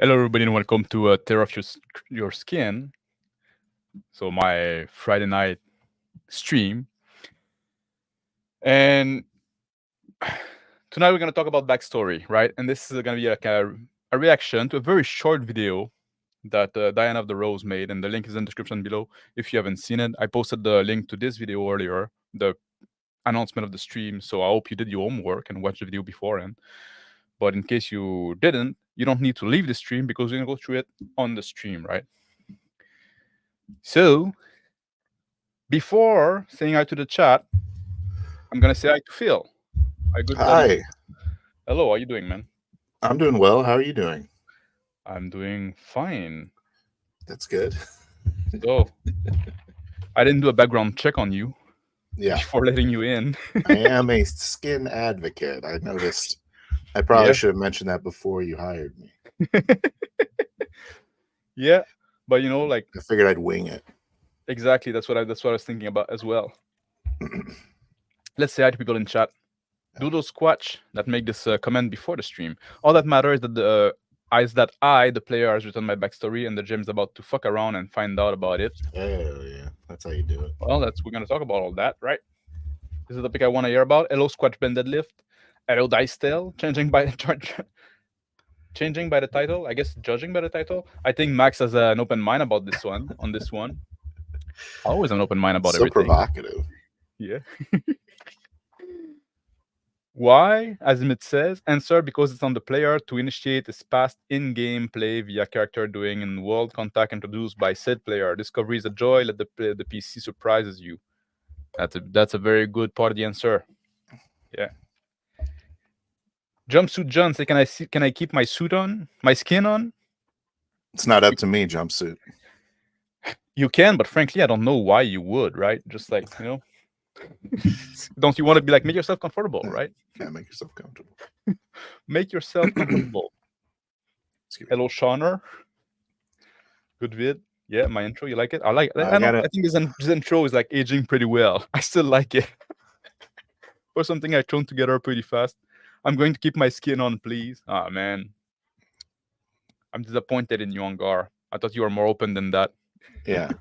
Hello, everybody, and welcome to Tear Off Your Skin. So, my Friday night stream. And tonight we're going to talk about Backstory, right? And this is going to be like a reaction to a very short video that Diana of the Rose made, and the link is in the description below if you haven't seen it. I posted the link to this video earlier, the announcement of the stream, so I hope you did your homework and watched the video beforehand. But in case you didn't, you don't need to leave the stream because we're going to go through it on the stream, right? So, before saying hi to the chat, I'm going to say hi to Phil. Hi. Hello, how are you doing, man? I'm doing well. How are you doing? I'm doing fine. That's good. So, I didn't do a background check on you before letting you in. I am a skin advocate. I noticed. I probably should have mentioned that before you hired me. Yeah, but you know, like I figured I'd wing it. Exactly. That's what I was thinking about as well. Let's say hi to people in chat. Do those squatch that make this comment before the stream. All that matters is that the player, has written my backstory, and the GM's about to fuck around and find out about it. Oh yeah, that's how you do it. Well, we're gonna talk about all that, right? This is the topic I want to hear about. Hello, Squatch Ben Deadlift. Hello, Dice Tail. Changing by the title, I guess. Judging by the title, I think Max has an open mind about this one. On this one, always an open mind about everything. So provocative. Yeah. Why, as it says, answer because it's on the player to initiate his past in-game play via character doing in world contact introduced by said player. Discovery is a joy. Let the PC surprises you. That's a very good part of the answer. Yeah. Jumpsuit John say, can I keep my suit on? My skin on? It's not up to me, jumpsuit. You can, but frankly, I don't know why you would, right? Just like, you know. Don't you want to be like, make yourself comfortable, right? Yeah, make yourself comfortable. Make yourself comfortable. Hello, Shauner. Good vid. Yeah, my intro, you like it? I like it. I think his intro is like aging pretty well. I still like it. For something I thrown together pretty fast. I'm going to keep my skin on, please. Ah, man. I'm disappointed in you, Angar. I thought you were more open than that. Yeah.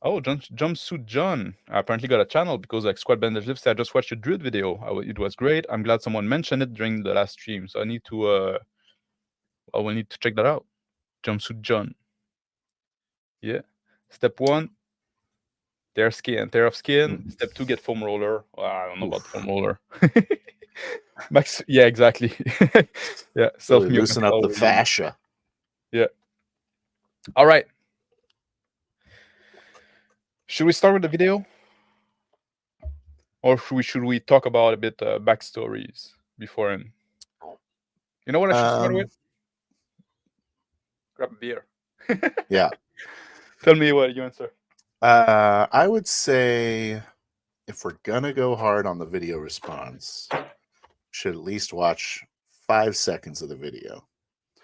Oh, Jumpsuit John apparently got a channel because like Squad Bandage Lives. I just watched your Druid video. It was great. I'm glad someone mentioned it during the last stream. So I need to we need to check that out. Jumpsuit John. Yeah. Step 1, tear off skin. Step 2, get foam roller. Well, I don't know about foam roller. Max, yeah, exactly. Yeah, self-mute. Loosen up the fascia. Yeah. All right. Should we start with the video? Or should we talk about a bit backstories beforehand? You know what I should start with? Grab a beer. Yeah. Tell me what you answer. I would say if we're gonna go hard on the video response, should at least watch 5 seconds of the video.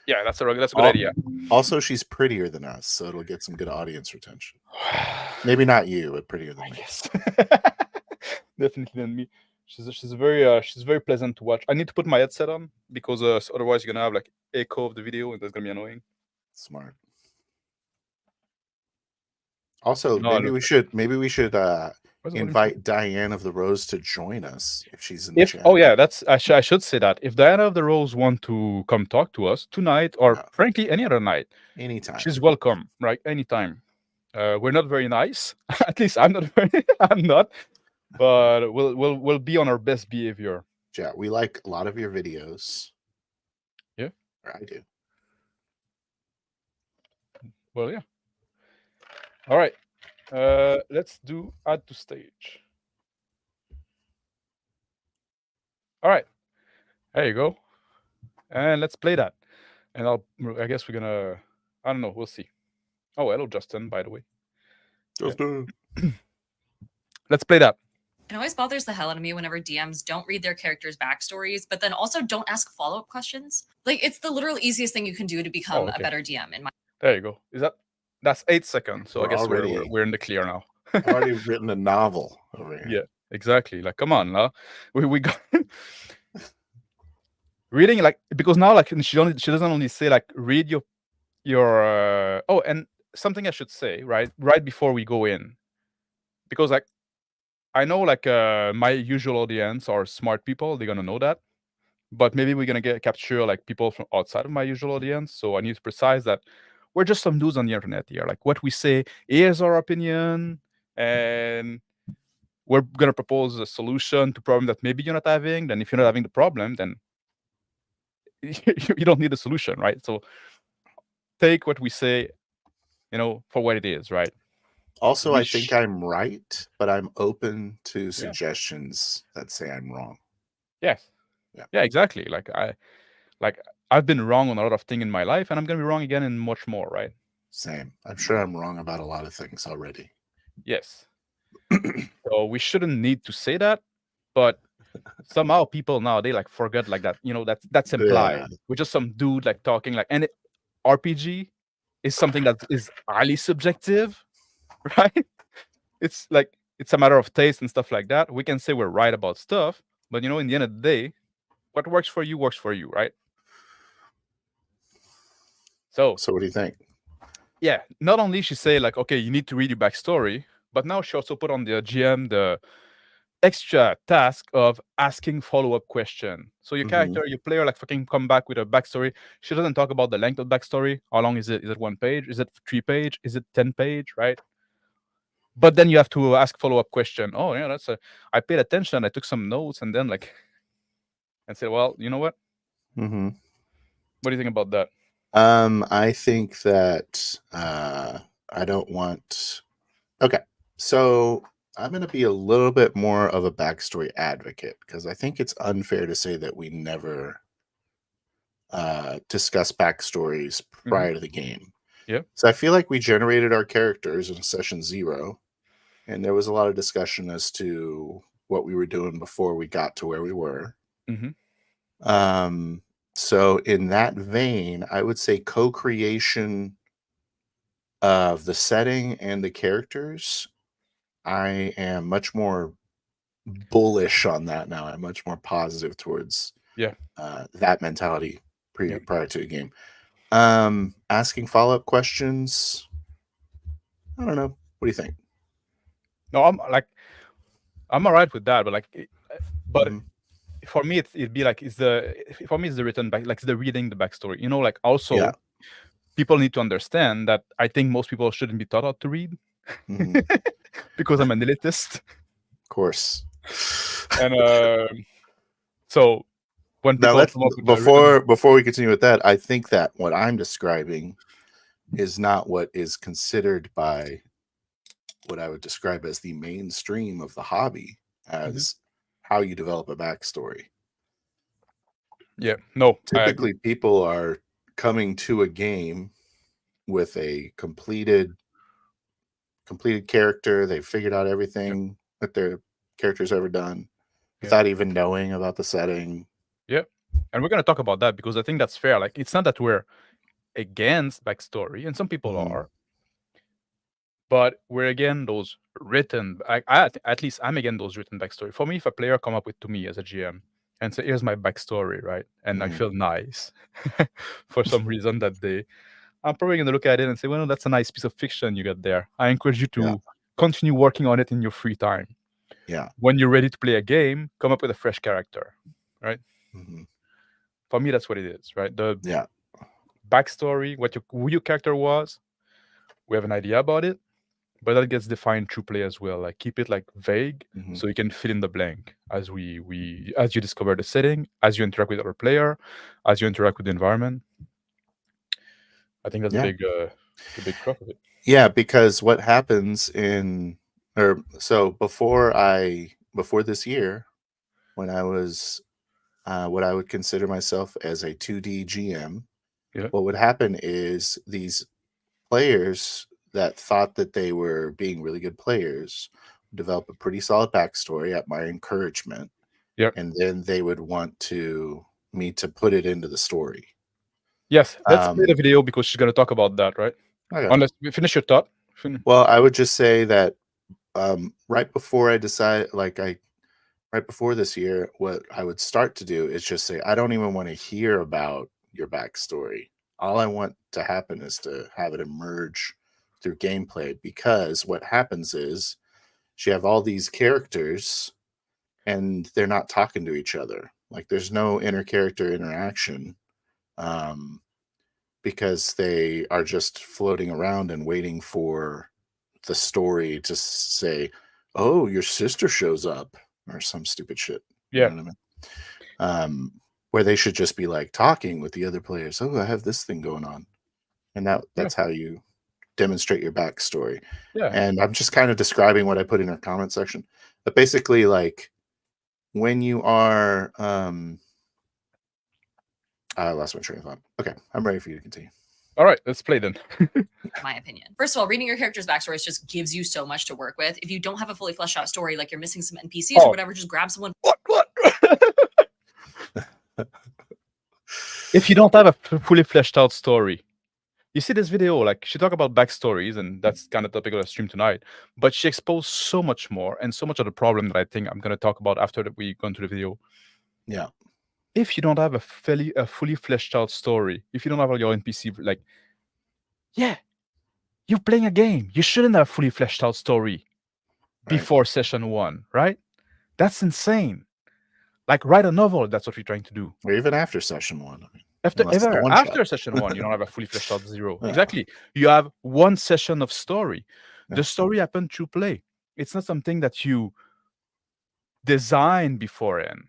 Yeah, that's a good idea. Also, she's prettier than us, so it'll get some good audience retention. Maybe not you, but prettier than me. Yes. Definitely than me. She's very pleasant to watch. I need to put my headset on because otherwise you're gonna have like echo of the video and that's gonna be annoying. Smart. Also, maybe we should invite Diana of the Rose to join us if she's in the chat. Oh yeah, I should say that. If Diana of the Rose want to come talk to us tonight or frankly any other night, anytime, she's welcome, right? Anytime. We're not very nice. At least I'm not I'm not. But we'll be on our best behavior. Yeah, we like a lot of your videos. Yeah, I do. Well, yeah. All right. Let's do add to stage. All right. There you go. And let's play that. And I guess we're gonna. I don't know. We'll see. Oh, hello, Justin. By the way. Justin. Let's play that. It always bothers the hell out of me whenever DMs don't read their characters' backstories, but then also don't ask follow-up questions. Like, it's the literal easiest thing you can do to become a better DM. There you go. That's 8 seconds. So I guess we're in the clear now. I've already written a novel over here. Yeah, exactly. Like, come on, now. We got. reading, like, because now, like, she doesn't only say like read your oh, and something I should say right before we go in, because like I know like my usual audience are smart people, they're gonna know that, but maybe we're gonna capture like people from outside of my usual audience, so I need to precise that we're just some dudes on the internet here. Like, what we say is our opinion, and we're gonna propose a solution to problem that maybe you're not having. Then if you're not having the problem, then you don't need a solution, right? So take what we say, for what it is, right? Also, We I think I'm right, but I'm open to suggestions that say I'm wrong. Yes. Yeah. Yeah, exactly. Like I've been wrong on a lot of things in my life, and I'm gonna be wrong again in much more, right? Same. I'm sure I'm wrong about a lot of things already. Yes. So we shouldn't need to say that, but somehow people now they like forget like that. That's implied. Yeah. We're just some dude like talking like, and RPG is something that is highly subjective, right? It's like it's a matter of taste and stuff like that. We can say we're right about stuff, but in the end of the day, what works for you, right? So what do you think? yeah, not only she say like, okay, you need to read your backstory, but now she also put on the GM the extra task of asking follow-up question. So your character, your player, like fucking come back with a backstory. She doesn't talk about the length of backstory. How long is it? Is it 1 page? Is it 3 page? Is it 10 page? Right? But then you have to ask follow-up question. Oh yeah, I paid attention. I took some notes, and then like, and say, well, you know what? Mm-hmm. What do you think about that? I think that I don't want. Okay, so I'm going to be a little bit more of a backstory advocate because I think it's unfair to say that we never discuss backstories prior to the game. Yeah. So I feel like we generated our characters in session 0, and there was a lot of discussion as to what we were doing before we got to where we were. Mm-hmm. So in that vein, I would say co-creation of the setting and the characters, I am much more bullish on that now. I'm much more positive towards that mentality prior to a game. Asking follow-up questions, I don't know. What do you think? No, I'm all right with that, but for me it'd be like it's the written back, like it's the reading the backstory. Like also people need to understand that I think most people shouldn't be taught how to read because I'm an elitist. Of course. And so when people now before we continue with that, I think that what I'm describing is not what is considered by what I would describe as the mainstream of the hobby as how you develop a backstory. Yeah, no. Typically, people are coming to a game with a completed character. They've figured out everything that their character's ever done without even knowing about the setting. Yeah, and we're gonna talk about that because I think that's fair. Like, it's not that we're against backstory, and some people are, but we're again those written. At least I'm again those written backstory. For me, if a player come up with to me as a GM and say, "Here's my backstory," right, and I feel nice for some reason that day, I'm probably gonna look at it and say, "Well, that's a nice piece of fiction you got there. I encourage you to continue working on it in your free time. Yeah, when you're ready to play a game, come up with a fresh character, right?" For me, that's what it is, right? The backstory, who your character was, we have an idea about it, but that gets defined through play as well. Like, keep it like vague so you can fill in the blank as as you discover the setting, as you interact with other player, as you interact with the environment. I think that's the big crux of it. Yeah, because what happens before this year, when I was what I would consider myself as a 2D GM, what would happen is these players that thought that they were being really good players would develop a pretty solid backstory at my encouragement. And then they would want me to put it into the story. Yes, let's play the video because she's going to talk about that, right? Okay. Unless we finish your thought. Well, I would just say that right before I decided, like I right before this year, what I would start to do is just say, I don't even want to hear about your backstory. All I want to happen is to have it emerge through gameplay, because what happens is you have all these characters and they're not talking to each other. Like there's no inter-character interaction, because they are just floating around and waiting for the story to say, oh, your sister shows up, or some stupid shit. Yeah. You know what I mean? Where they should just be like talking with the other players. Oh, I have this thing going on. And that's how you demonstrate your backstory. Yeah. And I'm just kind of describing what I put in our comment section. But basically, like, when you are I lost my train of thought. Okay, I'm ready for you to continue. All right, let's play then. My opinion. First of all, reading your character's backstories just gives you so much to work with. If you don't have a fully fleshed out story, like you're missing some NPCs or whatever, just grab someone. What? If you don't have a fully fleshed out story, you see this video, like she talked about backstories, and that's kind of topic of the stream tonight, but she exposed so much more and so much of the problem that I think I'm going to talk about after that we go into the video. Yeah. If you don't have a fully fleshed out story, if you don't have your NPC, like, yeah, you're playing a game. You shouldn't have a fully fleshed out story before session 1, right? That's insane. Like, write a novel. That's what we're trying to do. Or even after session 1. I mean, after session 1, you don't have a fully fleshed out 0. Yeah. Exactly. You have one session of story. Yeah. The story happened through play. It's not something that you design beforehand.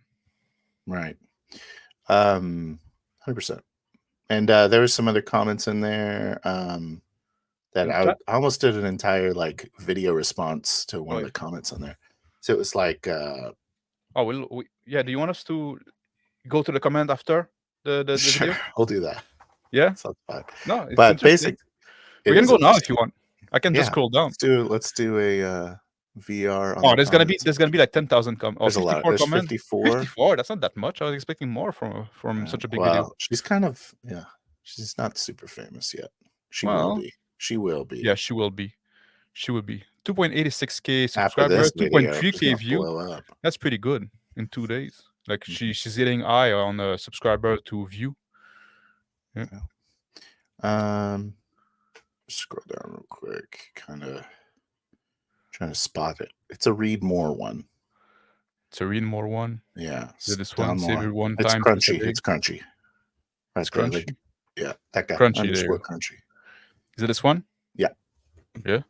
Right. 100%. And there were some other comments in there that I almost did an entire like video response to one of the comments on there. So it was like, do you want us to go to the comment after the sure, video? I'll do that. Yeah, that's fine. No, it's but basically, we can go now if you want. I can just scroll down. Let's do a VR. On there's gonna be like 10,000 comments. There's 54 a lot. There's comments. 54. That's not that much. I was expecting more from such a big video. She's kind of she's not super famous yet. She will be. She will be. Yeah, she will be. She will be. 2.86K subscribers, 2.3K view. That's pretty good in 2 days. Like she's hitting high on a subscriber to view. Yeah. Scroll down real quick. Kind of trying to spot it. It's a read more one. It's a read more one. Yeah. Is this one? Save it one it's time. Crunchy. It's crunchy. It's crunchy. Like, yeah, that guy. Crunchy. Crunchy. Is it this one? Yeah. Yeah.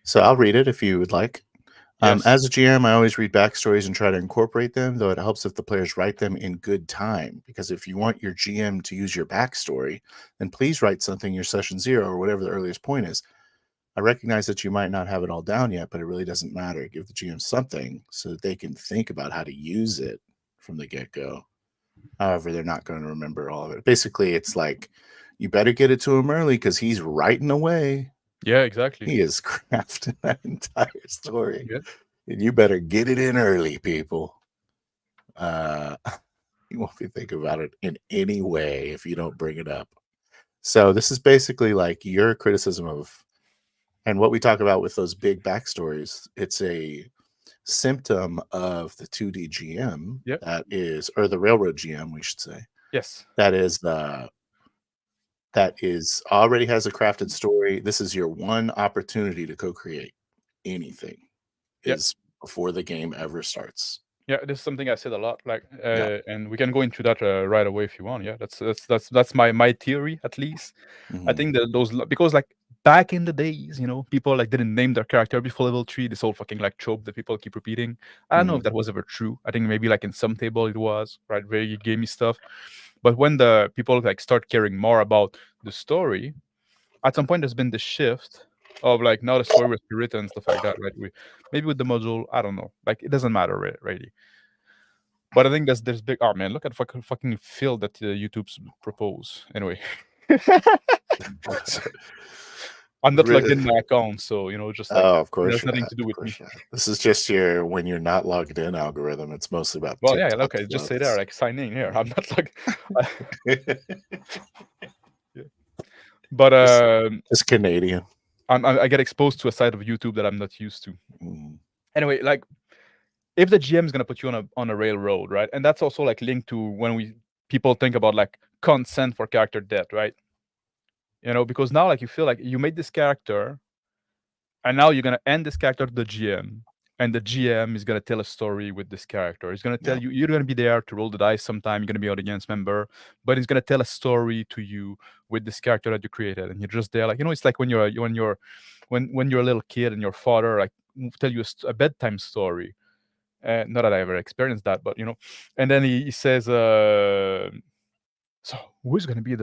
So I'll read it if you would like. Yes. As a GM, I always read backstories and try to incorporate them, though it helps if the players write them in good time. Because if you want your GM to use your backstory, then please write something your session 0 or whatever the earliest point is. I recognize that you might not have it all down yet, but it really doesn't matter. Give the GM something so that they can think about how to use it from the get-go. However, they're not going to remember all of it. Basically, it's like, you better get it to him early because he's writing away. Yeah, exactly. He is crafting that entire story. Yeah. And you better get it in early, people. You won't be thinking about it in any way if you don't bring it up. So this is basically like your criticism of, and what we talk about with those big backstories, it's a symptom of the 2D GM that is, or the railroad GM, we should say. Yes. That is already has a crafted story. This is your one opportunity to co-create anything is before the game ever starts. Yeah, this is something I said a lot. Like, and we can go into that right away if you want. Yeah, that's my theory at least. Mm-hmm. I think that those, because like back in the days, people like didn't name their character before level 3. This whole fucking like trope that people keep repeating. I don't know if that was ever true. I think maybe like in some table it was, right, very gamey stuff. But when the people like start caring more about the story, at some point there's been this shift of like, now the story was written and stuff like that, right? Maybe with the module, I don't know. Like, it doesn't matter really. But I think there's big. Oh man, look at fucking field that YouTube's propose. Anyway, I'm not logged in my account, so just like, of course, there's nothing to do with me. This is just your when you're not logged in algorithm. It's mostly about. Well, TikTok okay, just say there, like sign in here. I'm not like. But it's Canadian. I get exposed to a side of YouTube that I'm not used to. Anyway, like, if the GM is gonna put you on a railroad, right? And that's also like linked to when people think about like consent for character death, right? You know, because now like you feel like you made this character, and now you're gonna end this character to the GM, and the GM is gonna tell a story with this character. He's gonna tell you you're gonna be there to roll the dice sometime. You're gonna be an audience member, but he's gonna tell a story to you with this character that you created, and you're just there, like, you know, it's like when you're a little kid and your father like tell you a bedtime story. Not that I ever experienced that, but you know, and then he says, "So who's gonna be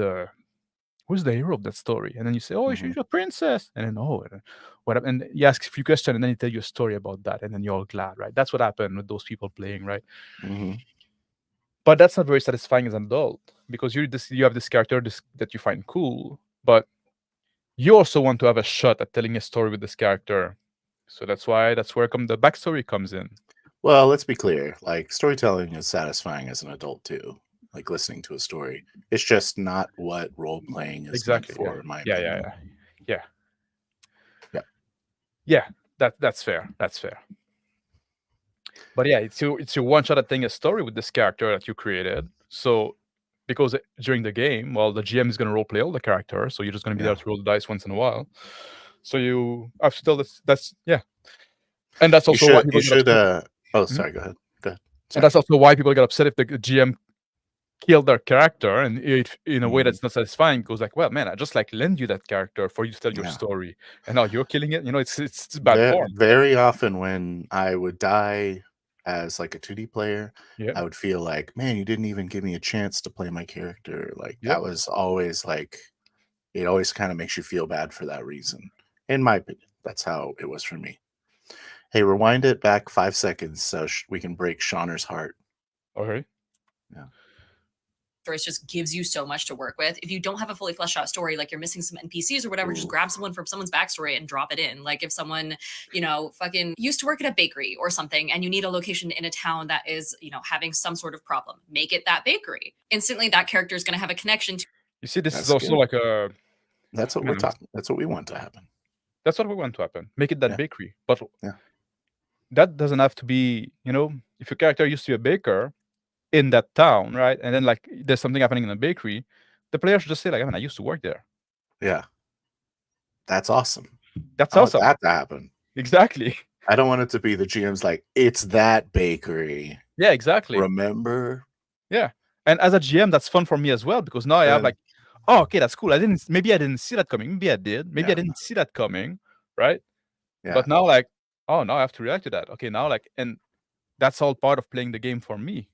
who's the hero of that story?" And then you say, "Oh, she's a princess." And then, "Oh, what?" And he asks a few questions, and then he tell you a story about that, and then you're all glad, right? That's what happened with those people playing, right? But that's not very satisfying as an adult, because you have this character that you find cool, but you also want to have a shot at telling a story with this character. So that's where the backstory comes in. Well, let's be clear. Like, storytelling is satisfying as an adult too. Like listening to a story. It's just not what role playing is meant for, in my opinion. Yeah. That's fair. That's fair. But yeah, it's your one shot at telling a story with this character that you created. So because during the game, well, the GM is gonna role play all the characters, so you're just gonna be there to roll the dice once in a while. So you have to tell this. That's and that's also why people get upset. Oh, sorry. Go ahead. Sorry. And that's also why people get upset if the GM killed their character, and in a way that's not satisfying. Goes like, well, man, I just like lend you that character for you to tell your story, and now you're killing it. You know, it's bad form. Very often when I would die as like a 2D player, I would feel like, man, you didn't even give me a chance to play my character. Like that was always like, it always kind of makes you feel bad for that reason. In my opinion, that's how it was for me. Hey, rewind it back 5 seconds so we can break Shauner's heart. Okay. Yeah. Stories just gives you so much to work with. If you don't have a fully fleshed out story, like you're missing some NPCs or whatever, just grab someone from someone's backstory and drop it in. Like if someone, you know, fucking used to work at a bakery or something, and you need a location in a town that is, you know, having some sort of problem, make it that bakery. Instantly, that character is going to have a connection to. You see, this is also like a. That's what we're talking. That's what we want to happen. That's what we want to happen. Make it that bakery, but that doesn't have to be. You know, if your character used to be a baker in that town, right? And then like there's something happening in the bakery, the player should just say like, I mean, I used to work there. Yeah. That's awesome. That's awesome. I want that to happen. Exactly. I don't want it to be the GM's like, it's that bakery. Yeah, exactly. Remember? Yeah. And as a GM, that's fun for me as well, because now I have like, oh, okay, that's cool. Maybe I didn't see that coming. Maybe I did. Maybe I didn't see that coming. Right. Yeah. But now like, oh, now I have to react to that. Okay, now like, and that's all part of playing the game for me.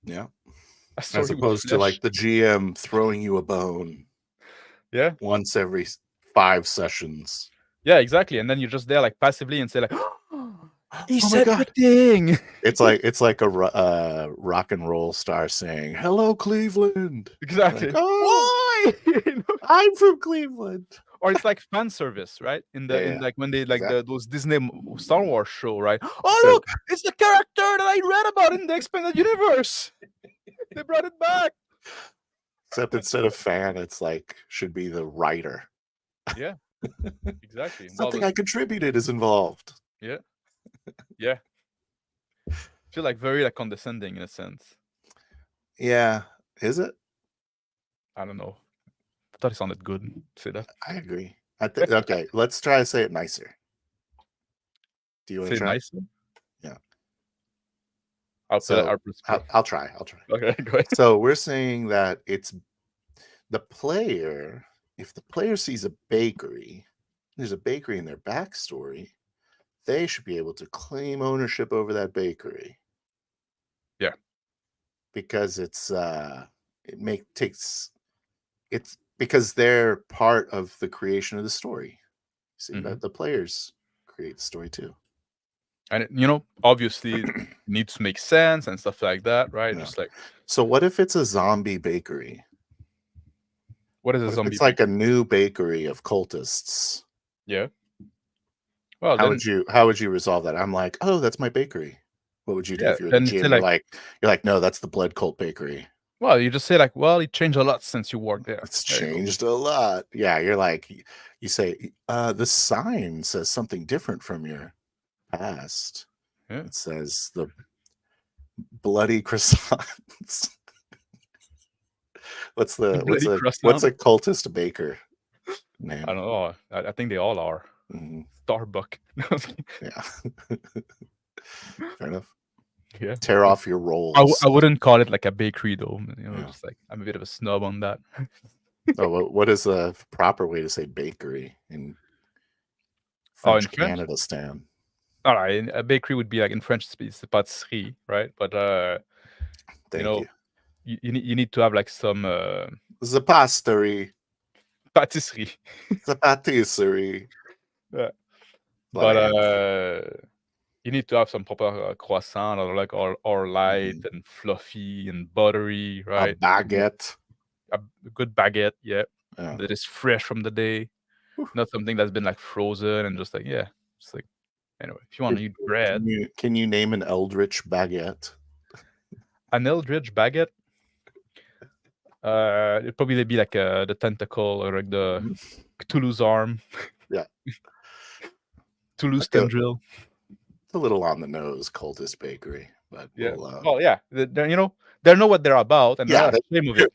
Yeah. As opposed to like the GM throwing you a bone. Yeah. Once every 5 sessions. Yeah, exactly. And then you're just there like passively and say like, he said the thing. It's like a rock and roll star saying, "Hello, Cleveland." Exactly. Like, oh, I'm from Cleveland. Or it's like fan service, right? In like when they like those Disney Star Wars show, right? Oh, look, it's the character that I read about in the expanded universe. They brought it back. Except instead of fan, it's like should be the writer. Yeah, exactly. Something I contributed is involved. Yeah, yeah. I feel like very like condescending in a sense. Yeah, is it? I don't know. I thought it sounded good. Say that. I agree. Okay, let's try to say it nicer. Do you want to try? Nicer? Yeah. I'll try. Okay, go ahead. So we're saying that it's the player. If the player sees a bakery, there's a bakery in their backstory, they should be able to claim ownership over that bakery. Yeah. Because it's because they're part of the creation of the story. See, that the players create the story too. And you know, obviously it needs to make sense and stuff like that, right? Yeah. Just like, so what if it's a zombie bakery? What is a zombie? It's like a new bakery of cultists. Yeah. Well, how would you resolve that? I'm like, oh, that's my bakery. What would you do if you were the GM? You're like, no, that's the blood cult bakery. Well, you just say like, well, it changed a lot since you worked there. It's changed a lot. Yeah, you're like, you say, the sign says something different from your past. Yeah. It says the bloody croissants. what's a cultist baker name? I don't know. I think they all are. Mm-hmm. Starbuck. Yeah. Fair enough. Yeah. Tear off your rolls. I wouldn't call it like a bakery though. You know, Yeah. just like I'm a bit of a snub on that. Oh, what is the proper way to say bakery in French Canada, Stan? All right, a bakery would be like in French, it's a pâtisserie, right? But Thank you. You need to have like some the pastry. Pâtisserie. The patisserie. Yeah. But you need to have some proper croissant or like or light and fluffy and buttery, right? A baguette. A good baguette, yeah. That is fresh from the day. Not something that's been like frozen and just like, yeah. It's like, anyway, if you want to eat bread. Can you name an eldritch baguette? An eldritch baguette? It'd probably be like the tentacle or like the Cthulhu's arm. Yeah. Toulouse tendril. It's a little on the nose, cultist bakery, but yeah. Well, yeah, they know what they're about, and they're not ashamed of it.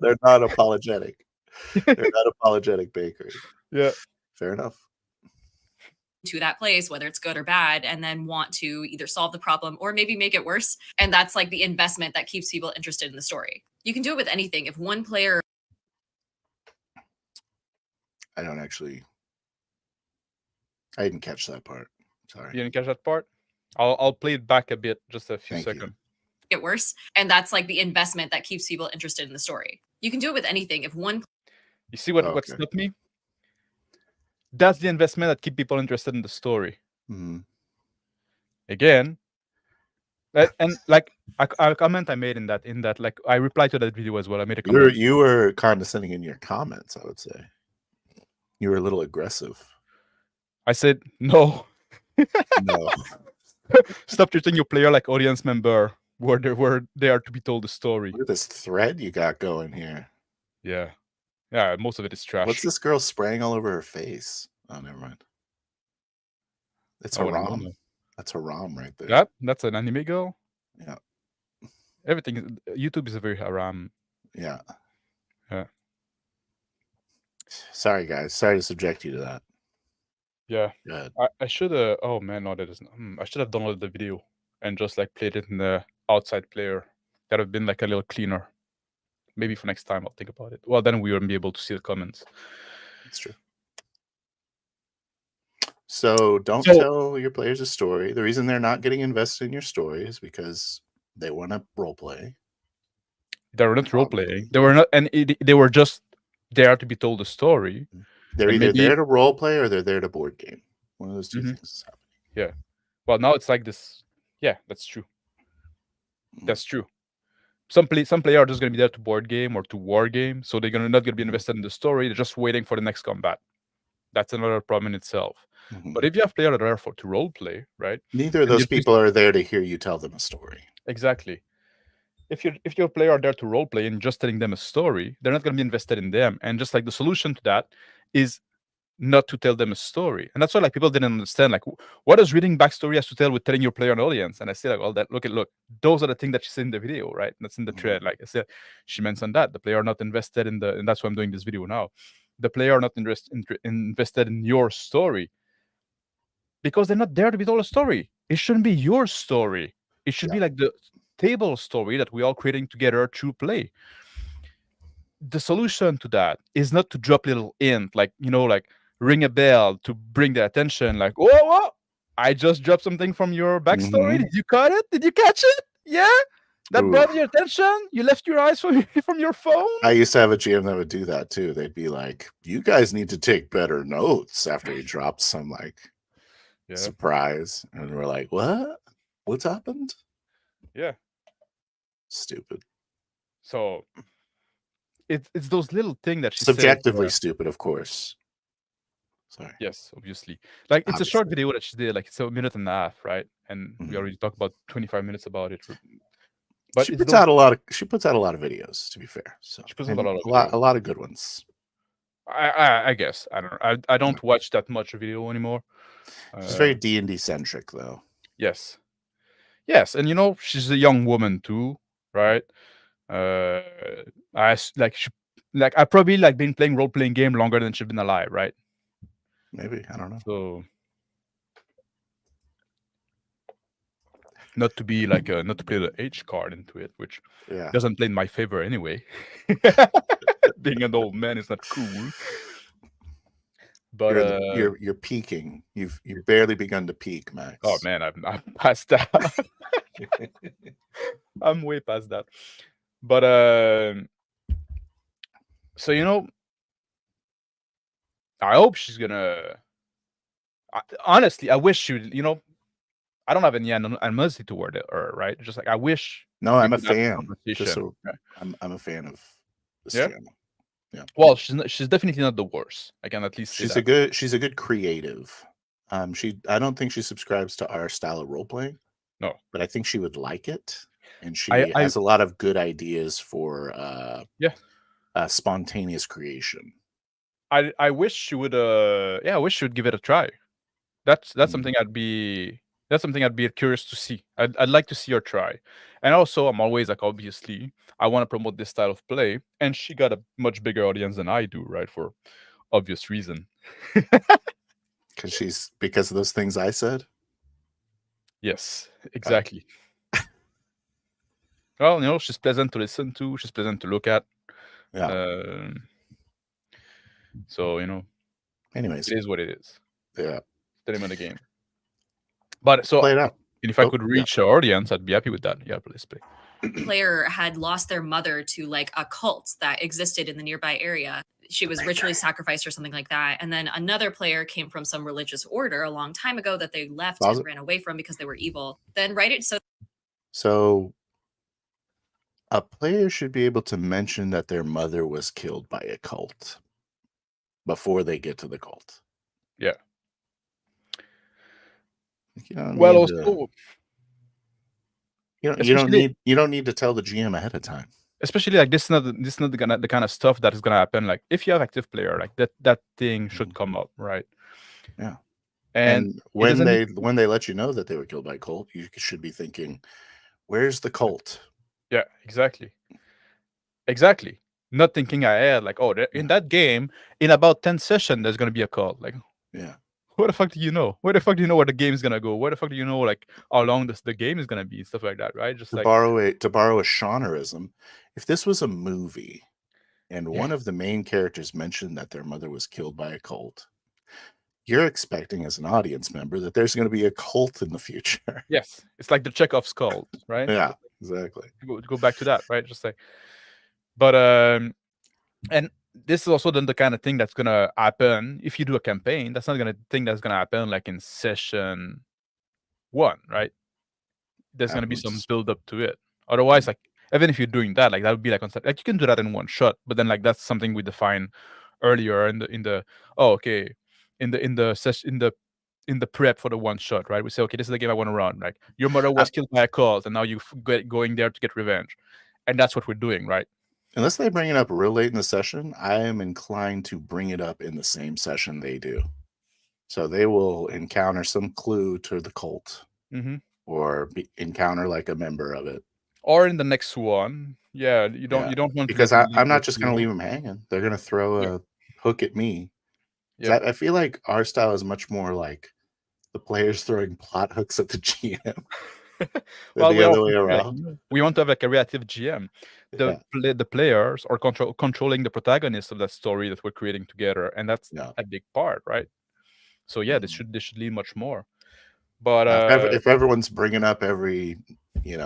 They're not apologetic. They're not apologetic bakery. Yeah, fair enough. To that place, whether it's good or bad, and then want to either solve the problem or maybe make it worse. And that's like the investment that keeps people interested in the story. You can do it with anything. If one player, I didn't catch that part. Sorry. You didn't catch that part? I'll play it back a bit, just a few seconds. Get worse, and that's like the investment that keeps people interested in the story. You can do it with anything. If one, you see what stopped me? That's the investment that keep people interested in the story. Again, and like a comment I made in that like I replied to that video as well. I made a comment. You were condescending in your comments, I would say. You were a little aggressive. I said no. No. Stop treating your player like audience member where they are to be told the story. Look at this thread you got going here. Yeah. Yeah, most of it is trash. What's this girl spraying all over her face? Oh, never mind. It's Haram. That's Haram right there. That's an anime girl? Yeah. Everything, YouTube is a very Haram. Yeah. Yeah. Sorry, guys. Sorry to subject you to that. Yeah. I should have. Oh man, no, that isn't. I should have downloaded the video and just like played it in the outside player. That would have been like a little cleaner. Maybe for next time I'll think about it. Well, then we wouldn't be able to see the comments. That's true. So don't tell your players a story. The reason they're not getting invested in your story is because they want to role play. They were not role playing. They were not, and they were just there to be told a story. They're either there to role play or they're there to board game. One of those two things is happening. Yeah. Well, now it's like this. Yeah, that's true. That's true. Some players are just going to be there to board game or to war game, so they're not going to be invested in the story. They're just waiting for the next combat. That's another problem in itself. But if you have players that are there to role play, right? Neither of those people are there to hear you tell them a story. Exactly. If your player are there to role play and just telling them a story, they're not going to be invested in them. And just like the solution to that is not to tell them a story. And that's why like people didn't understand like what does reading backstory has to tell with telling your player an audience. And I say like, well, that look, those are the things that she said in the video, right? That's in the thread. Like I said, she mentioned that the player are not invested in and that's why I'm doing this video now. The player are not invested in your story because they're not there to be told a story. It shouldn't be your story. It should be like the table story that we all creating together through play. The solution to that is not to drop little hint, like, like ring a bell to bring their attention, like, whoa, I just dropped something from your backstory. Did you cut it? Did you catch it? Yeah? That brought your attention? You left your eyes from your phone? I used to have a GM that would do that too. They'd be like, you guys need to take better notes after he drops some like surprise. And we're like, what? What's happened? Yeah. Stupid. So it's those little things that she subjectively said, stupid, of course. Sorry. Yes, obviously. Like it's a short video that she did, like it's a minute and a half, right? And we already talked about 25 minutes about it. But she puts out a lot of videos, to be fair. So she puts out a lot of good ones. I guess. I don't know. I don't watch that much video anymore. She's very D&D centric though. Yes. Yes, and she's a young woman too, right? Uh, I probably been playing role playing game longer than she's been alive, right? Maybe, I don't know. So not to be not to play the age card into it, which Yeah, doesn't play in my favor anyway. Being an old man is not cool. But you're peaking. You've barely begun to peak, Max. oh man, I'm past that. I'm way past that. But so I hope she's gonna. Honestly, I wish she would. I don't have any animosity toward her, right? Just I wish. No, we I'm a could have a fan. Just conversation. so I'm a fan of this Yeah? channel. Yeah. Well, she's definitely not the worst. I can at least say She's that. she's a good creative. I don't think she subscribes to our style of role playing. No. But I think she would like it, and she I has a lot of good ideas for Yeah. Spontaneous creation. I wish she would. I wish she would give it a try. That's Mm. something I'd be. That's something I'd be curious to see. I'd like to see her try. And also, I'm always obviously, I want to promote this style of play, and she got a much bigger audience than I do, right? For obvious reason. Because of those things I said. Yes, exactly. Well, she's pleasant to listen to. She's pleasant to look at. Yeah. So Anyways, it is what it is. Yeah. The name of the game. But so, play it out. And if I could reach her audience, I'd be happy with that. Yeah, please play. Player had lost their mother to a cult that existed in the nearby area. She was ritually sacrificed or something like that. And then another player came from some religious order a long time ago that they left and ran away from because they were evil. Then So a player should be able to mention that their mother was killed by a cult before they get to the cult. Yeah. You don't well, need also, you don't need to tell the GM ahead of time. Especially this is not the kind of stuff that is gonna happen. If you have active player, that thing should come up, right? Yeah. And when they let you know that they were killed by a cult, you should be thinking, "Where's the cult?" Yeah, exactly. Exactly. Not thinking ahead, in that game, in about 10 sessions, there's gonna be a cult. Yeah. What the fuck do you know? Where the fuck do you know where the game's gonna go? Where the fuck do you know how long the game is gonna be? Stuff like that, right? Just to borrow a genreism, if this was a movie and one of the main characters mentioned that their mother was killed by a cult, you're expecting as an audience member that there's going to be a cult in the future. Yes, it's like the Chekhov's cult, right? Yeah, exactly. Go back to that, right? Just but and this is also then the kind of thing that's gonna happen if you do a campaign. That's not gonna happen in session 1, right? There's gonna be some build up to it. Otherwise, even if you're doing that, that would be concept. You can do that in one shot, but then that's something we define earlier in the in the prep for the one shot, right? We say, okay, this is the game I want to run. Your mother was killed by a cult, and now you going there to get revenge, and that's what we're doing, right? Unless they bring it up real late in the session, I am inclined to bring it up in the same session they do. So they will encounter some clue to the cult, or encounter a member of it, or in the next one. Yeah, you don't want because I'm not just going to leave them hanging. They're going to throw a hook at me. Yeah, I feel like our style is much more like the players throwing plot hooks at the GM. Well, the other way around. We want to have a reactive GM. The players are controlling the protagonist of that story that we're creating together, and that's a big part, right? So yeah, this should lean much more. But if everyone's bringing up every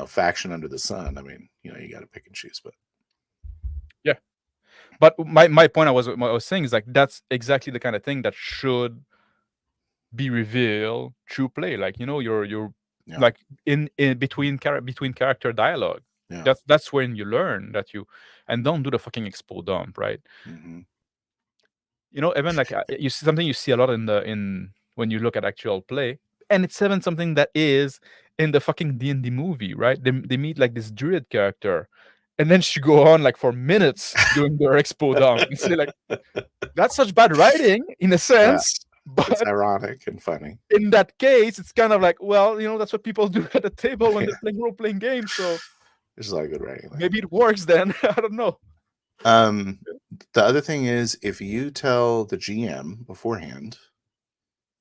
faction under the sun, I mean, you got to pick and choose. But yeah, but my point I was saying is that's exactly the kind of thing that should be revealed through play. You're in between character dialogue. Yeah. That's when you learn that and don't do the fucking expo dump, right? Even you see something you see a lot in when you look at actual play, and it's even something that is in the fucking D&D movie, right? They meet this druid character, and then she go on for minutes doing their expo dump. And say that's such bad writing in a sense. But It's ironic and funny. in that case, it's kind of like, well, that's what people do at the table when they're playing role-playing games. So There's a lot of good writing there. maybe it works then. I don't know. The other thing is, if you tell the GM beforehand,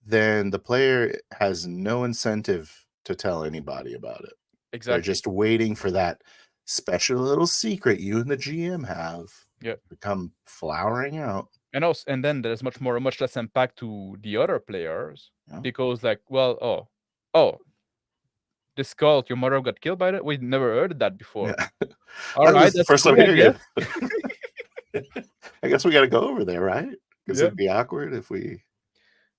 then the player has no incentive to tell anybody about it. Exactly. They're just waiting for that special little secret you and the GM have to come flowering out. And then there's much less impact to the other players because, like, well, this cult, your mother got killed by that. We never heard of that before. Yeah. All right, that's the first time cool, hearing it. I guess we got to go over there, right? Because it'd be awkward if we.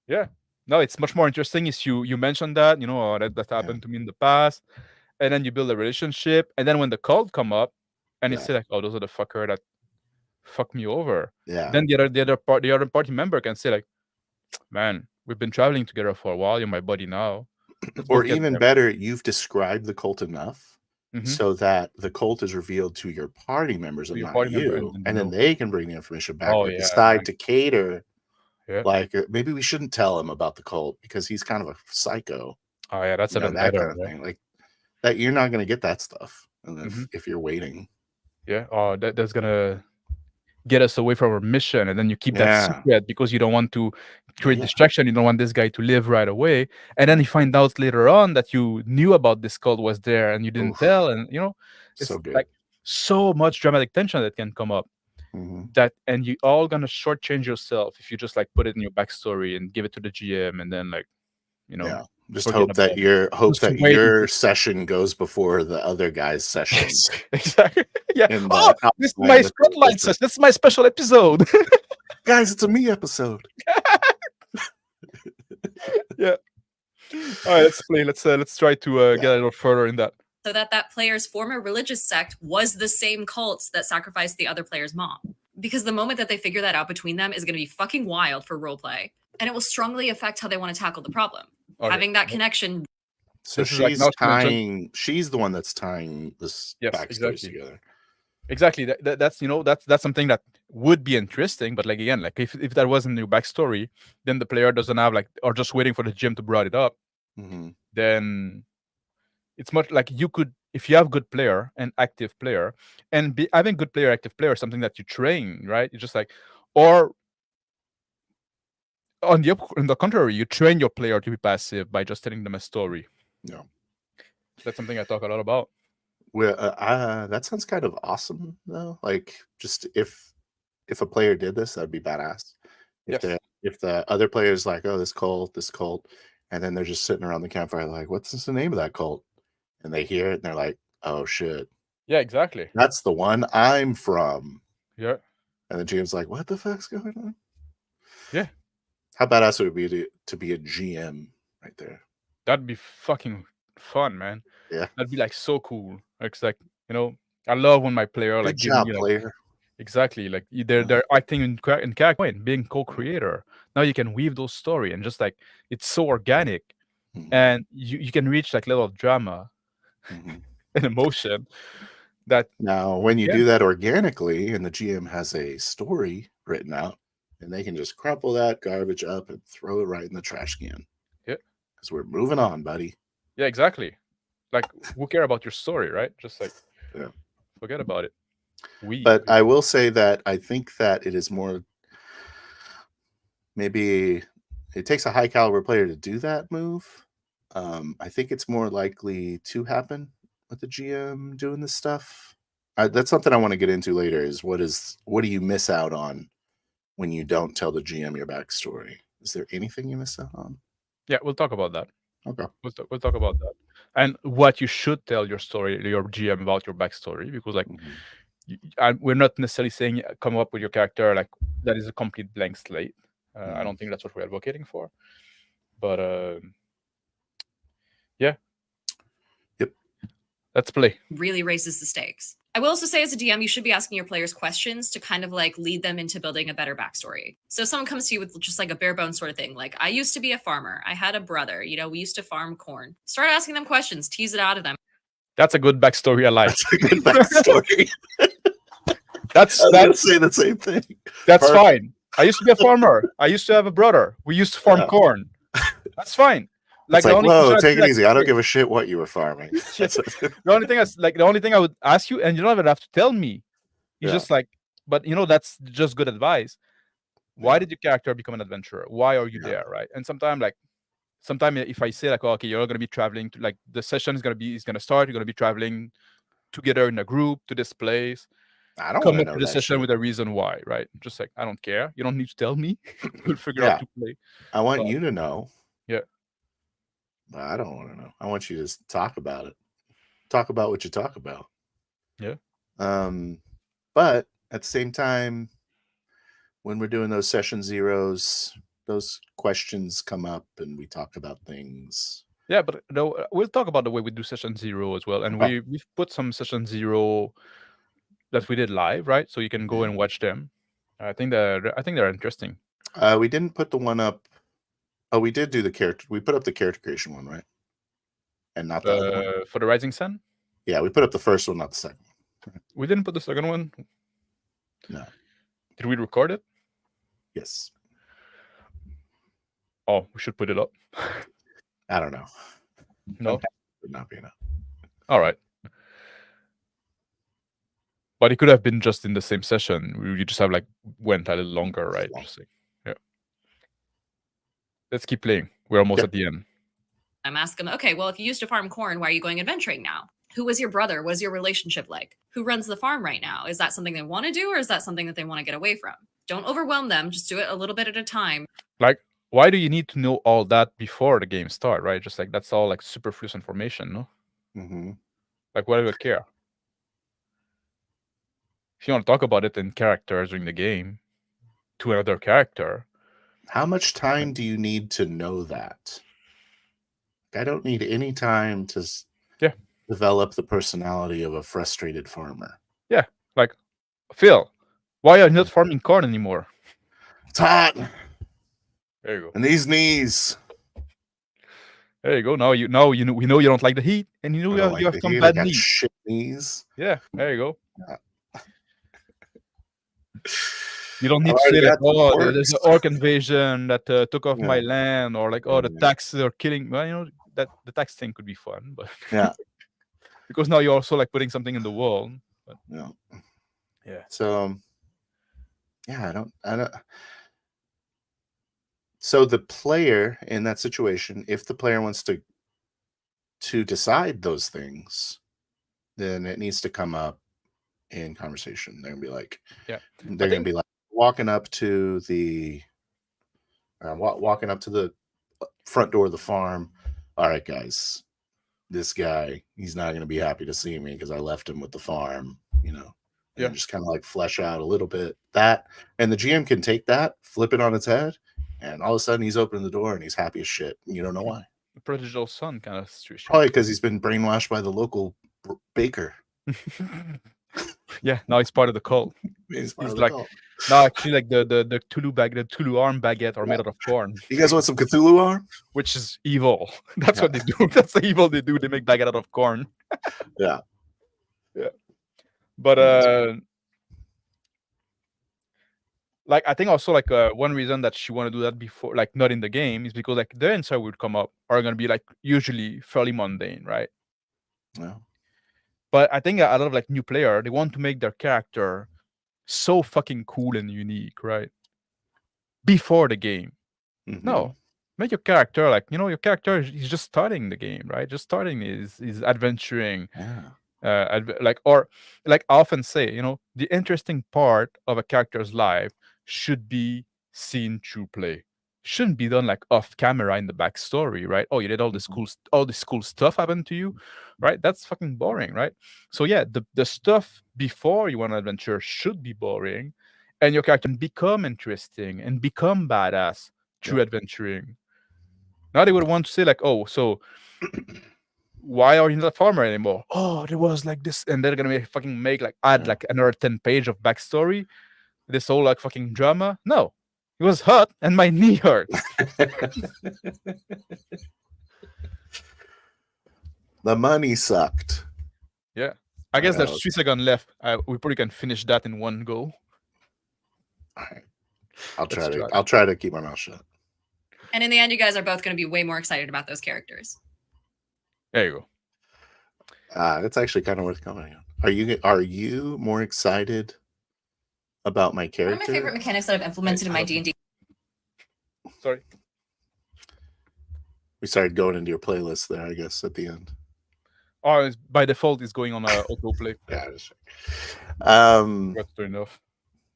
Yeah. No, it's much more interesting if you mention that, that happened to me in the past, and then you build a relationship, and then when the cult come up, and you say like, oh, those are the fucker that fucked me over. Yeah. Then the other party member can say like, man, we've been traveling together for a while. You're my buddy now. Or even better, you've described the cult enough so that the cult is revealed to your party members and not you, and then they can bring the information back or decide to cater. Yeah. Like maybe we shouldn't tell him about the cult because he's kind of a psycho. Oh yeah, that's even better. Kind of thing. Like that, you're not going to get that stuff if you're waiting. Yeah. Oh, that's gonna get us away from our mission, and then you keep that secret because you don't want to create distraction. You don't want this guy to live right away, and then you find out later on that you knew about this cult was there and you didn't tell, and it's so good. Like so much dramatic tension that can come up. That and you all gonna shortchange yourself if you just like put it in your backstory and give it to the GM, and then like just hope that your session goes before the other guy's session. Exactly. Yeah. Oh, this is my spotlight session. This is my special episode. Guys, it's a me episode. Yeah. All right, let's play. Let's try to get a little further in that. So that player's former religious sect was the same cult that sacrificed the other player's mom. Because the moment that they figure that out between them is going to be fucking wild for roleplay. And it will strongly affect how they want to tackle the problem. Having that connection. So she's she's the one that's tying this backstory together. Exactly. That's something that would be interesting. But like again, like if that wasn't your backstory, then the player doesn't have or just waiting for the GM to brought it up. Then it's much like you could, if you have good player and active player, and having good player, active player, something that you train, right? You're just like, or on the contrary, you train your player to be passive by just telling them a story. No, that's something I talk a lot about. Well, that sounds kind of awesome though. Like, just if a player did this, that'd be badass. If the other player's like, oh, this cult, and then they're just sitting around the campfire like, what's the name of that cult? And they hear it and they're like, oh shit. Yeah, exactly. That's the one I'm from. Yeah. And the GM's like, what the fuck's going on? Yeah. How badass would it be to be a GM right there? That'd be fucking fun, man. Yeah. That'd be like so cool. It's like, I love when my player Good job, player. Exactly. Like they're acting in character and being co-creator. Now you can weave those story and just like it's so organic. And you can reach like level of drama and emotion that now when you do that organically and the GM has a story written out, and they can just crumple that garbage up and throw it right in the trash can. Yeah. Because we're moving on, buddy. Yeah, exactly. Like, who care about your story, right? Just like, forget about it. But I will say that I think that it is more, maybe it takes a high caliber player to do that move. I think it's more likely to happen with the GM doing this stuff. That's something I want to get into later is what do you miss out on when you don't tell the GM your backstory? Is there anything you miss out on? Yeah, we'll talk about that. Okay. We'll talk about that. And what you should tell your GM about your backstory, because like we're not necessarily saying come up with your character like that is a complete blank slate. I don't think that's what we're advocating for. But yeah. Yep. Let's play. Really raises the stakes. I will also say as a DM, you should be asking your players questions to kind of like lead them into building a better backstory. So if someone comes to you with just like a bare bones sort of thing, like I used to be a farmer. I had a brother, we used to farm corn. Start asking them questions, tease it out of them. That's a good backstory I like. That's a good backstory. That's I was gonna say the same thing. That's fine. I used to be a farmer. I used to have a brother. We used to farm Yeah. corn. That's fine. It's like, only whoa, question I'd take be it like, easy. I don't okay, give a shit what you were farming. yeah, the only thing I would ask you, and you don't even have to tell me. You Yeah. just like, but that's just good advice. Why Yeah. did your character become an adventurer? Why are you Yeah. there, right? And sometimes if I say like, oh, okay, you're gonna be traveling to, like, the session is gonna start. You're gonna be traveling together in a group to this place. I don't Come want to up know to the that session shit. with a reason why, right? Just like, I don't care. You don't need to tell me. We'll figure out Yeah. to play. I want But- you to know. Yeah. But I don't want to know. I want you to talk about it. Talk about what you talk about. Yeah. But at the same time, when we're doing those session zeros, those questions come up and we talk about things. Yeah, but no, we'll talk about the way we do session 0 as well. And Okay. we've put some session 0 that we did live, right? So you can go Yeah. and watch them. I think they're interesting. We didn't put the one up. Oh, we did do the character. We put up the character creation one, right? And not the other one. For the Rising Sun? Yeah, we put up the first one, not the second one. We didn't put the second one. No. Did we record it? Yes. Oh, we should put it up. I don't know. No. Would not be enough. All right. But it could have been just in the same session. We just have went a little longer, right? Just like, yeah. Let's keep playing. We're almost at the end. I'm asking, okay, well, if you used to farm corn, why are you going adventuring now? Who was your brother? What is your relationship like? Who runs the farm right now? Is that something they want to do, or is that something that they want to get away from? Don't overwhelm them. Just do it a little bit at a time. Like, why do you need to know all that before the game start, right? Just like, that's all like superfluous information, no? Mm-hmm. Like, why do you care? If you want to talk about it in character during the game to another character. How much time do you need to know that? I don't need any time to develop the personality of a frustrated farmer. Yeah, like, Phil, why are you not farming corn anymore? It's hot. There you go. And these knees. There you go. Now we know you don't like the heat, and you have some bad knees. Shit knees. Yeah, there you go. Yeah. You don't need to say like, oh, there's an orc invasion that took off my land, or like, oh, the taxes are killing. Well, that the tax thing could be fun, but yeah, because now you're also like putting something in the world. But, yeah. So, yeah, I don't. So the player in that situation, if the player wants to decide those things, then it needs to come up in conversation. They're gonna be like, they're gonna be like walking up to the front door of the farm. All right, guys, this guy, he's not gonna be happy to see me because I left him with the farm, and just kind of like flesh out a little bit that, and the GM can take that, flip it on its head, and all of a sudden he's opening the door and he's happy as shit. You don't know why. The prodigal son kind of situation. Probably because he's been brainwashed by the local baker. Yeah, now he's part of the cult. He's like, no, actually, like the Tulu arm baguette are made out of corn. You guys want some Cthulhu arm? Which is evil. That's what they do. That's the evil they do. They make baguette out of corn. Yeah. But like, I think also like one reason that she want to do that before, like, not in the game, is because like the answer would come up are gonna be like usually fairly mundane, right? Yeah. But I think a lot of like new player, they want to make their character so fucking cool and unique, right? Before the game. Mm-hmm. No, make your character like, your character is just starting the game, right? Just starting is adventuring. Like I often say, the interesting part of a character's life should be seen through play. Shouldn't be done like off camera in the backstory, right? Oh, you did all this cool stuff happened to you, right? That's fucking boring, right? So yeah, the stuff before you want to adventure should be boring, and your character can become interesting and become badass through adventuring. Now they would want to say like, oh, so why are you not a farmer anymore? Oh, there was like this, and they're gonna add like another 10 page of backstory. This whole like fucking drama. No, it was hot and my knee hurt. The money sucked. Yeah, I guess there's 3 seconds left. We probably can finish that in one go. All right. I'll try Let's to. try. I'll try to keep my mouth shut. And in the end, you guys are both going to be way more excited about those characters. There you go. That's actually kind of worth commenting on. Are you more excited about my character? One of my favorite mechanics that I've implemented in my D&D. Sorry. We started going into your playlist there, I guess, at the end. Oh, it's, by default, it's going on autoplay. Yeah, just, That's fair enough.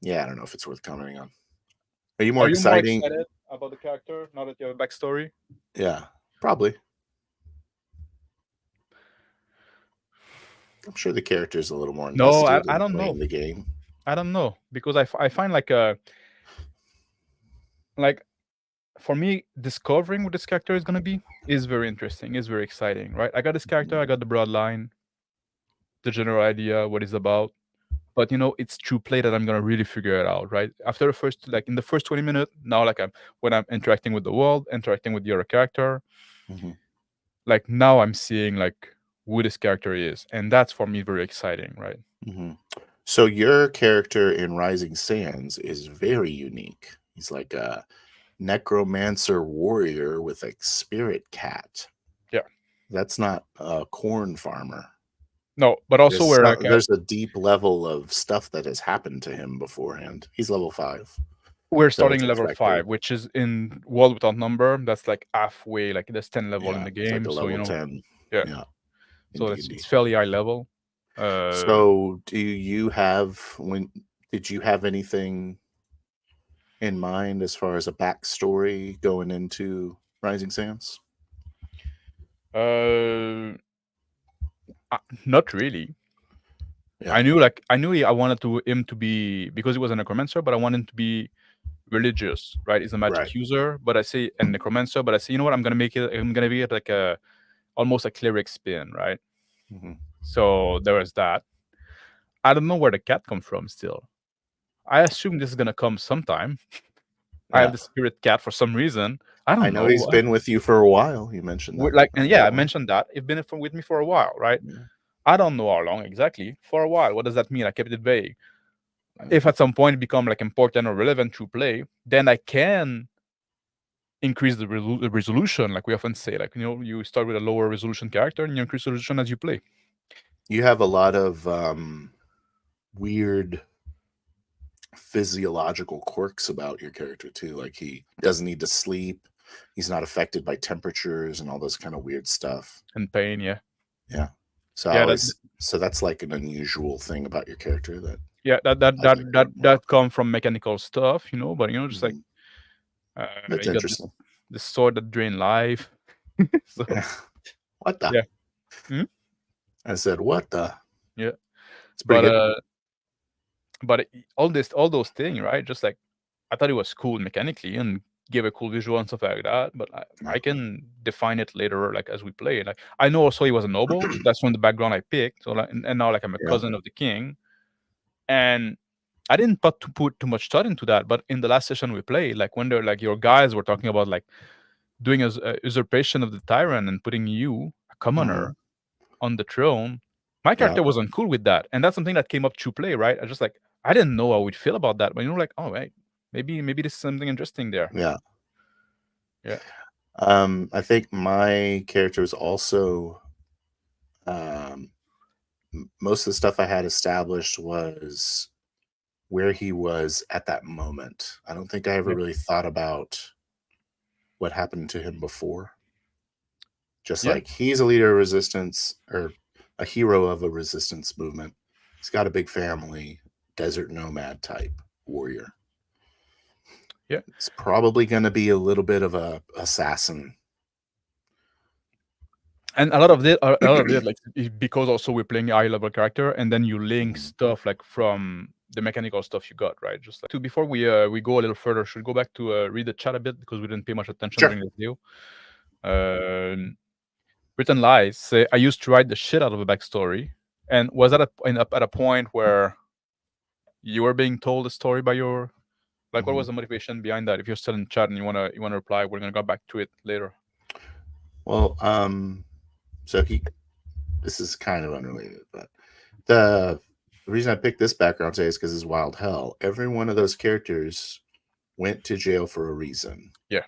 yeah, I don't know if it's worth commenting on. Are you more excited about the character now that you have a backstory? Yeah, probably. I'm sure the character is a little more invested. No, I don't know. The game. I don't know, because I find like for me, discovering what this character is gonna be is very interesting. Is very exciting, right? I got this character. I got the broad line, the general idea, what it's about. But it's through play that I'm gonna really figure it out, right? After the first, in the first 20 minutes, now when I'm interacting with the world, interacting with the other character, now I'm seeing who this character is, and that's for me very exciting, right? So your character in Rising Sands is very unique. He's like a necromancer warrior with a spirit cat. Yeah, that's not a corn farmer. No, but also there's a deep level of stuff that has happened to him beforehand. He's level 5. We're starting level 5, which is in World Without Number. That's like halfway, there's 10 level in the game. Like level 10. Yeah. So it's fairly high level. So did you have anything in mind as far as a backstory going into Rising Sands? Not really. Yeah. I knew I wanted him to be, because he was a necromancer, but I wanted him to be religious, right? He's a magic user, but I say a necromancer, but I say, you know what, I'm gonna make it like almost a cleric spin, right? So there was that. I don't know where the cat comes from still. I assume this is gonna come sometime. I have the spirit cat for some reason. I don't know. I know he's been with you for a while. You mentioned that. I mentioned that. He's been with me for a while, right? Yeah. I don't know how long exactly. For a while. What does that mean? I kept it vague. If at some point it become important or relevant through play, then I can increase the resolution, like we often say. You start with a lower resolution character and you increase the resolution as you play. You have a lot of weird physiological quirks about your character too. Like he doesn't need to sleep. He's not affected by temperatures and all this kind of weird stuff. And pain, yeah. Yeah. So so that's like an unusual thing about your character that come from mechanical stuff, but just that's interesting. The sword that drain life. What the? Yeah. I said, what the? Yeah. It's pretty good. But all those things, right? Just I thought it was cool mechanically and give a cool visual and stuff like that. But I can define it later, as we play. I know also he was a noble. That's from the background I picked. So and now I'm a cousin of the king, and I didn't put too much thought into that. But in the last session we played, when they're your guys were talking about doing a usurpation of the tyrant and putting you, a commoner, on the throne. My character wasn't cool with that, and that's something that came up through play, right? I just I didn't know how we'd feel about that, but oh, right, maybe this is something interesting there. Yeah. I think my character was also most of the stuff I had established was where he was at that moment. I don't think I ever really thought about what happened to him before. Just he's a leader of resistance, or a hero of a resistance movement. He's got a big family, desert nomad type warrior. Yeah. It's probably going to be a little bit of a assassin. And a lot of it, because also we're playing a high level character, and then you link stuff from the mechanical stuff you got, right? Just before we go a little further, should go back to read the chat a bit, because we didn't pay much attention during the video. Written Lies say, I used to write the shit out of a backstory. And was that at a point where you were being told a story by your, what was the motivation behind that? If you're still in chat and you wanna reply, we're gonna go back to it later. Well, so this is kind of unrelated, but the reason I picked this background today is because it's Wild Hell. Every one of those characters went to jail for a reason. Yeah.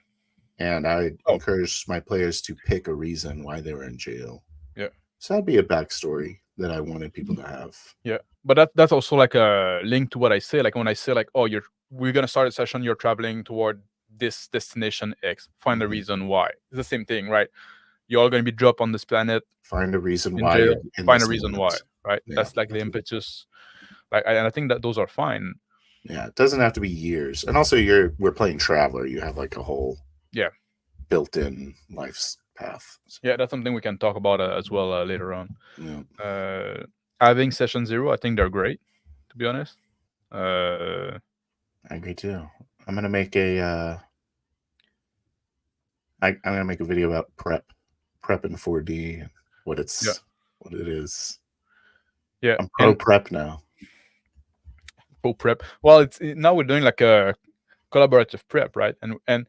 And I Oh. encourage my players to pick a reason why they were in jail. Yeah. So that'd be a backstory that I wanted people to have. Yeah, but that's also like a link to what I say. Like when I say like, oh, we're gonna start a session, you're traveling toward this destination X. Find the reason why. It's the same thing, right? You're all gonna be dropped on this planet. Find a reason in why jail. you're in Find a this reason moment. why, right? Yeah, That's like the impetus. Like, and I think that those are fine. Yeah, it doesn't have to be years. And also, we're playing Traveler. You have like a whole built-in life's path. Yeah, that's something we can talk about as well later on. Yeah. Having session 0, I think they're great. To be honest, I agree too. I'm gonna make a. I'm gonna make a video about prep in 4D, what it is. Yeah, I'm pro prep now. Pro prep. Well, now we're doing like a collaborative prep, right? And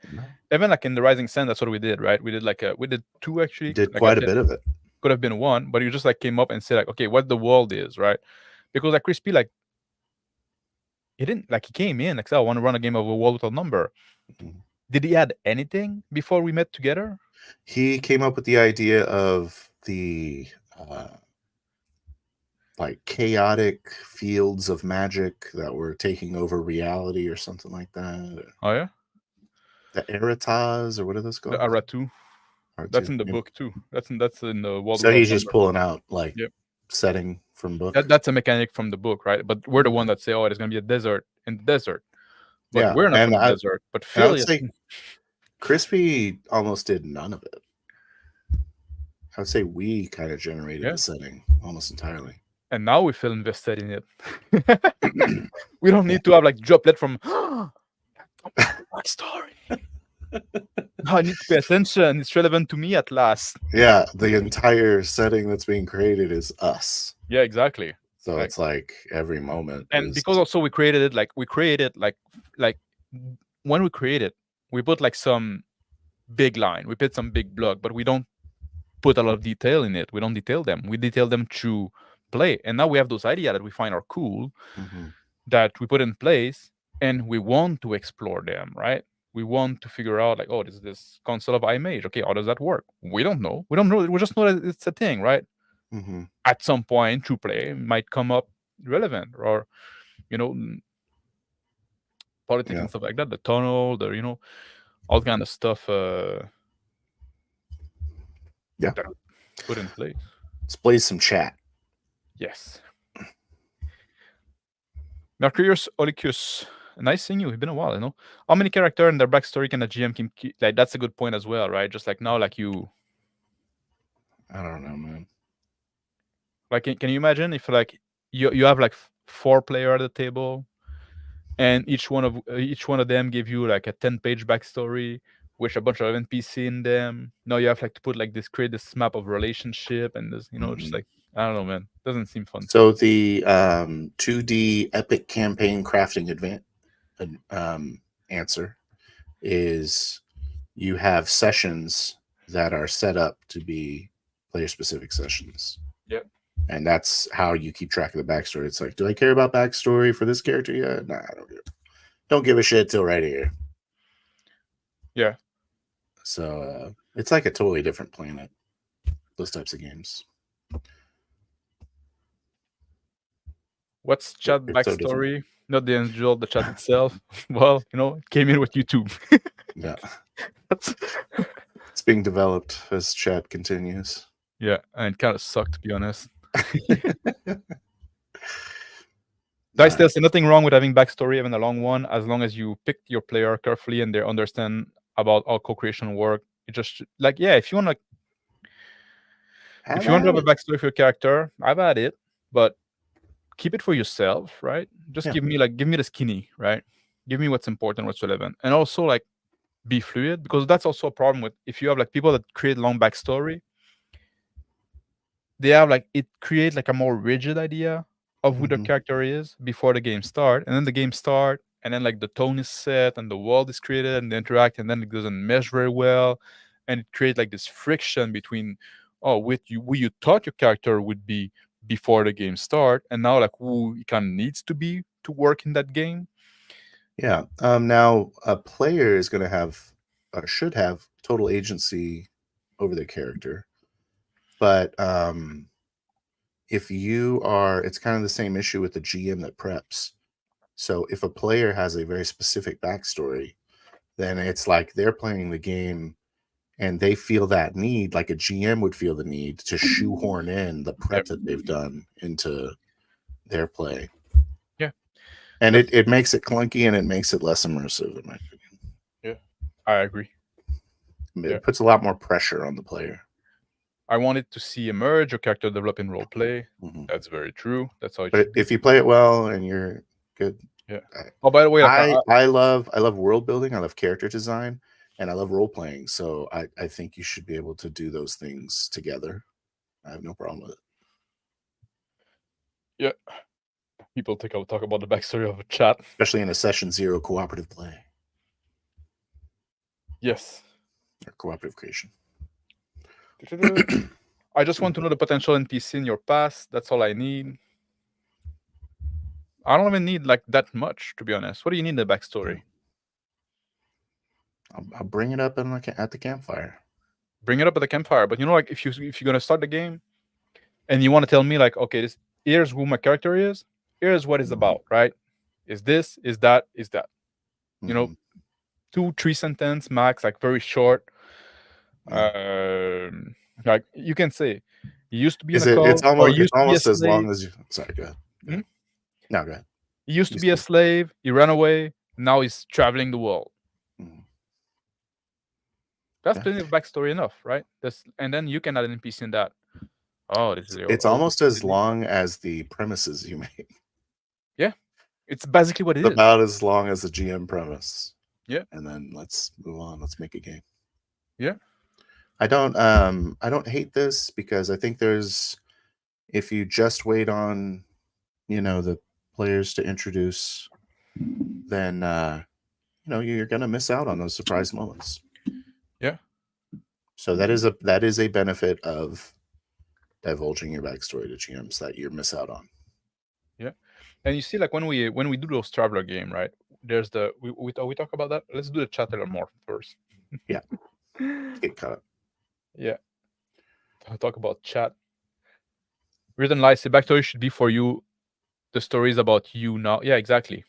even like in the Rising Sun, that's what we did, right? We did like we did 2 actually. Did like quite a bit of it. Could have been 1, but you just like came up and said like, okay, what the world is, right? Because like Crispy, like he didn't like he came in like, so I want to run a game of a world without number. Did he add anything before we met together? He came up with the idea of the like chaotic fields of magic that were taking over reality or something like that. Oh yeah, the Eratas, or what are those called? The Aratu. That's in the book too. That's in the world. So he's just pulling out like yep. setting from book. That's a mechanic from the book, right? But we're the one that say, oh, there's gonna be a desert in the desert. But yeah, we're not from the desert. But Phil is. Crispy almost did none of it. I would say we kind of generated the setting almost entirely. And now we feel invested in it. We don't need to have like droplet from my story. No, I need to pay attention. It's relevant to me at last. Yeah, the entire setting that's being created is us. Yeah, exactly. So it's like every moment. And because also we created it like when we created, we put like some big line, we put some big block, but we don't put a lot of detail in it. We don't detail them. We detail them through play. And now we have those ideas that we find are cool, that we put in place, and we want to explore them, right? We want to figure out like, oh, this console of iMage. Okay, how does that work? We don't know. We don't know. We just know that it's a thing, right? At some point, through play, might come up relevant, or politics and stuff like that. The tunnel, all kind of stuff. Yeah, put in place. Let's play some chat. Yes. Mercurius Olycus, nice seeing you. It's been a while, How many character and their backstory can a GM keep? Like, that's a good point as well, right? Just like now, like you. I don't know, man. Like, can you imagine if like you have like 4 players at the table, and each one of them give you like a 10-page backstory with a bunch of NPC in them. Now you have like to create this map of relationship and this, just like, I don't know, man. Doesn't seem fun. So the 2D epic campaign crafting answer is you have sessions that are set up to be player-specific sessions. Yep. And that's how you keep track of the backstory. It's like, do I care about backstory for this character yet? Nah, I don't give a shit till right here. Yeah. So it's like a totally different planet, those types of games. What's chat backstory? Not the individual, the chat itself. Well, it came in with YouTube. Yeah. It's being developed as chat continues. Yeah, and it kind of sucked, to be honest. Dice still say nothing wrong with having backstory, even a long one, as long as you pick your player carefully and they understand about how co-creation work. It just like, yeah, if you want to have a backstory for your character, I've had it, but keep it for yourself, right? Just give me the skinny, right? Give me what's important, what's relevant, and also like be fluid, because that's also a problem with if you have like people that create long backstory. They have like it creates like a more rigid idea of who the character is before the game start, and then the game start, and then like the tone is set and the world is created and they interact, and then it doesn't mesh very well, and it creates like this friction between who you thought your character would be before the game start, and now like who it kind of needs to be to work in that game. Yeah. Now a player is going to have should have total agency over their character, but if you are, it's kind of the same issue with the GM that preps. So if a player has a very specific backstory, then it's like they're playing the game and they feel that need, like a GM would feel the need to shoehorn in the prep that they've done into their play. Yeah. And it makes it clunky and it makes it less immersive, in my opinion. Yeah, I agree. It puts a lot more pressure on the player. I wanted to see emerge or character develop in role play. Mm-hmm. That's very true. That's how it But should be. if you play it well and you're good. Yeah. Oh, by the way, like, I love world building. I love character design, and I love role playing. So I think you should be able to do those things together. I have no problem with it. Yeah. People talk about the backstory of a chat, especially in a session 0 cooperative play. Yes. Or cooperative creation. I just want to know the potential NPC in your past. That's all I need. I don't even need like that much, to be honest. What do you need in the backstory? I'll bring it up at the campfire. Bring it up at the campfire. But you know, like if you're gonna start the game and you want to tell me like, okay, here's who my character is, here's what it's about, right? Is this, is that, is that. You know, 2-3 sentence max, like very short. Like you can say, you used to be in a cult, it's almost as slave. long as you. Sorry, go ahead. No, go ahead. He used to be a slave. He ran away. Now he's traveling the world. That's plenty of backstory enough, right? And then you can add an NPC in that. Oh, this is it's almost as long as the premises you make. Yeah, it's basically what it is. About as long as the GM premise. Yeah, and then let's move on. Let's make a game. Yeah, I don't hate this because I think if you just wait on, the players to introduce, then you're gonna miss out on those surprise moments. Yeah. So that is a benefit of divulging your backstory to GMs that you miss out on. Yeah, and you see, like when we do those traveler game, right? There's we talk about that. Let's do the chatteler more first. Yeah. Get caught up. Yeah. I'll talk about chat. Written lies, the backstory should be for you. The story is about you now. Yeah, exactly.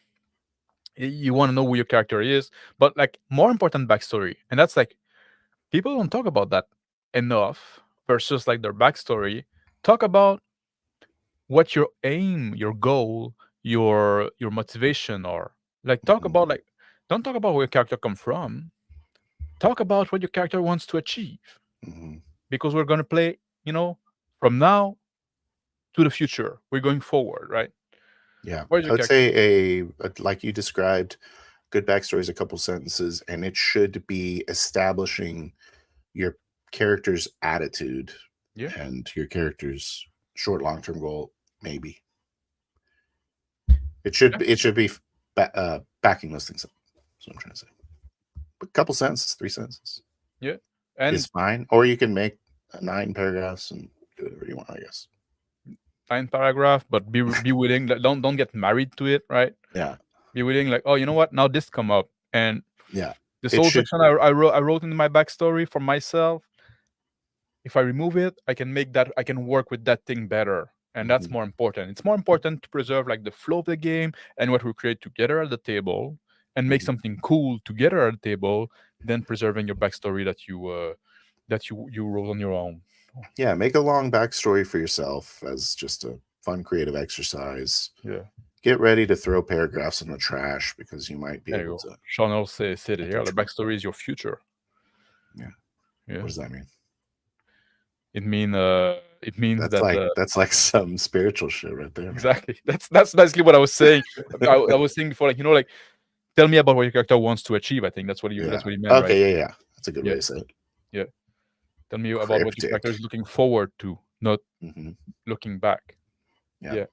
You want to know who your character is, but like more important backstory, and that's like people don't talk about that enough. Versus like their backstory, talk about what your aim, your goal, your motivation are. Like talk about like don't talk about where your character come from. Talk about what your character wants to achieve. Because we're gonna play, from now to the future. We're going forward, right? Yeah, I would say like you described, good backstory is a couple sentences, and it should be establishing your character's attitude and your character's short, long-term goal. Maybe it should be backing those things up. That's what I'm trying to say. A couple sentences, 3 sentences. Yeah, and it's fine. Or you can make 9 paragraphs and do whatever you want, I guess. 9 paragraph, but be willing. Don't get married to it, right? Yeah. Be willing, like, oh, you know what? Now this come up, and yeah, this whole section I wrote in my backstory for myself. If I remove it, I can work with that thing better, and that's more important. It's more important to preserve like the flow of the game and what we create together at the table, and make something cool together at the table, than preserving your backstory that you wrote on your own. Yeah, make a long backstory for yourself as just a fun creative exercise. Yeah. Get ready to throw paragraphs in the trash because you might be able to. Sean said it here. The backstory is your future. Yeah. What does that mean? It means that's like some spiritual shit right there. Exactly. That's basically what I was saying. I was saying before, like, like, tell me about what your character wants to achieve. I think that's what he meant. Okay, right? Yeah. That's a good way to say it. Yeah. Tell me about what your character is looking forward to, not looking back. Yeah.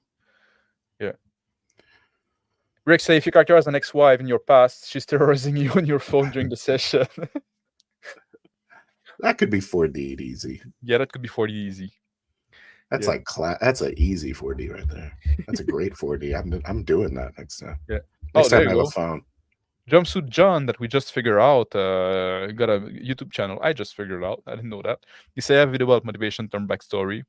Rick, say if your character has an ex-wife in your past, she's terrorizing you on your phone during the session. That could be 4D easy. Yeah, that could be 4D easy. That's like that's an easy 4D right there. That's a great 4D. I'm doing that next time. Yeah. Next time I have a phone. Jumpsuit John that we just figured out got a YouTube channel. I just figured out. I didn't know that. He said I have a video about motivation term backstory.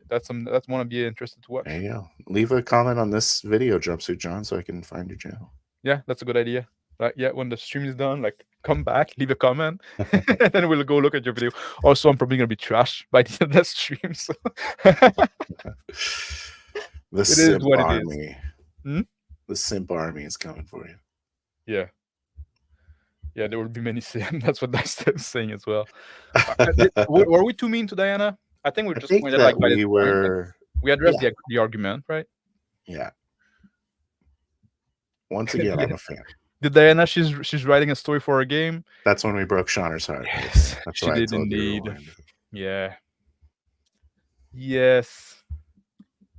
That's one I'd be interested to watch. There you go. Leave a comment on this video, Jumpsuit John, so I can find your channel. Yeah, that's a good idea. Yeah, when the stream is done, like come back, leave a comment, and then we'll go look at your video. Also, I'm probably gonna be trashed by the end of that stream. So The is simp what it is. army. The simp army is coming for you. Yeah. Yeah, there will be many saying that's what Dexter's saying as well. Were we too mean to Diana? I think we just pointed like by we this were. point, like, we addressed the argument, right? Yeah. Once again, I'm a fan. Did Diana? She's writing a story for a game. That's when we broke Shauner's heart. Yes, that's she did indeed. Yeah. Yes.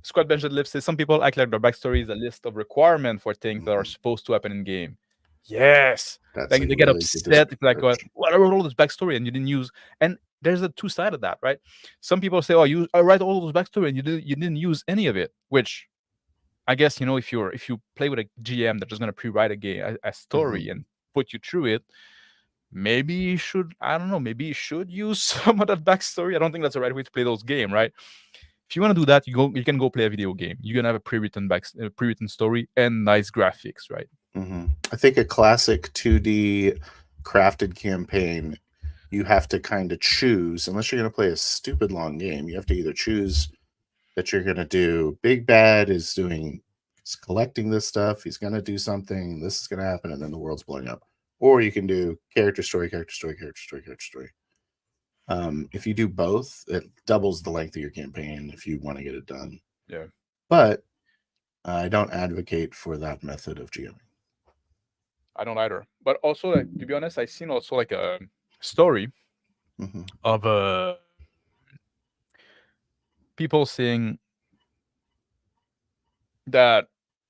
Squad Bench Live says some people act like their backstory is a list of requirements for things that are supposed to happen in game. Yes. That's like they get really upset if like, what I wrote all this backstory and you didn't use. And there's a two side of that, right? Some people say, "Oh, I write all those backstory and you didn't use any of it," which I guess if you play with a GM that's just gonna pre-write a story and put you through it, maybe you should. I don't know. Maybe you should use some of that backstory. I don't think that's the right way to play those games, right? If you want to do that, you can go play a video game. You're gonna have a pre-written story and nice graphics, right? I think a classic 2D crafted campaign, you have to kind of choose, unless you're going to play a stupid long game, you have to either choose that you're going to do Big Bad is collecting this stuff, he's going to do something, this is going to happen, and then the world's blowing up. Or you can do character story, character story, character story, character story. If you do both, it doubles the length of your campaign if you want to get it done. Yeah. But I don't advocate for that method of GMing. I don't either. But also, like, to be honest, I've seen also like a story of people saying that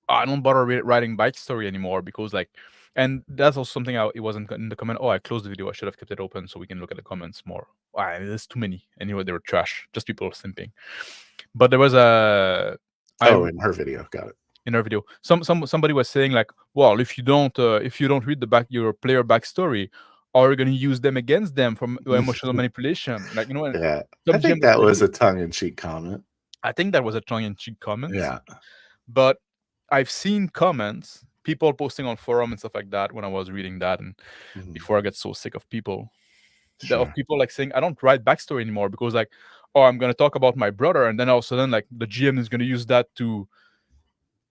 I don't bother writing backstory anymore because like, and that's also something it wasn't in the comment. Oh, I closed the video. I should have kept it open so we can look at the comments more. There's too many. Anyway, they were trash. Just people simping. But there was a. In her video, got it. In her video, somebody was saying like, well, if you don't read your player backstory, are you going to use them against them from emotional manipulation? Like, yeah, I think that was a tongue-in-cheek comment. I think that was a tongue-in-cheek comment. Yeah, but I've seen comments, people posting on forum and stuff like that when I was reading that, and before I get so sick of people, of people like saying I don't write backstory anymore because like, oh, I'm going to talk about my brother, and then all of a sudden like the GM is going to use that to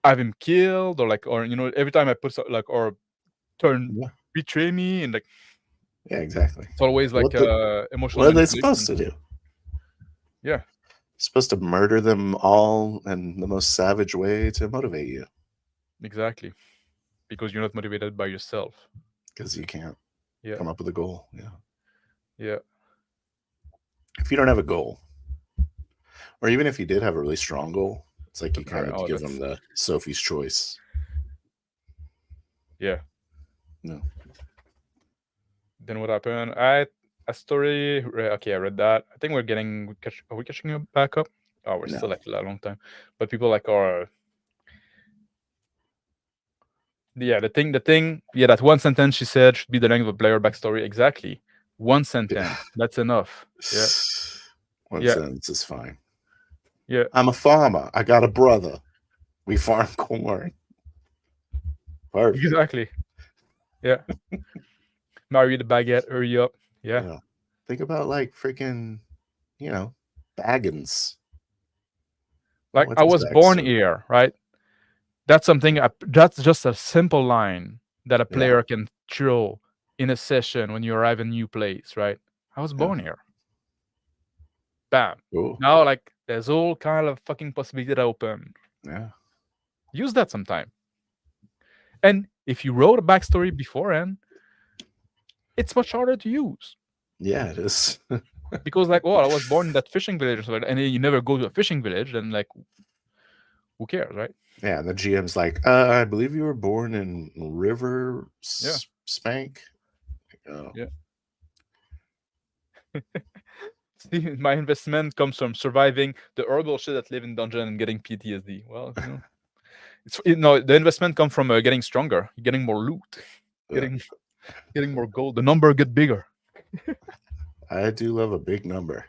have him killed, or like, or every time I put like, or betray me, and like, yeah, exactly. It's always like emotional. What are they supposed to do? Yeah, supposed to murder them all in the most savage way to motivate you. Exactly, because you're not motivated by yourself. Because you can't come up with a goal. Yeah. If you don't have a goal, or even if you did have a really strong goal, it's like you kind of give them the Sophie's choice. Yeah. No. Then what happened? A story. Okay, I read that. I think are we catching up back up? Oh, we're still like a long time. But people like are. Yeah, the thing. Yeah, that one sentence she said should be the length of a player backstory. Exactly. One sentence. That's enough. Yeah. One sentence is fine. Yeah. I'm a farmer. I got a brother. We farm corn. Perfect. Exactly. Yeah. Marry the baguette. Hurry up. Yeah. Think about like freaking, Baggins. Like I was born here, right? That's something. That's just a simple line that a player can throw in a session when you arrive in a new place, right? I was born here. Bam. Cool. Now, like, there's all kind of fucking possibility that open. Yeah. Use that sometime. And if you wrote a backstory beforehand, it's much harder to use. Yeah, it is. Because, like, I was born in that fishing village, and then you never go to a fishing village, then, like, who cares, right? Yeah, and the GM's like, I believe you were born in River Spank. Yeah. See, my investment comes from surviving the horrible shit that live in dungeon and getting PTSD. Well, the investment comes from getting stronger, getting more loot, getting more gold. The number get bigger. I do love a big number.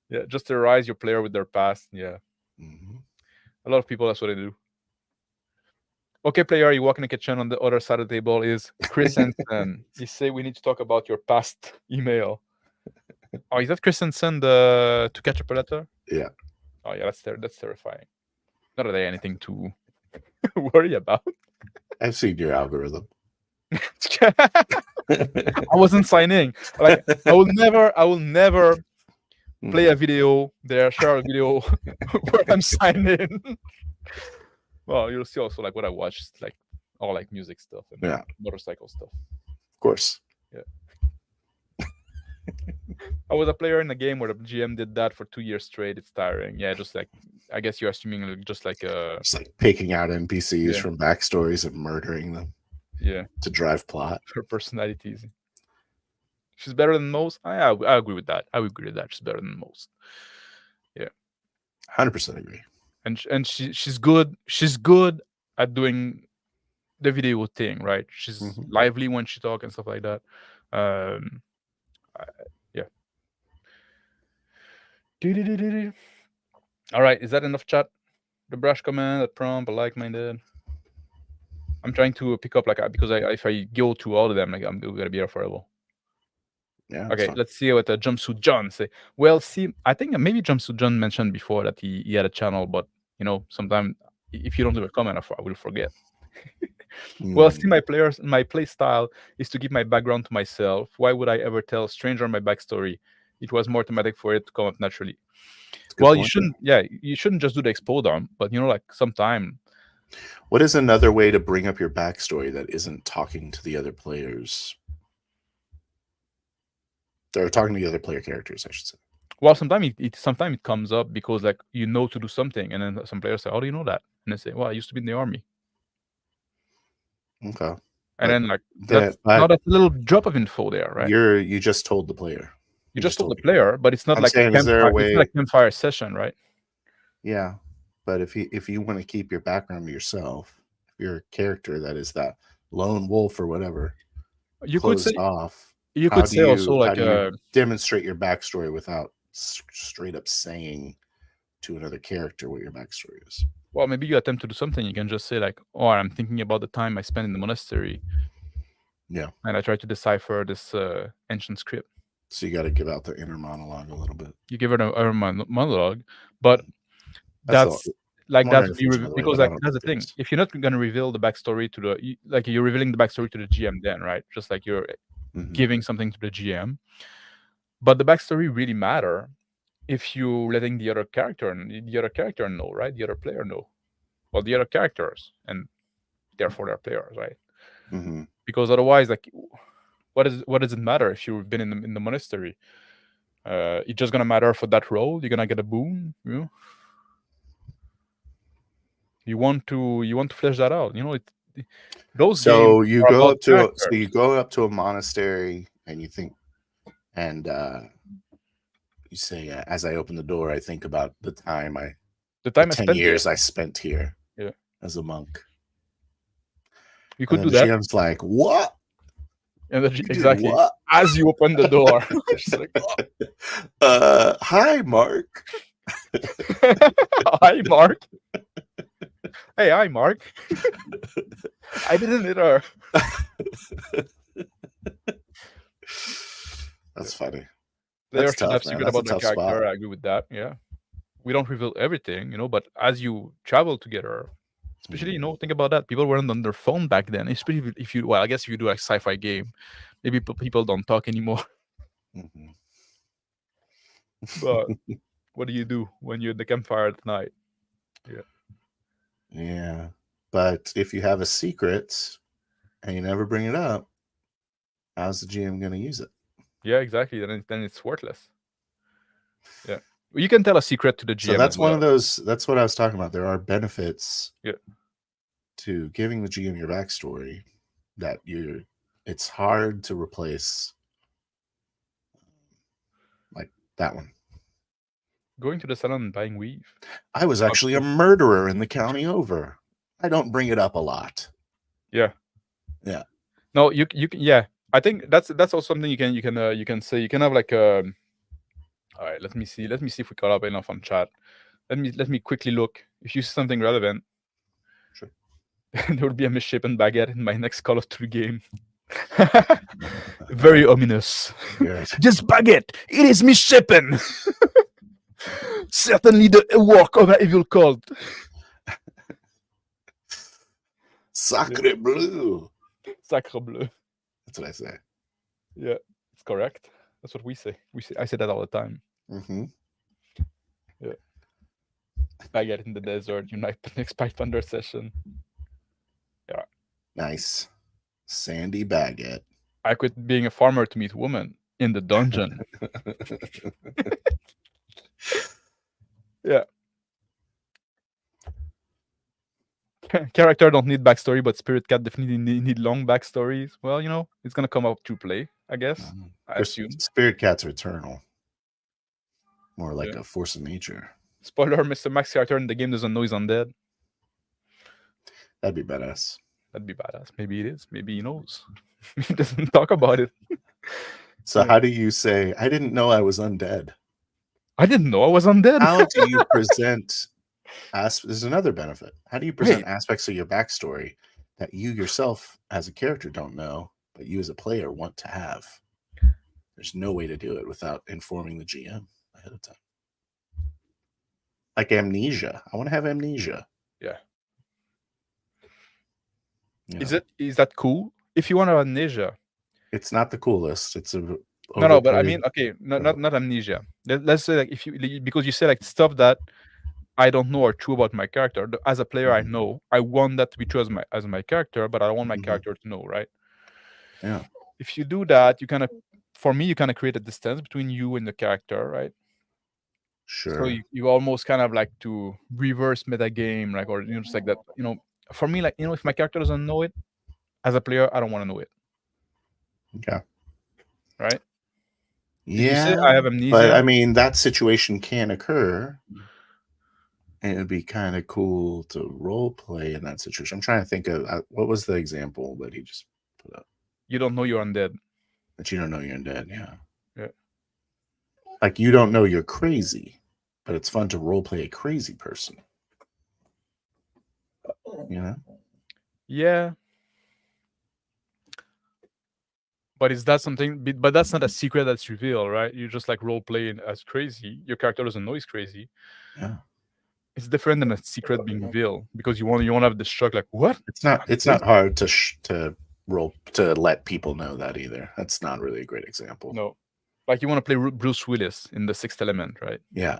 Yeah, just terrorize your player with their past. Yeah. A lot of people, that's what they do. Okay, player, you walk in the kitchen. On the other side of the table is Chris Hansen. You say we need to talk about your past email. Oh, is that Chris Hansen, the To Catch a Predator? Yeah. Oh, yeah, that's terrifying. Not that I anything to worry about. I've seen your algorithm. I wasn't signing. Like, I will never play a video there, share a video where I'm signed in. Well, you'll see also like what I watch, like all like music stuff and motorcycle stuff. Of course. Yeah. I was a player in a game where the GM did that for 2 years straight. It's tiring. Yeah, just like I guess you're assuming just like it's like picking out NPCs from backstories and murdering them. Yeah. To drive plot. Her personalities. She's better than most. I agree with that. I would agree with that. She's better than most. Yeah. 100% agree. And she's good. She's good at doing the video thing, right? She's lively when she talks and stuff like that. Yeah. All right, is that enough chat? The brush command, the prompt, I like-minded. I'm trying to pick up like because if I go to all of them, like I'm gonna be here forever. Yeah. Okay, let's see what Jumpsuit John say. Well, see, I think maybe Jumpsuit John mentioned before that he had a channel, but sometimes if you don't leave a comment, I will forget. Well, see, my play style is to keep my background to myself. Why would I ever tell a stranger my backstory? It was more thematic for it to come up naturally. Well, you shouldn't. Yeah, you shouldn't just do the expo dump, but like sometime. What is another way to bring up your backstory that isn't talking to the other players? They're talking to the other player characters, I should say. Well, sometimes it comes up because like to do something, and then some players say, "How do you know that?" And they say, "Well, I used to be in the army." Okay. And then like that's not a little drop of info there, right? You just told the player. You just told the player, but it's not I'm like saying, is there a way? It's not a campfire session, right? Yeah, but if you want to keep your background to yourself, if you're a character that is that lone wolf or whatever, you could say off. You could say also like demonstrate your backstory without straight up saying to another character what your backstory is. Well, maybe you attempt to do something. You can just say like, "Oh, I'm thinking about the time I spent in the monastery." Yeah. And I try to decipher this ancient script. So you got to give out the inner monologue a little bit. You give it a monologue, but that's because like that's the thing. If you're not going to reveal the backstory to you're revealing the backstory to the GM, then right, just like you're giving something to the GM. But the backstory really matter if you're letting the other character know, right? The other player know, well, the other characters, and therefore their players, right? Because otherwise, like, what does it matter if you've been in the monastery? It's just gonna matter for that role. You're gonna get a boon, You want to flesh that out, those. So you go up to a monastery and you think, and you say, "As I open the door, I think about the 10 years I spent here, as a monk." You could do that. The GM's like, "What?" And exactly what? As you open the door, like, "Hi, Mark." Hi, Mark. Hey, hi, Mark. I didn't hit her. That's funny. Players should have secret about their character. I agree with that. Yeah, we don't reveal everything, but as you travel together, especially think about that. People weren't on their phone back then. Especially if you, I guess if you do a sci-fi game, maybe people don't talk anymore. But what do you do when you're at the campfire at night? Yeah, but if you have a secret and you never bring it up, how's the GM going to use it? Yeah, exactly. Then it's worthless. Yeah, you can tell a secret to the GM. So that's one of those. That's what I was talking about. There are benefits. To giving the GM your backstory that it's hard to replace, like that one. Going to the salon and buying weave. I was actually a murderer in the county over. I don't bring it up a lot. Yeah. Yeah. No, you can. Yeah, I think that's also something you can say. You can have like all right, let me see if we caught up enough on chat. Let me quickly look. If you see something relevant, Sure. there will be a misshapen baguette in my next Call of Duty game. Very ominous. Good. This baguette, it is misshapen. Certainly the work of an evil cult. Sacre bleu. Sacre bleu. That's what I say. Yeah, it's correct. That's what we say. I say that all the time. Mm-hmm. Yeah. Baguette in the desert. Unite the next Pathfinder session. Yeah. Nice. Sandy baguette. I quit being a farmer to meet woman in the dungeon. Yeah. Character don't need backstory, but Spirit Cat definitely need long backstories. Well, it's gonna come up to play, I guess. I assume. Spirit cats are eternal. More like a force of nature. Spoiler: MrMax character in the game doesn't know he's undead. That'd be badass. That'd be badass. Maybe it is. Maybe he knows. He doesn't talk about it. So how do you say, I didn't know I was undead? I didn't know I was undead. How do you present there's another benefit. How do you present aspects of your backstory that you yourself as a character don't know, but you as a player want to have? There's no way to do it without informing the GM ahead of time. Like amnesia. I want to have amnesia. Yeah. Is that cool? If you want to have amnesia. It's not the coolest. It's a no, but I mean, okay, not amnesia. Let's say like because you say like stuff that I don't know are true about my character. As a player, I know. I want that to be true as my character, but I don't want my character to know, right? Yeah. If you do that, you kind of create a distance between you and the character, right? Sure. So you almost kind of like to reverse meta game, like, or just like that. For me, like, if my character doesn't know it, as a player, I don't want to know it. Okay. Right? Yeah. You say I have amnesia. But I mean, that situation can occur. And it'd be kind of cool to role play in that situation. I'm trying to think of what was the example that he just put up. You don't know you're undead. That you don't know you're undead, yeah. Yeah. Like you don't know you're crazy, but it's fun to role play a crazy person. Yeah. But is that something? But that's not a secret that's revealed, right? You just like role playing as crazy. Your character doesn't know he's crazy. Yeah. It's different than a secret being revealed because you want to have the shock, like, what? It's not hard to let people know that either. That's not really a great example. No, like you want to play Bruce Willis in The Sixth Element, right? Yeah.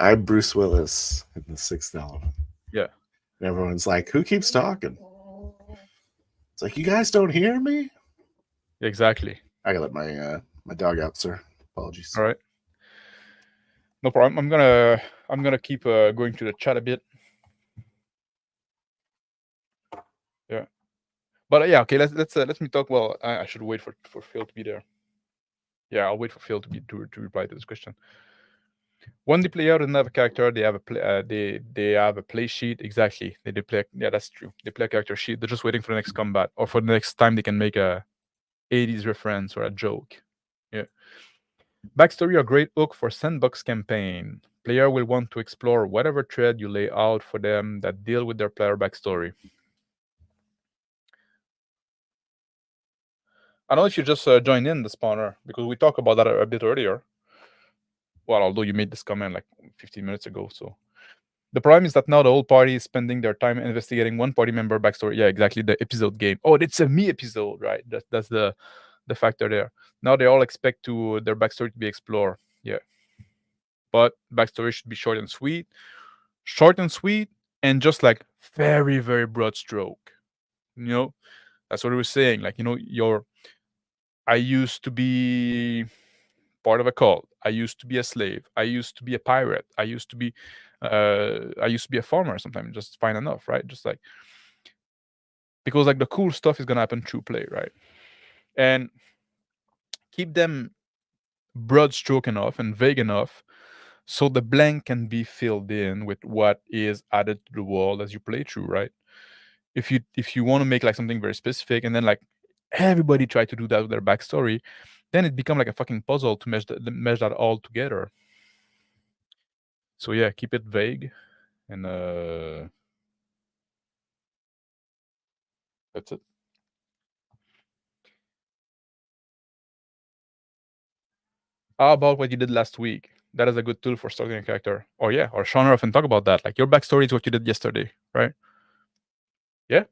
I'm Bruce Willis in The Sixth Element. Yeah. And everyone's like, who keeps talking? It's like, you guys don't hear me? Exactly. I gotta let my dog out, sir. Apologies. All right. No problem. I'm gonna keep going to the chat a bit. Yeah. But yeah, okay. Let me talk. Well, I should wait for Phil to be there. Yeah, I'll wait for Phil to reply to this question. When the player doesn't have a character, they have they have a play sheet. Exactly. They play. Yeah, that's true. They play a character sheet. They're just waiting for the next combat or for the next time they can make a 80s reference or a joke. Yeah. Backstory a great hook for sandbox campaign. Player will want to explore whatever thread you lay out for them that deal with their player backstory. I don't know if you just joined in the spawner because we talked about that a bit earlier. Well, although you made this comment like 15 minutes ago. So the problem is that now the whole party is spending their time investigating one party member backstory. Yeah, exactly. The episode game. Oh, it's a me episode, right? That's the factor there. Now they all expect their backstory to be explored. Yeah. But backstory should be short and sweet. Short and sweet and just like very, very broad stroke. That's what we were saying. Like, I used to be part of a cult. I used to be a slave. I used to be a pirate. I used to be a farmer sometimes. Just fine enough, right? Just like, because like the cool stuff is gonna happen through play, right? And keep them broad stroke enough and vague enough so the blank can be filled in with what is added to the world as you play through, right? If you want to make like something very specific, and then like everybody try to do that with their backstory, then it become like a fucking puzzle to mesh that all together. So yeah, keep it vague, and that's it. How about what you did last week? That is a good tool for starting a character. Oh yeah, or Sean often talk about that. Like your backstory is what you did yesterday, right? Yeah.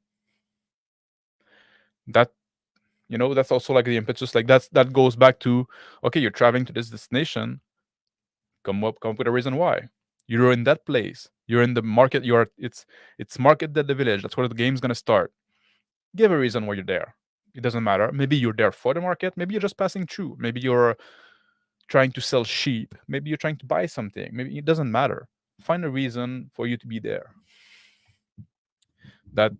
That, that's also like the impetus. Like that goes back to, okay, you're traveling to this destination. Come up with a reason why. You're in that place. You're in the market. It's market at the village. That's where the game's gonna start. Give a reason why you're there. It doesn't matter. Maybe you're there for the market. Maybe you're just passing through. Maybe you're trying to sell sheep. Maybe you're trying to buy something. Maybe it doesn't matter. Find a reason for you to be there. That,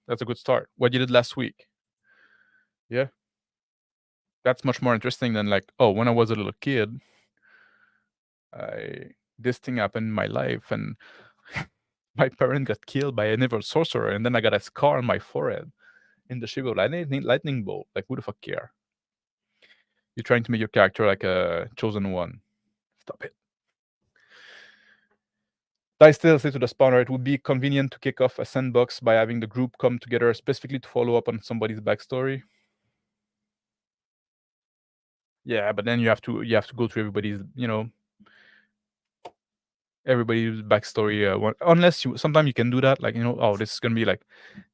that's a good start. What you did last week. Yeah. That's much more interesting than like, oh, when I was a little kid, this thing happened in my life, and my parent got killed by an evil sorcerer, and then I got a scar on my forehead in the shape of lightning bolt. Like, who the fuck care? You're trying to make your character like a chosen one. Stop it. I still say to the spawner, it would be convenient to kick off a sandbox by having the group come together specifically to follow up on somebody's backstory. Yeah, but then you have to go through everybody's backstory. Unless sometimes you can do that, like, oh, this is gonna be like,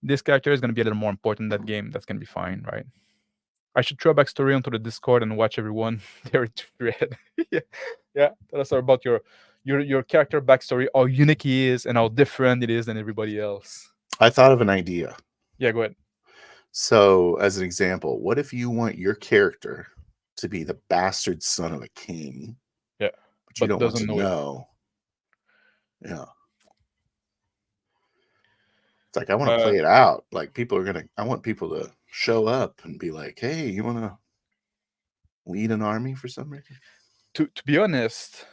this character is gonna be a little more important in that game. That's gonna be fine, right? I should throw a backstory onto the Discord and watch everyone there into thread. yeah. Tell us about your character backstory, how unique he is, and how different it is than everybody else. I thought of an idea. Yeah, go ahead. So, as an example, what if you want your character to be the bastard son of a king? Yeah, but you don't want to doesn't know. Yeah. It's like, I want to play it out. Like, I want people to show up and be like, hey, you want to lead an army for some reason? To be honest,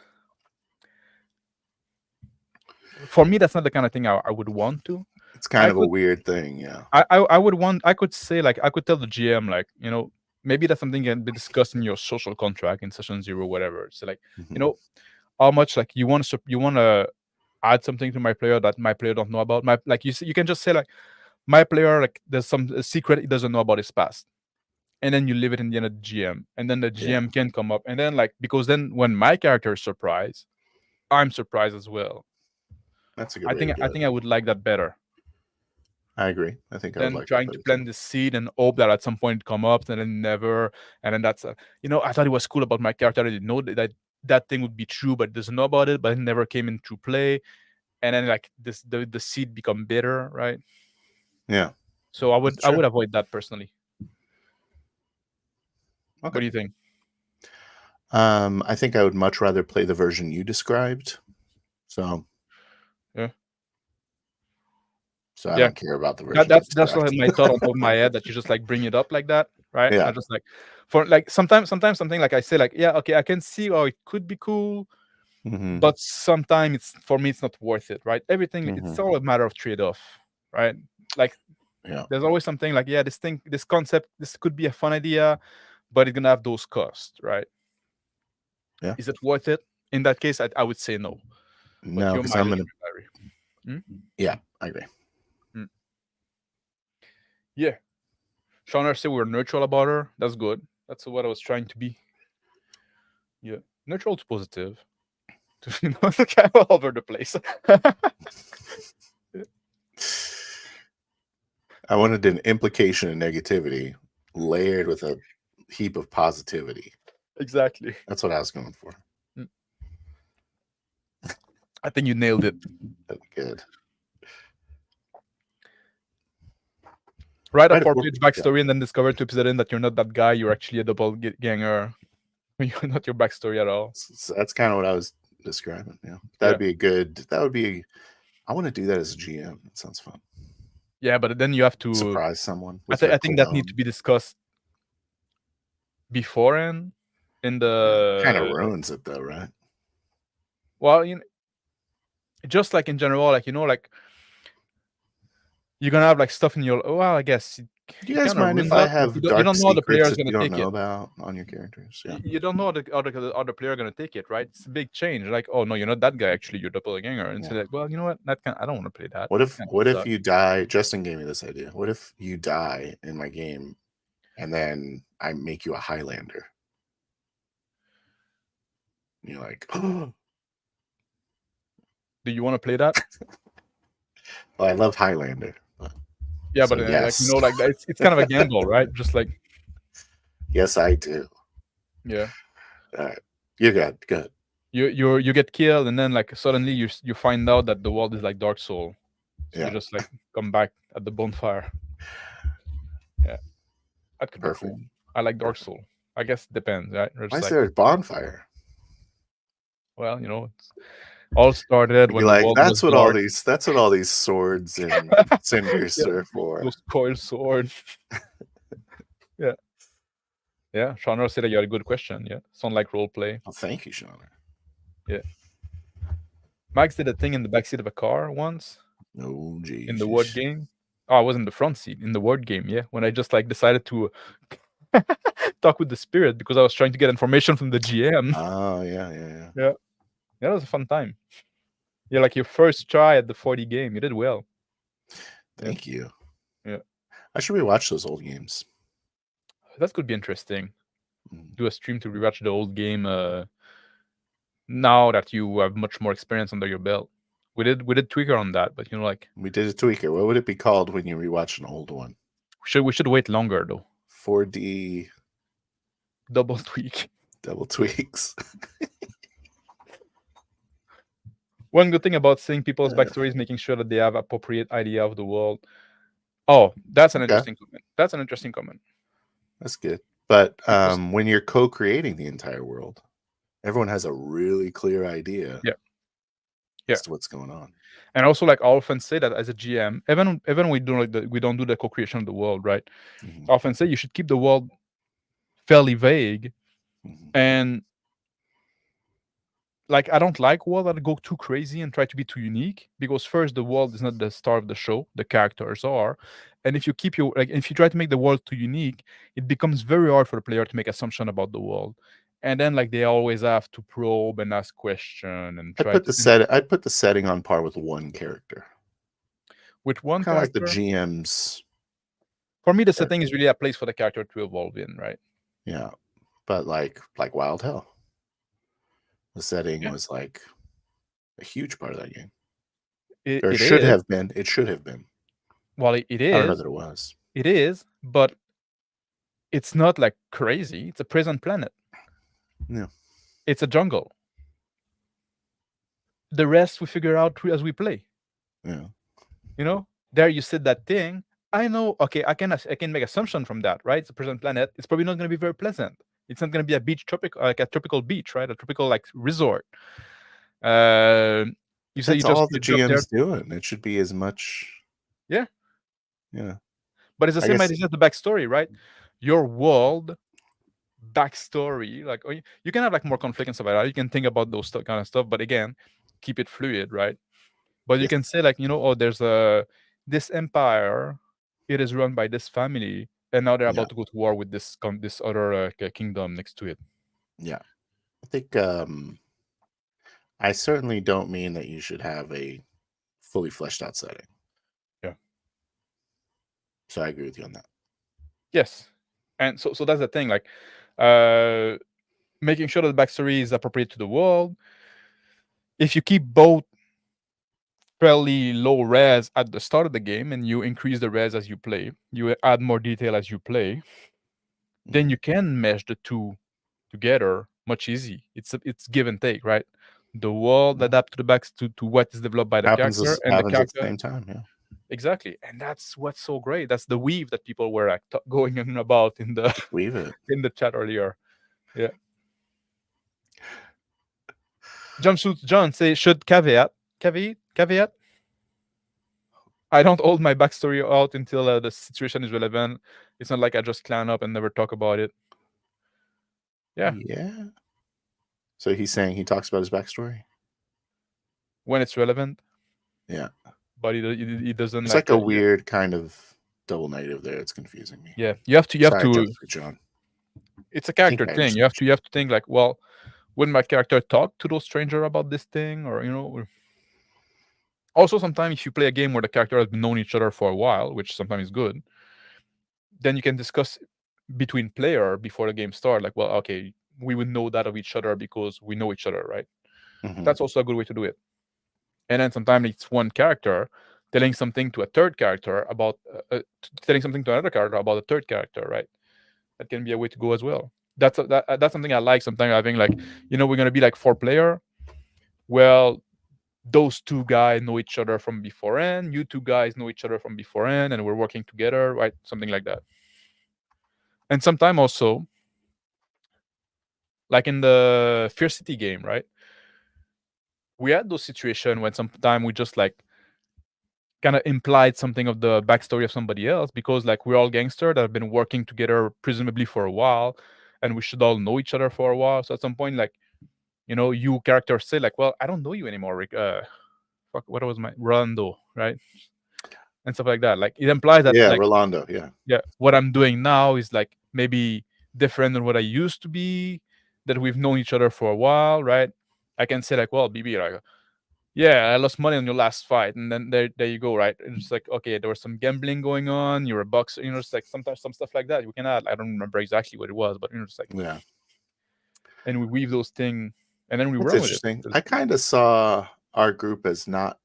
for me, that's not the kind of thing I would want to. It's kind of a weird thing, yeah. I could say, like, I could tell the GM, like, maybe that's something can be discussed in your social contract in session 0, whatever. So, like, how much, like, you want to add something to my player that my player don't know about. Like, you can just say, like, my player, like, there's some secret he doesn't know about his past, and then you leave it in the end of the GM, and then the GM can come up, and then, like, because then when my character is surprised, I'm surprised as well. That's a good way I think I would like that better. I agree. I think I would like trying to plant the seed and hope that at some point it come up, and then never. And then that's I thought it was cool about my character. I didn't know that thing would be true, but doesn't know about it, but it never came into play. And then, like, the seed become bitter, right? Yeah. So I would avoid that personally. Okay. What do you think? I think I would much rather play the version you described. So yeah. So I don't care about the version. That's like my thought on top of my head, that you just, like, bring it up like that, right? Yeah. I just, like, for, like, sometimes something, like, I say, like, yeah, okay, I can see how it could be cool, but sometimes for me it's not worth it, right? Everything it's all a matter of trade-off, right? Like, there's always something like, yeah, this concept, this could be a fun idea, but it's gonna have those costs, right? Yeah. Is it worth it? In that case, I would say no. No, because I'm gonna. Yeah, I agree. Yeah. Shauna said we're neutral about her. That's good. That's what I was trying to be. Yeah. Neutral to positive. Kind of all over the place. I wanted an implication of negativity layered with a heap of positivity. Exactly. That's what I was going for. I think you nailed it. That's good. Write a 4-page backstory and then discover 2 episodes in that you're not that guy. You're actually a doppelganger. You're not your backstory at all. So that's kind of what I was describing. Yeah, that'd be a good. That would be. I want to do that as a GM. It sounds fun. Yeah, but then you have to surprise someone. I think that needs to be discussed beforehand. In the kind of ruins it, though, right? Well, just like in general, like like you're gonna have like stuff in your. Well, I guess Do you guys kind of mind ruins if I that. Like, have you dark don't know how the player secrets is that gonna you don't take know it. about on your characters? Yeah. You don't know how the player gonna take it, right? It's a big change. Like, oh no, you're not that guy. Actually, you're doppelganger. And so Yeah. like, well, you know what? I don't want to play that. What if Kinda sucks. you die? Justin gave me this idea. What if you die in my game, and then I make you a Highlander? And you're like, oh, Do you want to play that? well, I love Highlander. Yeah, So but like yes, like it's kind of a gamble, right? Just like yes, I do. yeah, All right, you're good. Good. you get killed, and then like suddenly you find out that the world is like Dark Soul, so you Yeah. just like come back at the bonfire. Yeah, that could Perfect. be cool. I like Dark Soul. I guess it depends, right? Or Why just is like, there a bonfire? well, it's all started You'd when be the like, world was that's what dark. all these swords and cinders Yeah, are for. those coil swords. Yeah, yeah. Shawnor said that you had a good question. Yeah, sound like role play. Oh, thank you, Sean. Yeah. Max did a thing in the backseat of a car once Oh, geez. in the word game. Oh, I was in the front seat in the word game. Yeah, when I just like decided to talk with the spirit because I was trying to get information from the GM. Oh, yeah. Yeah, that was a fun time. Yeah, like your first try at the 40 game, you did well. Thank you. Yeah, I should rewatch those old games. that could be interesting. Mm. Do a stream to rewatch the old game. Now that you have much more experience under your belt, we did tweaker on that, but like We did a tweaker. What would it be called when you rewatch an old one? we should wait longer though. 4D Double tweak. double tweaks. One good thing about seeing people's backstories is making sure that they have appropriate idea of the world. Oh, that's an interesting comment. That's an interesting comment. That's good. But when you're co-creating the entire world, everyone has a really clear idea as to what's going on. And also, like I often say that as a GM, even we don't do the co-creation of the world, right? Mm-hmm. I often say you should keep the world fairly vague, and like I don't like world that go too crazy and try to be too unique, because first the world is not the star of the show, the characters are, and if you try to make the world too unique, it becomes very hard for the player to make assumption about the world, and then like they always have to probe and ask question and try I'd put the setting on par with one character. With one kind of character, like the GM's. For me, the setting is really a place for the character to evolve in, right? Yeah, but like Wild Hell, the setting was like a huge part of that game. It should have been. It should have been. Well, it is. I don't know that it was. It is, but it's not like crazy. It's a prison planet. Yeah. It's a jungle. The rest we figure out as we play. Yeah. There you said that thing. I know. Okay, I can make assumption from that, right? It's a prison planet. It's probably not going to be very pleasant. It's not going to be a beach like a tropical beach, right? A tropical like resort. You say that's all the GM's doing. It should be as much. Yeah. Yeah. But it's the same idea as the backstory, right? Your world backstory, like you can have like more conflict and stuff like that. You can think about those kind of stuff, but again, keep it fluid, right? But you can say like, there's this empire, it is run by this family, and now they're about to go to war with this other kingdom next to it. Yeah, I think I certainly don't mean that you should have a fully fleshed out setting. Yeah. So I agree with you on that. Yes, and so that's the thing, like making sure that the backstory is appropriate to the world. If you keep both fairly low res at the start of the game and you increase the res as you play, you add more detail as you play, then you can mesh the two together much easy. It's give and take, right? The world adapt to the to what is developed by the character, and the character at the same time. Yeah, exactly. And that's what's so great. That's the weave that people were like going on about in the weave it in the chat earlier. Yeah. Jumpsuit John say should caveat. I don't hold my backstory out until the situation is relevant. It's not like I just clan up and never talk about it. Yeah. Yeah. So he's saying he talks about his backstory? when it's relevant. Yeah. But it doesn't It's like like a weird kind of double negative there. It's confusing me. Yeah, you have Sorry, to. Jessica John. It's a character I thing. understand. You have to think like, well, would my character talk to those stranger about this thing, or also sometimes if you play a game where the character has known each other for a while, which sometimes is good, then you can discuss between player before the game start. Like, well, okay, we would know that of each other because we know each other, right? Mhm. That's also a good way to do it. And then sometimes it's one character telling something to a third character about telling something to another character about a third character, right? That can be a way to go as well. That's that's something I like. Sometimes having like, we're gonna be like 4-player. Well, those two guys know each other from beforehand. You two guys know each other from beforehand, and we're working together, right? Something like that. And sometimes also, like in the Fear City game, right? We had those situations when sometimes we just like kind of implied something of the backstory of somebody else because like we're all gangsters that have been working together presumably for a while, and we should all know each other for a while. So at some point, like, you characters say like, well, I don't know you anymore, Rick. Fuck, what was my Rolando, right? And stuff like that. Like it implies that like, Rolando. Yeah. what I'm doing now is like maybe different than what I used to be, that we've known each other for a while, right? I can say like, well, BB, like, yeah, I lost money on your last fight, and then there you go, right? And it's like, okay, there was some gambling going on. You're a boxer, it's like sometimes some stuff like that. You can add. I don't remember exactly what it was, but it's like, Yeah. and we weave those things, and then we That's run with it. interesting. I kind of saw our group as not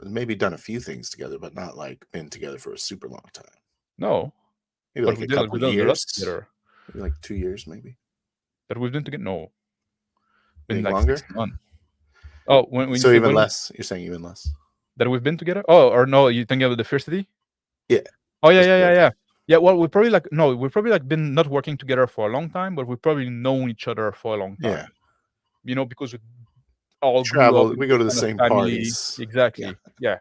maybe done a few things together, but not like been together for a super long time. No, Maybe but like we a did couple we've done a lot years. together. Maybe like 2 years, maybe. That we've been together. No, been Think like longer? 6 months. Oh, when you So say even when less. You're saying even less. that we've been together? Oh, or no, you thinking of the Fear City? Yeah. Oh yeah. Yeah, well, we've probably like been not working together for a long time, but we've probably known each other for a long time. Yeah. Because we all grew Travel. up in We go to the kind of same family. parties. Exactly. Yeah.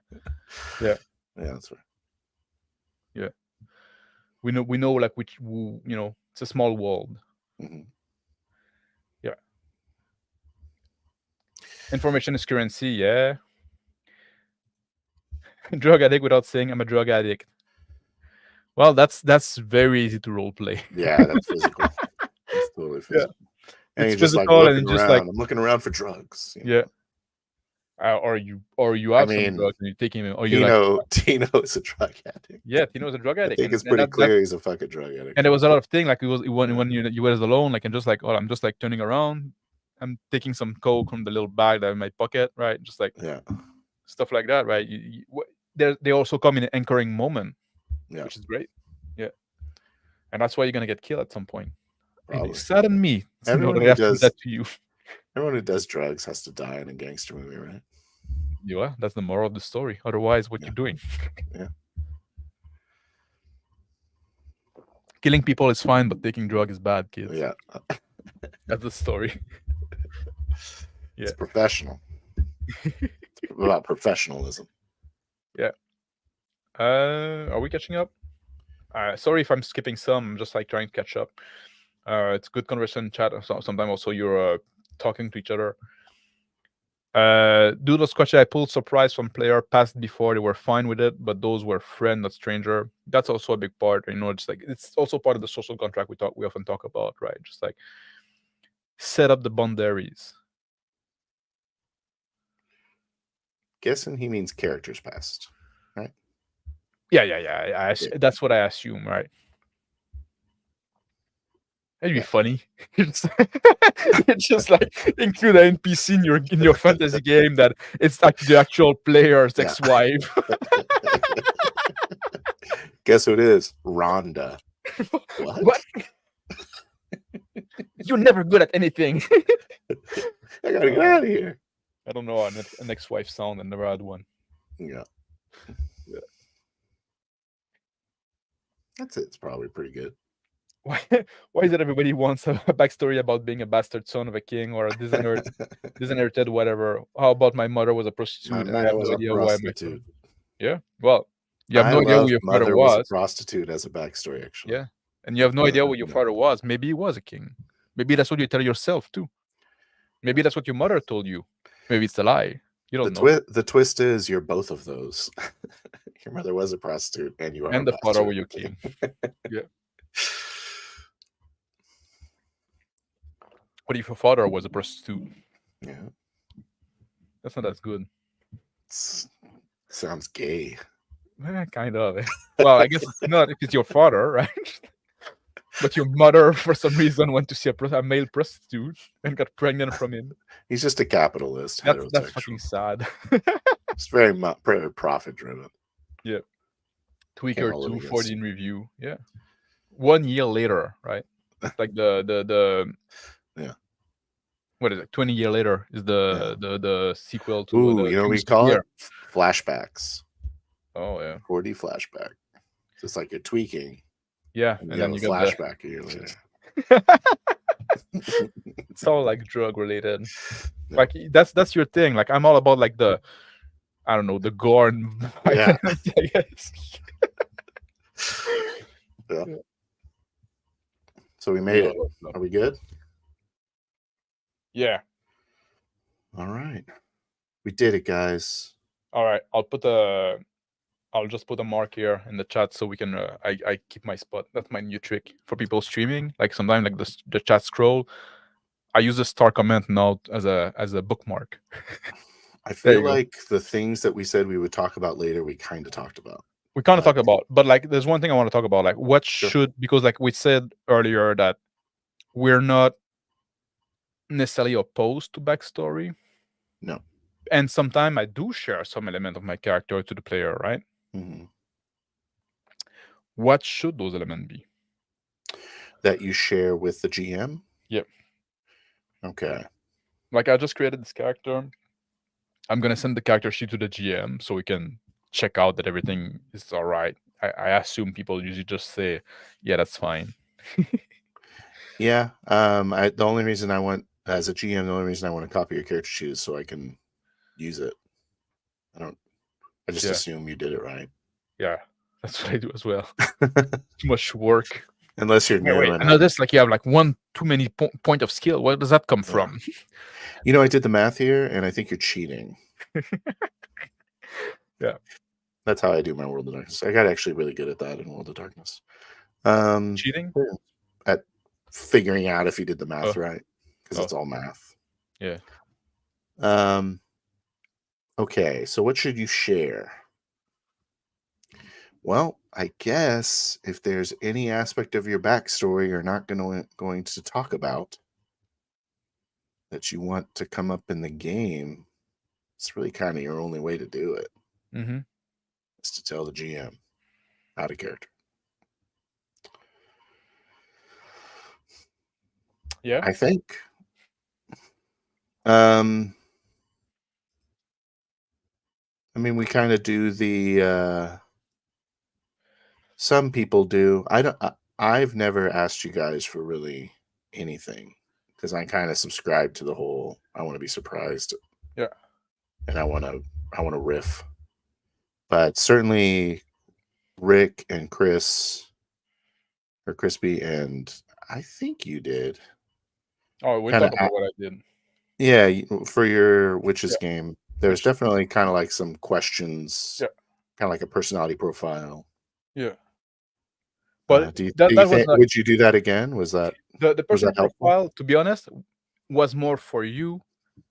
Yeah, that's right. Yeah. We know like it's a small world. Mhm. Yeah. Information is currency. Yeah. Drug addict without saying I'm a drug addict. Well, that's very easy to role play. Yeah, that's physical. That's totally physical. And It's you're just like physical, and looking it's just around. like, I'm looking around for drugs. yeah. Or you have some drugs and you're taking them, or you like, Tino is a drug addict. yeah, Tino's a drug I addict. think it's pretty clear he's a fucking drug addict. And there was a lot of things like when you were alone, like, and just like, oh, I'm just like turning around, I'm taking some coke from the little bag that in my pocket, right? Just like stuff like that, right? They also come in an anchoring moment, which is great. Yeah, and that's why you're gonna get killed at some point. Probably. Sadden me. Everyone who does that to you. Everyone who does drugs has to die in a gangster movie, right? Yeah, that's the moral of the story. Otherwise, what you're doing? Yeah. Killing people is fine, but taking drugs is bad, kids. Yeah. That's the story. It's professional. It's about professionalism. Yeah. Are we catching up? Sorry if I'm skipping some. I'm just like trying to catch up. It's good conversation chat. Sometimes also you're talking to each other. Do those questions I pulled surprise from player passed before, they were fine with it, but those were friend, not stranger. That's also a big part. Just like it's also part of the social contract we often talk about, right? Just like set up the boundaries. Guessing he means characters passed, right? Yeah. That's what I assume, right? That'd be funny. It's just like include an NPC in your fantasy game that it's like the actual player's ex-wife. Guess who it is? Rhonda. What? You're never good at anything. I gotta get out of here. I don't know an ex-wife sound. I never had one. Yeah. That's it. It's probably pretty good. Why is it everybody wants a backstory about being a bastard son of a king or a disinherited whatever? How about my mother was a prostitute? My mother was a prostitute. Yeah. Well, you have no idea who your father was. A prostitute as a backstory, actually. Yeah. And you have no idea what your father was. Maybe he was a king. Maybe that's what you tell yourself too. Maybe that's what your mother told you. Maybe it's a lie. You don't know. The twist is you're both of those. Your mother was a prostitute, and you are And a the father bastard. were your king. Yeah. What if your father was a prostitute? Yeah, That's not as good. sounds gay. Kind of. Well, I guess it's not if it's your father, right? But your mother, for some reason, went to see a male prostitute and got pregnant from him. He's just a capitalist, That's heterosexual. fucking sad. It's very profit driven. Yeah. Can't Tweaker hold it 2, against 40 in review. Yeah. 1 year later, right? Like the Yeah. what is it? 20 year later is the sequel to Ooh, the you know what we King's call Spear. it? Flashbacks. Oh yeah. 4D flashback. So it's like you're tweaking, Yeah, and and you then have you a got the flashback a year later. it's all like drug related. Yeah. Like that's your thing. Like I'm all about like the I don't know, the gore and Yeah. violence, I guess. Yeah. So we made it. Are we good? Yeah. All right. We did it, guys. All right. I'll just put a mark here in the chat so we can. I keep my spot. That's my new trick for people streaming. Like sometimes, like the chat scroll, I use the star comment now as a bookmark. I There feel you go. like the things that we said we would talk about later, we kind of talked about. We kind of talked about, but like there's one thing I want to talk about. Like what should, because like we said earlier that we're not necessarily opposed to backstory. No. And sometimes I do share some element of my character to the player, right? Mm-hmm. What should those elements be? That you share with the GM? Yep. Okay. Like I just created this character. I'm gonna send the character sheet to the GM so we can check out that everything is all right. I assume people usually just say, "Yeah, that's fine." Yeah. The only reason I want, as a GM, the only reason I want to copy your character sheet is so I can use it. I just assume you did it right. Yeah, that's what I do as well. Too much work. Unless you're new. Wait, I know this. Like you have like one too many point of skill. Where does that come from? You know, I did the math here, and I think you're cheating. Yeah, that's how I do my World of Darkness. I got actually really good at that in World of Darkness. Cheating at figuring out if you did the math right, because it's all math. Yeah. Okay, so what should you share? Well, I guess if there's any aspect of your backstory you're not going to talk about that you want to come up in the game, it's really kind of your only way to do it. Mm-hmm. Is to tell the GM out of character. Yeah, I think. I mean, we kind of do the. Some people do. I've never asked you guys for really anything because I kind of subscribe to the whole. I want to be surprised. Yeah. And I want to riff. But certainly, Rick and Chris, or Crispy, and I think you did. Oh, we talked about what I did. Yeah, for your Witches game, there's definitely kind of like some questions. Yeah. Kind of like a personality profile. Yeah. But would you do that again? Was that the personality profile? To be honest, was more for you,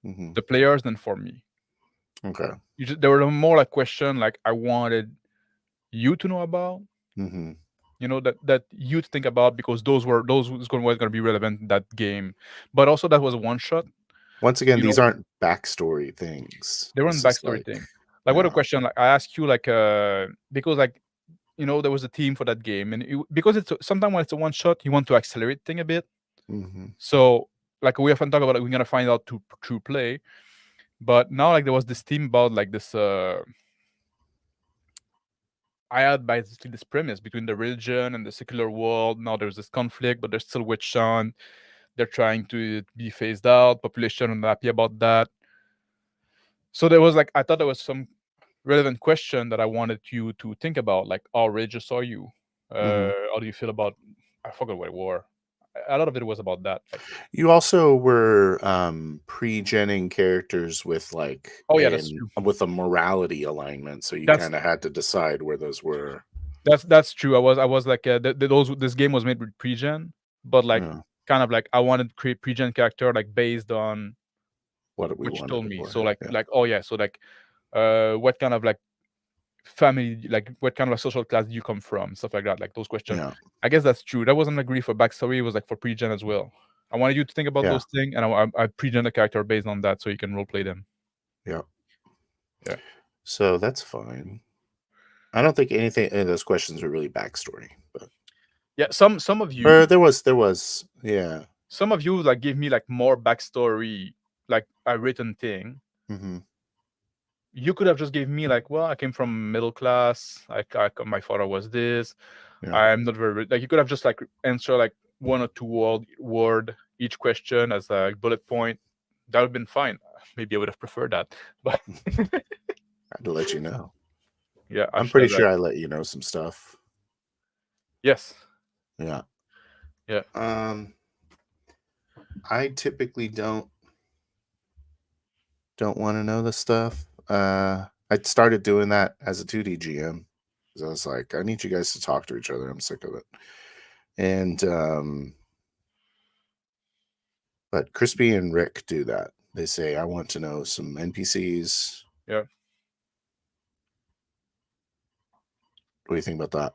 the players, than for me. Okay. There were more like question like I wanted you to know about. Mm-hmm. You know that you to think about because those were going to be relevant in that game. But also that was a one shot. Once again, these aren't backstory things. They weren't backstory thing. Like what a question. Like I asked you like because like there was a team for that game, and because it's sometimes when it's a one shot, you want to accelerate thing a bit. Mm-hmm. So like we often talk about, like, we're gonna find out through play, but now like there was this team about like this. I had basically this premise between the religion and the secular world. Now there's this conflict, but there's still witch hunt. They're trying to be phased out. Population unhappy about that. So there was like I thought there was some relevant question that I wanted you to think about, like how religious are you? How do you feel about? I forgot what it were. a lot of it was about that. Like, You also were pre-genning characters with like oh yeah, that's true. with a morality alignment, so you That's kind of had to decide where those were. that's true. I was like this game was made with pre-gen, but like Yeah, kind of like I wanted to create pre-gen character like based on what we what you wanted told it me. for. So like Yeah. like oh yeah, so like what kind of like family, like what kind of social class do you come from, stuff like that, like those questions. Yeah. I guess that's true. That wasn't agree for backstory. It was like for pre-gen as well. I wanted you to think about Yeah. those things, and I pre-gen the character based on that, so you can role play them. Yeah. Yeah. So that's fine. I don't think any of those questions are really backstory, but Yeah, some of you, or there was, yeah. some of you like give me like more backstory, like a written thing. Mm-hmm. You could have just gave me like, well, I came from middle class. My father was this. Yeah. I'm not very like. You could have just like answer like one or two word each question as a bullet point. That would have been fine. Maybe I would have preferred that, but I had to let you know. yeah, I'm pretty sure I let you know some stuff. Yes. Yeah. Yeah. I typically don't want to know the stuff. I started doing that as a 2D GM because I was like, I need you guys to talk to each other. I'm sick of it. And but Crispy and Rick do that. They say, I want to know some NPCs. Yeah. What do you think about that?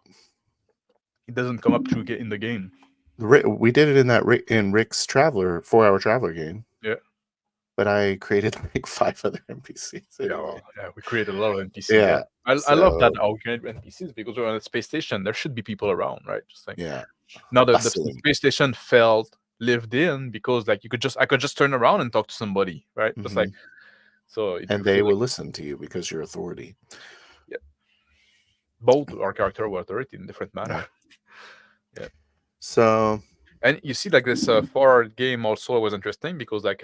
It doesn't come up through in the game. We did it in Rick's 4-hour Traveler game. Yeah. But I created like 5 other NPCs. Anyway. Yeah, well, yeah, we created a lot of NPCs. Yeah. I love that how we create NPCs because we're on a space station. There should be people around, right? Just like now the space station felt lived in because like I could just turn around and talk to somebody, right? Just like so. And they will listen to you because you're authority. Yeah. Both our character were authority in different manner. Yeah. So, and you see, like this 4-hour game also was interesting because like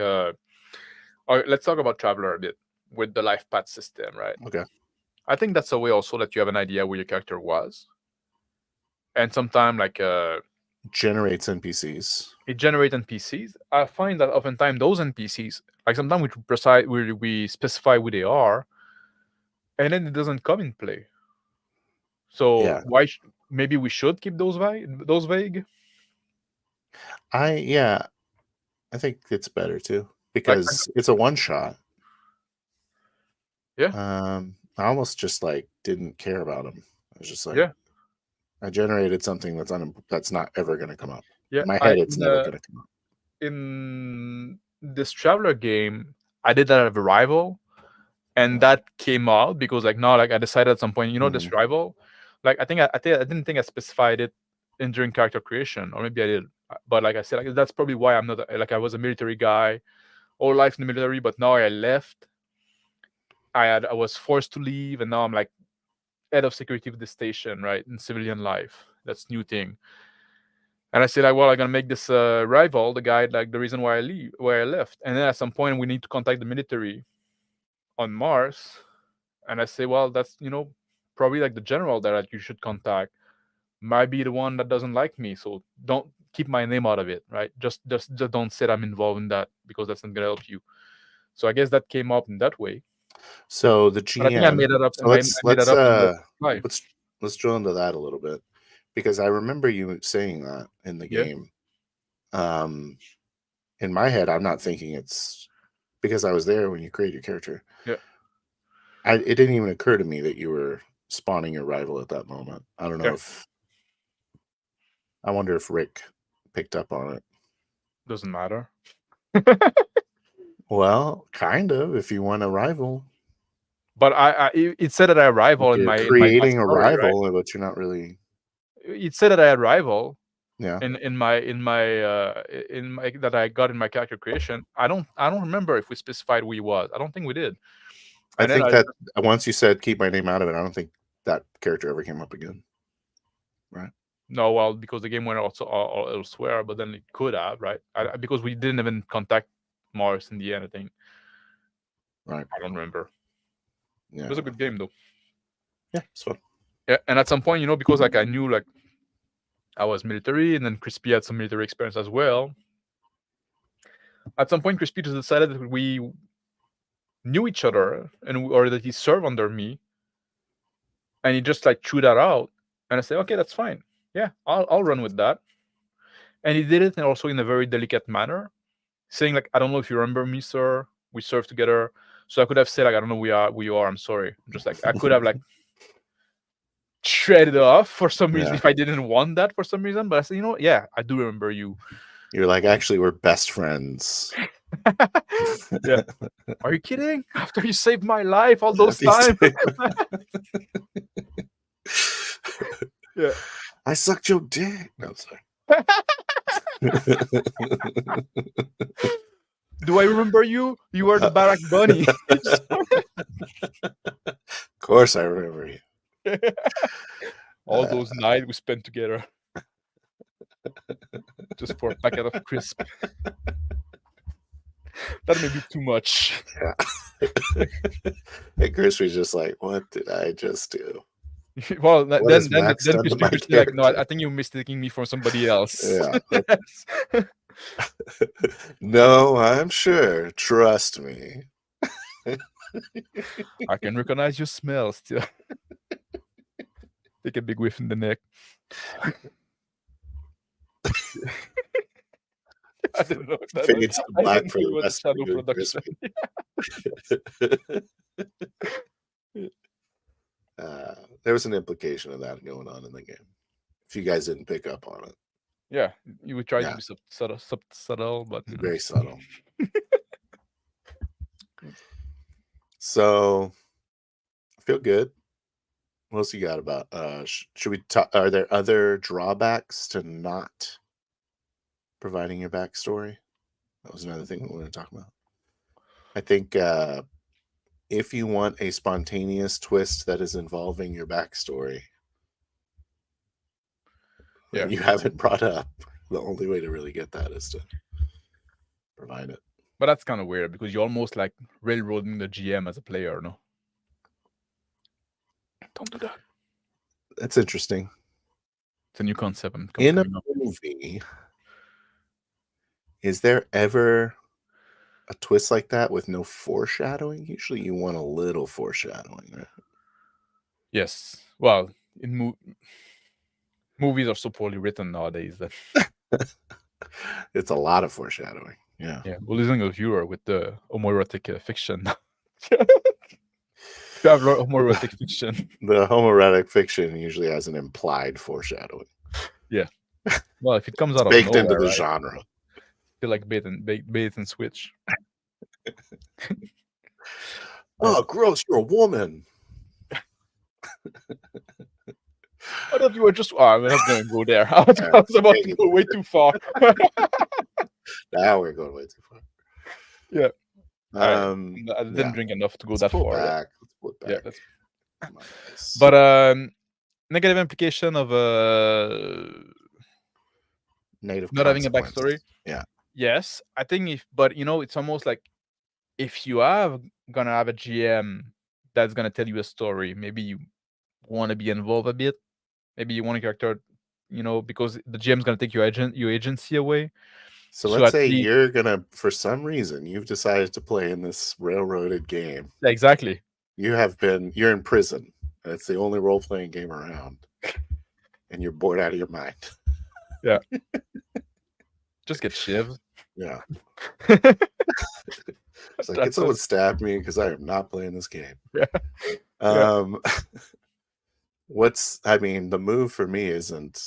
let's talk about Traveler a bit with the life path system, right? Okay. I think that's a way also that you have an idea where your character was, and sometimes like generates NPCs. It generates NPCs. I find that oftentimes those NPCs, like sometimes we specify who they are, and then it doesn't come in play. So why maybe we should keep those vague? I think it's better too because it's a one shot. Yeah. I almost just like didn't care about them. I was just like, I generated something that's not ever going to come up. Yeah, in my head, it's never going to come up. In this Traveler game, I did that at Arrival, and that came out because like now, like I decided at some point, this rival, like I didn't think I specified it during character creation, or maybe I did, but like I said, like that's probably why I'm not like I was a military guy, all life in the military, but now I left. I was forced to leave, and now I'm like head of security of the station, right, in civilian life. That's new thing. And I said, like, well, I'm gonna make this rival the guy, like the reason why I left. And then at some point, we need to contact the military on Mars. And I say, well, that's probably like the general that you should contact might be the one that doesn't like me. So don't keep my name out of it, right? Just don't say I'm involved in that because that's not gonna help you. So I guess that came up in that way. So the GM. But I think I made that up. So let's drill into that a little bit because I remember you saying that in the game. In my head, I'm not thinking it's because I was there when you created your character. Yeah. It didn't even occur to me that you were spawning your rival at that moment. I don't know I wonder if Rick picked up on it. Doesn't matter. Well, kind of, if you want a rival. But it said that I rival in my creating a rival, right? But you're not really. It said that I had rival. Yeah. In my that I got in my character creation. I don't remember if we specified who he was. I don't think we did. I think that once you said keep my name out of it, I don't think that character ever came up again. Right. No, well, because the game went also elsewhere, but then it could have, right? Because we didn't even contact Mars in the end, I think. Right. I don't remember. Yeah. It was a good game though. Yeah, it's fun. Yeah, and at some point, because like I knew like I was military, and then Crispy had some military experience as well. At some point, Crispy just decided that we knew each other, or that he served under me, and he just like threw that out, and I said, okay, that's fine. Yeah, I'll run with that. And he did it, and also in a very delicate manner, saying like, I don't know if you remember me, sir. We served together. So I could have said like, I don't know who you are. I'm sorry. Just like I could have like shredded off for some reason if I didn't want that for some reason. But I said, you know what? Yeah, I do remember you. You're like, actually, we're best friends. Yeah. Are you kidding? After you saved my life all those times. Yeah. I sucked your dick. No, sorry. Do I remember you? You were the Barack Bunny. Of course I remember you. All those nights we spent together. Just for a packet of crisp. That may be too much. Yeah. And Chris was just like, what did I just do? Well, then like, no, I think you're mistaking me for somebody else. Yeah. No, I'm sure. Trust me. I can recognize your smell still. Take a big whiff in the neck. I don't know. Fades to black for the rest of the production. There was an implication of that going on in the game. If you guys didn't pick up on it. Yeah, you would try to be subtle, but very subtle. So, I feel good. What else you got about? Should we talk? Are there other drawbacks to not providing your backstory? That was another thing we wanted to talk about. I think if you want a spontaneous twist that is involving your backstory, and you haven't brought up, the only way to really get that is to provide it. But that's kind of weird because you're almost like railroading the GM as a player, no? Don't do that. That's interesting. It's a new concept. In a movie, is there ever a twist like that with no foreshadowing? Usually you want a little foreshadowing, right? Yes. Well, in movies are so poorly written nowadays that it's a lot of foreshadowing. Yeah. Yeah. We're losing a viewer with the homoerotic fiction. You have homoerotic fiction. The homoerotic fiction usually has an implied foreshadowing. Yeah. Well, if it comes out of baked nowhere, into the genre. Feel like bait and switch. Oh, gross! You're a woman. I thought you were just. Oh, I'm not going to go there. I was about to go way too far. Now we're going way too far. Yeah. I didn't drink enough to go that far. Let's pull it back. Yeah, but negative implication of native not having a backstory. Yeah. Yes, I think but it's almost like if you gonna have a GM that's gonna tell you a story, maybe you want to be involved a bit. Maybe you want a character, because the GM's gonna take your agency away. So let's say you're gonna, for some reason, you've decided to play in this railroaded game. Exactly. You're in prison. And it's the only role-playing game around. And you're bored out of your mind. Yeah. Just get shivved. Yeah. It's like, can someone stab me because I am not playing this game. Yeah. The move for me isn't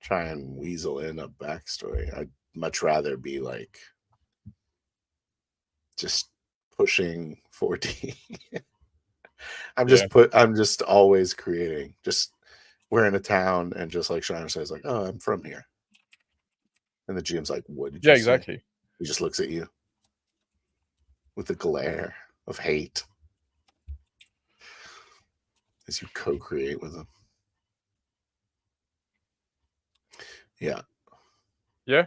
try and weasel in a backstory. I'd much rather be like just pushing 4D. I'm just always creating. Just we're in a town, and just like Shiner says, like, oh, I'm from here. And the GM's like, what did you say? Exactly. He just looks at you with a glare of hate as you co-create with him. Yeah. Yeah.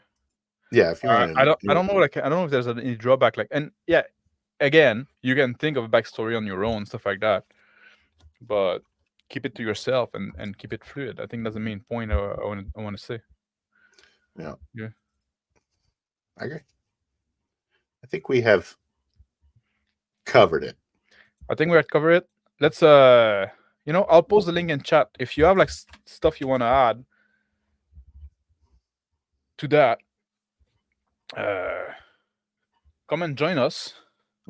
Yeah. If you I don't know. I don't know if there's any drawback. And again, you can think of a backstory on your own, stuff like that. But keep it to yourself and keep it fluid. I think that's the main point I want to say. Yeah. Yeah. I agree. I think we have covered it. I think we had covered it. Let's I'll post the link in chat if you have like stuff you want to add to that. Come and join us.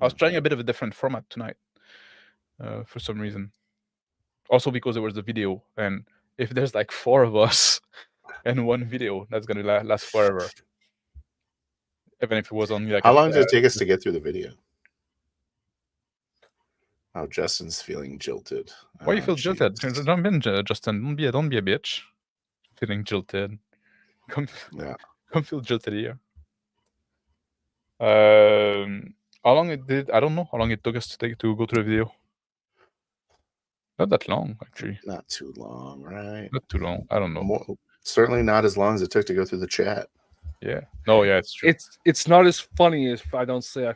I was trying a bit of a different format tonight for some reason. Also because there was the video, and if there's like 4 of us in one video, that's gonna last forever. Even if it was only like How long did it take us to get through the video? Oh, Justin's feeling jilted. Why you feel jilted? Jump in, Justin. Don't be a bitch. Feeling jilted. Come feel jilted here. How long it did? I don't know how long it took us to go through the video. Not that long, actually. Not too long, right? Not too long. I don't know. Certainly not as long as it took to go through the chat. Yeah. No, yeah, it's true. It's not as funny as I don't say I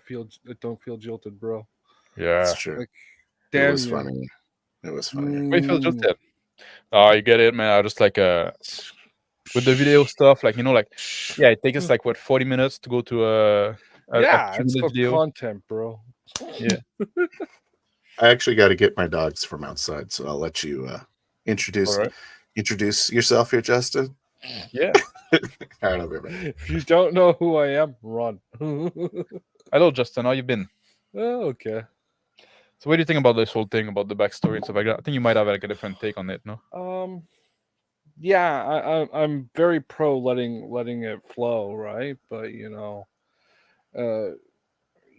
don't feel jilted, bro. Yeah, it's true. Like, it was funny. It was funny. Wait, feel jilted. Oh, you get it, man. I just like with the video stuff, like yeah, it takes us like what 40 minutes to go to a it's video content, bro. Yeah. I actually got to get my dogs from outside, so I'll let you introduce yourself here, Justin. Yeah. All right, everybody. If you don't know who I am, run. Hello, Justin. How you been? Oh, okay. So, what do you think about this whole thing about the backstory and stuff like that? I think you might have like a different take on it, no? Yeah, I'm very pro letting it flow, right? But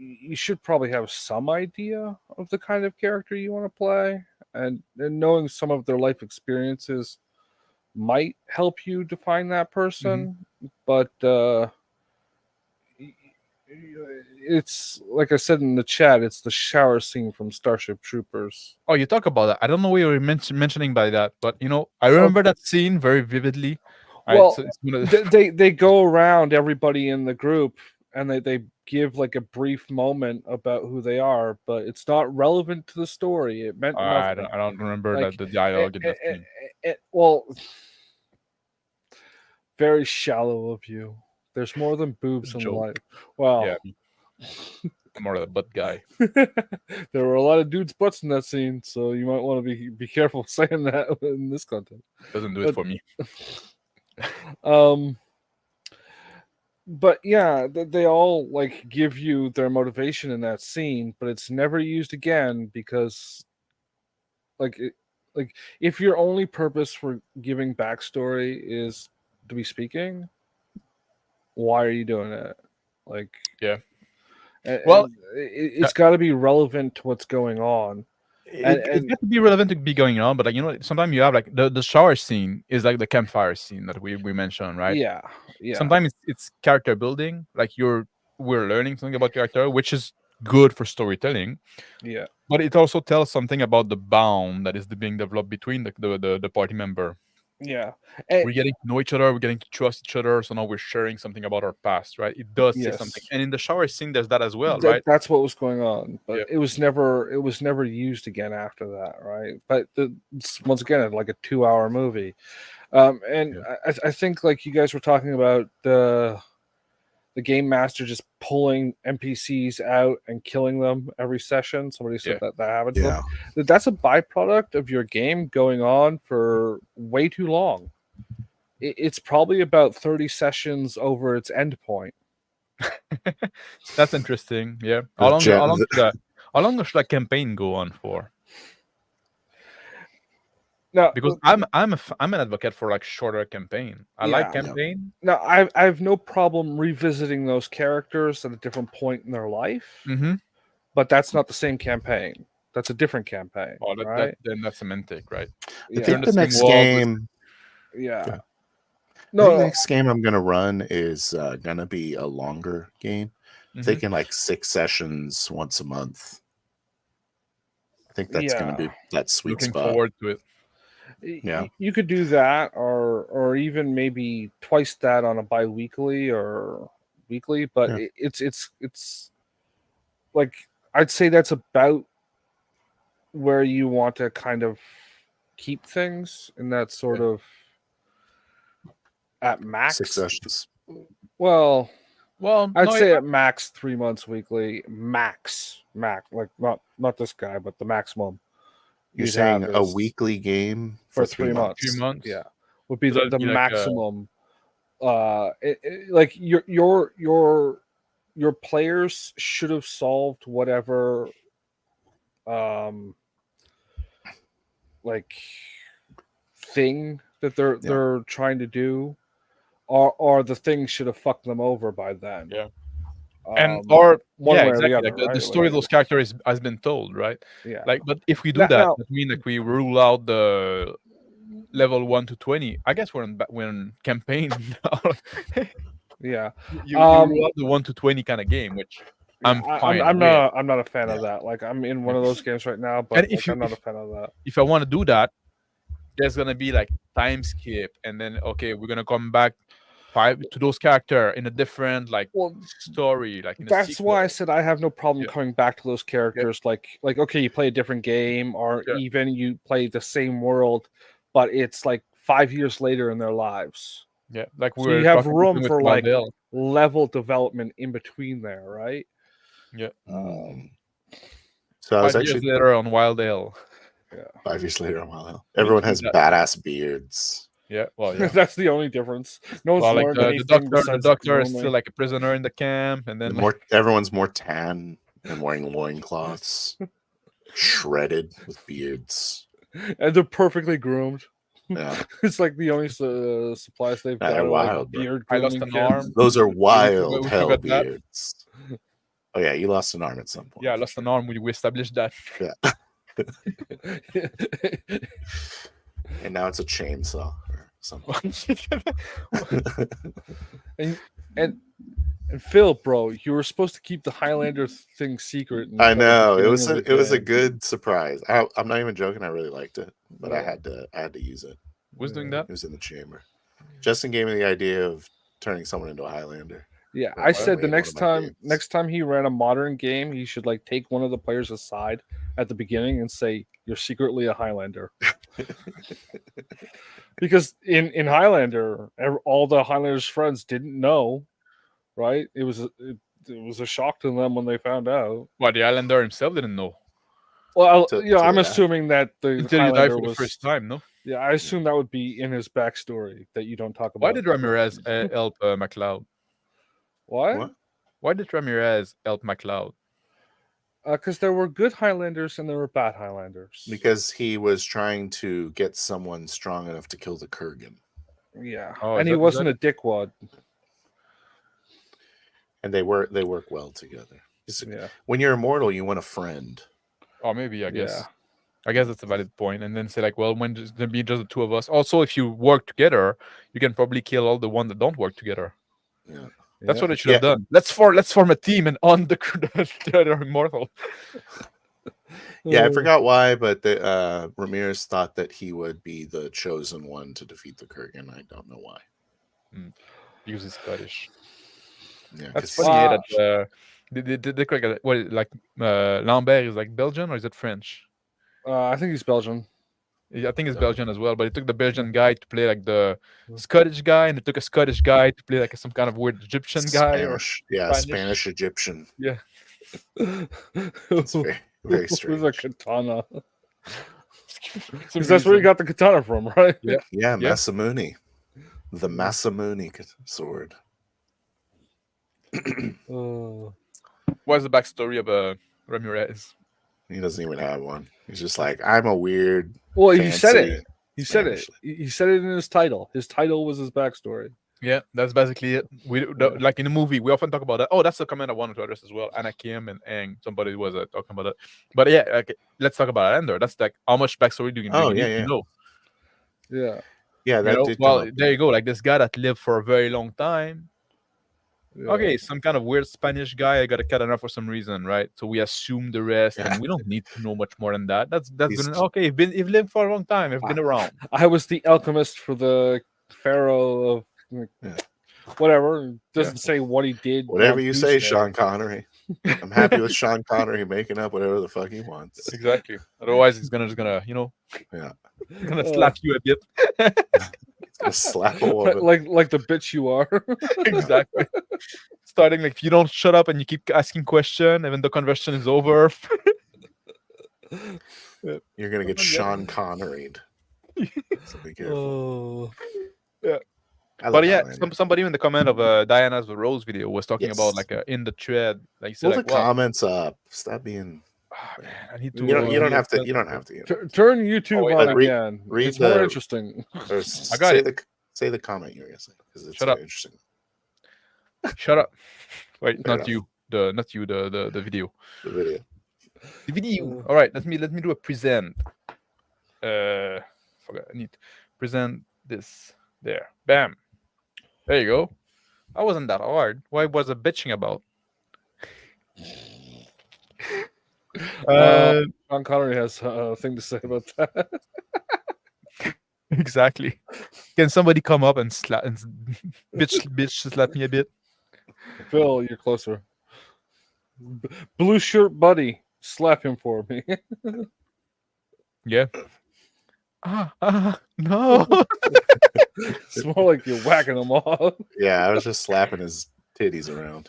you should probably have some idea of the kind of character you want to play, and knowing some of their life experiences might help you define that person. But it's like I said in the chat, it's the shower scene from Starship Troopers. Oh, you talk about that. I don't know what you were mentioning by that, but I remember that scene very vividly. Well, they go around everybody in the group and they give like a brief moment about who they are, but it's not relevant to the story. It meant nothing. I don't remember the dialogue in that scene. Well, very shallow of you. There's more than boobs in life. Well, yeah. I'm more of a butt guy. There were a lot of dudes' butts in that scene, so you might want to be careful saying that in this content. Doesn't do it for me. But yeah, they all like give you their motivation in that scene, but it's never used again because, like if your only purpose for giving backstory is to be speaking, why are you doing it? Like, yeah. Well, it's got to be relevant to what's going on. It's got to be relevant to be going on, but sometimes you have like the shower scene is like the campfire scene that we mentioned, right? Yeah. Sometimes it's character building, like we're learning something about character, which is good for storytelling. Yeah. But it also tells something about the bond that is being developed between the party member. Yeah. We're getting to know each other, we're getting to trust each other, so now we're sharing something about our past, right? It does say something. And in the shower scene there's that as well, right? That's what was going on, but it was never used again after that, right? But once again, like a 2-hour movie. I think like you guys were talking about the game master just pulling NPCs out and killing them every session. Somebody said that happened to them. That's a byproduct of your game going on for way too long. It's probably about 30 sessions over its endpoint. That's interesting. Yeah. How long should that campaign go on for? No, because I'm an advocate for like shorter campaign. I like campaign. No, I have no problem revisiting those characters at a different point in their life. But that's not the same campaign. That's a different campaign. Oh, right? Then that's semantic, right? I think the next game. Yeah. No, the next game I'm gonna run is gonna be a longer game. Taking like 6 sessions once a month. I think that's gonna be that sweet spot. Looking forward to it. Yeah, you could do that, or even maybe twice that on a bi-weekly or weekly. But it's like I'd say that's about where you want to kind of keep things in that sort of at max 6 sessions. Well, I'd no, say at max 3 months weekly. Max, like not this guy, but the maximum. You're you'd saying have a is weekly game for for 3 months. 3 months. Yeah, would be So that'd the be like, maximum. Like your players should have solved whatever like thing that they're trying to do, or the thing should have fucked them over by then. Yeah. And or one yeah, way or the exactly. other, Like the right? story of those characters has been told, right? Yeah. Like, but if we do Now- that, now- that means like we rule out the level 1 to 20. I guess we're in campaign now. Yeah. you rule out the 1 to 20 kind of game, which I'm fine. I'm with. not a fan of that. Like I'm in one of those games right now, but And like, I'm not a fan of that. If I want to do that, there's gonna be like time skip, and then okay, we're gonna come back to those character in a different story. Like in a That's why I sequel. said I have no problem coming back to those characters. Like okay, you play a different game, or even you play the same world, but it's like 5 years later in their lives. Yeah, like so you have room for like level development in between there, right? Yeah. So I was 5 years actually later on Wild Ale. Yeah. 5 years later on Wild Ale. Everyone has badass beards. Yeah, well, yeah. That's the only difference. No one's learned anything. The doctor is still like a prisoner in the camp, and then everyone's more tan and wearing loincloths, shredded with beards, and they're perfectly groomed. Yeah, it's like the only supplies they've got. Wild, beard. I lost an arm. Those are wild hell beards. Oh yeah, you lost an arm at some point. Yeah, I lost an arm. We established that. Yeah. And now it's a chainsaw or something. and Phil, bro, you were supposed to keep the Highlander thing secret. I know it was a good surprise. I'm not even joking. I really liked it, but I had to use it. Who's doing that? It was in the chamber. Justin gave me the idea of turning someone into a Highlander. Yeah, I said the next time he ran a modern game, he should like take one of the players aside at the beginning and say, "You're secretly a Highlander." Because in Highlander, all the Highlanders' friends didn't know, right? It was a shock to them when they found out. Well, the Highlander himself didn't know. Well, I'm assuming that the Highlander was the first time, no? Yeah, I assume that would be in his backstory that you don't talk about. Why did Ramirez help MacLeod? What? Why did Ramirez help MacLeod? Because there were good Highlanders and there were bad Highlanders. Because he was trying to get someone strong enough to kill the Kurgan. Yeah, and he wasn't a dickwad. And they work well together. Yeah. When you're immortal, you want a friend. Oh, maybe I guess. Yeah. I guess that's a valid point. And then say like, well, when there's gonna be just the two of us. Also, if you work together, you can probably kill all the ones that don't work together. Yeah. That's what they should have done. Let's form a team and on the other immortal. Yeah, I forgot why, but Ramirez thought that he would be the chosen one to defeat the Kurgan. I don't know why. Because he's Scottish. Yeah, that's funny. Lambert is like Belgian or is it French? I think he's Belgian. I think it's Belgian as well, but it took the Belgian guy to play like the Scottish guy, and it took a Scottish guy to play like some kind of weird Egyptian guy. Spanish Egyptian. Yeah. It's very strange. With a katana. Because that's where he got the katana from, right? Yeah, Masamune. The Masamune sword. What's the backstory of Ramirez? He doesn't even have one. He's just like, I'm a weird. Well, he said it. He said it. He said it in his title. His title was his backstory. Yeah, that's basically it. Like in the movie, we often talk about that. Oh, that's the comment I wanted to address as well. Anakim and Aang, somebody was talking about it. But yeah, okay, let's talk about Ender. That's like how much backstory do you need to know? Yeah. Yeah, there you go. Like this guy that lived for a very long time. Yeah. Okay, some kind of weird Spanish guy. I got a katana for some reason, right? So we assume the rest, and we don't need to know much more than that. That's good. Okay, you've lived for a long time. I've been around. I was the alchemist for the pharaoh of whatever. It doesn't say what he did. Whatever you say, Sean Connery. I'm happy with Sean Connery making up whatever the fuck he wants. Exactly. Otherwise, he's gonna Yeah, gonna slap you a bit. he's gonna slap a woman. like the bitch you are. Exactly. Starting like if you don't shut up and you keep asking question, and then the conversation is over. You're gonna get Sean Connery'd. So be careful. Oh, But yeah, somebody in the comment of Diana's Rose video was talking about Yes. like in the thread, like he said, Pull the like, well, comments up. Stop being. man, I need to. You don't have to. You don't have to. turn YouTube wait, on read- again. read It's more the- interesting. Or I got say the comment you were gonna say because it's Shut very up. interesting. Shut up. Wait, Fair not enough. you. The video. The video. The video. All right, let me do a present. Forgot. I need to present this. There. Bam. There you go. That wasn't that hard. Why was I bitching about? Sean Connery has a thing to say about that. Exactly. Can somebody come up and slap and bitch slap me a bit? Phil, you're closer. Blue shirt buddy, slap him for me. Yeah. No. It's more like you're whacking him off. Yeah, I was just slapping his titties around.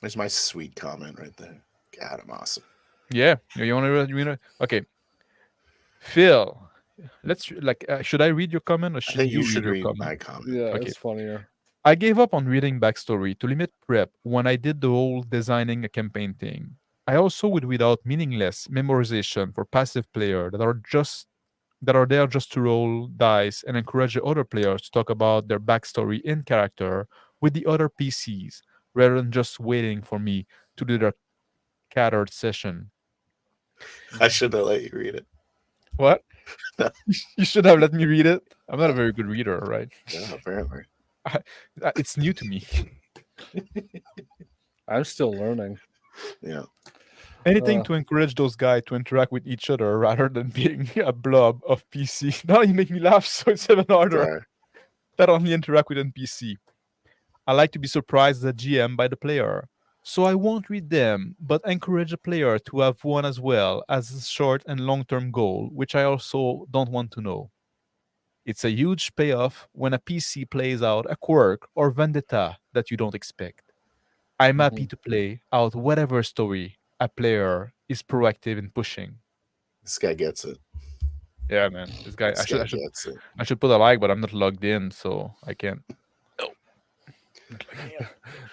There's my sweet comment right there. God, I'm awesome. Yeah. You want to? Okay. Phil, let's like. Should I read your comment or I should think you should your read comment? my comment. Yeah, Okay. it's funnier. I gave up on reading backstory to limit prep when I did the whole designing a campaign thing. I also would read out meaningless memorization for passive players that are there just to roll dice and encourage the other players to talk about their backstory in character with the other PCs, rather than just waiting for me to do their catered session. I should have let you read it. What? You should have let me read it. I'm not a very good reader, right? Yeah, apparently. It's new to me. I'm still learning. Yeah. Anything to encourage those guys to interact with each other rather than being a blob of PC. Now you make me laugh, so it's even harder. Sorry. That only interact with NPC. I like to be surprised as a GM by the player. So I won't read them, but encourage a player to have one as well as a short and long-term goal, which I also don't want to know. It's a huge payoff when a PC plays out a quirk or vendetta that you don't expect. I'm happy to play out whatever story a player is proactive in pushing. This guy gets it. Yeah, man. This guy, This guy gets it. I should put a like, but I'm not logged in, so I can't.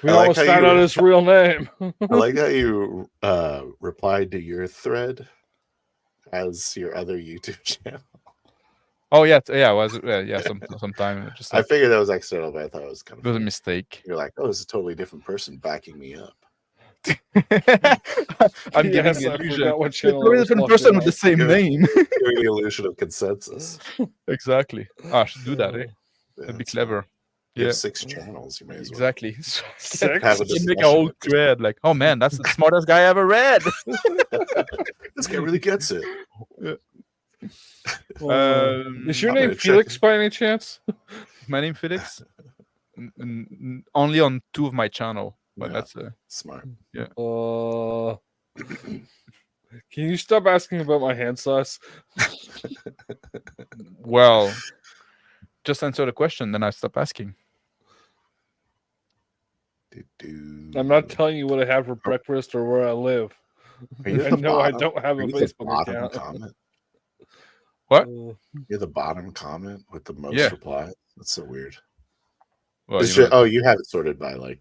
We I like almost how found you- out his real name. I like how you replied to your thread as your other YouTube channel. Oh yeah, yeah. Sometime just I like, figured that was accidental, but I thought it was kind it of was a funny. mistake. You're like, oh, it's a totally different person backing me up. I'm giving Yes, the I illusion. forgot what It's a channel I totally was different watching person with on. the same Good. name. Giving the illusion of consensus. Exactly. I should do that. Eh? Yeah, That'd be that's clever. fine. You Yeah, have 6 channels. You may as well. exactly. Six? Have a You make a discussion whole with this thread like, oh man, that's the smartest guy I ever read. This guy really gets it. Is your I'm name gonna check Felix it. by any chance? My name Felix. Only on 2 of my channel, but Yeah. that's Smart. Can you stop asking about my hand sauce? well. Just answer the question, then I stop asking. I'm not telling you what I have for breakfast or where I live. Are you at And the no, I bottom? don't have Are a you the Facebook bottom account. comment? What? You're the bottom comment with the most Yeah. replies. That's so weird. Well, It's you know, ju- oh, you have it sorted by like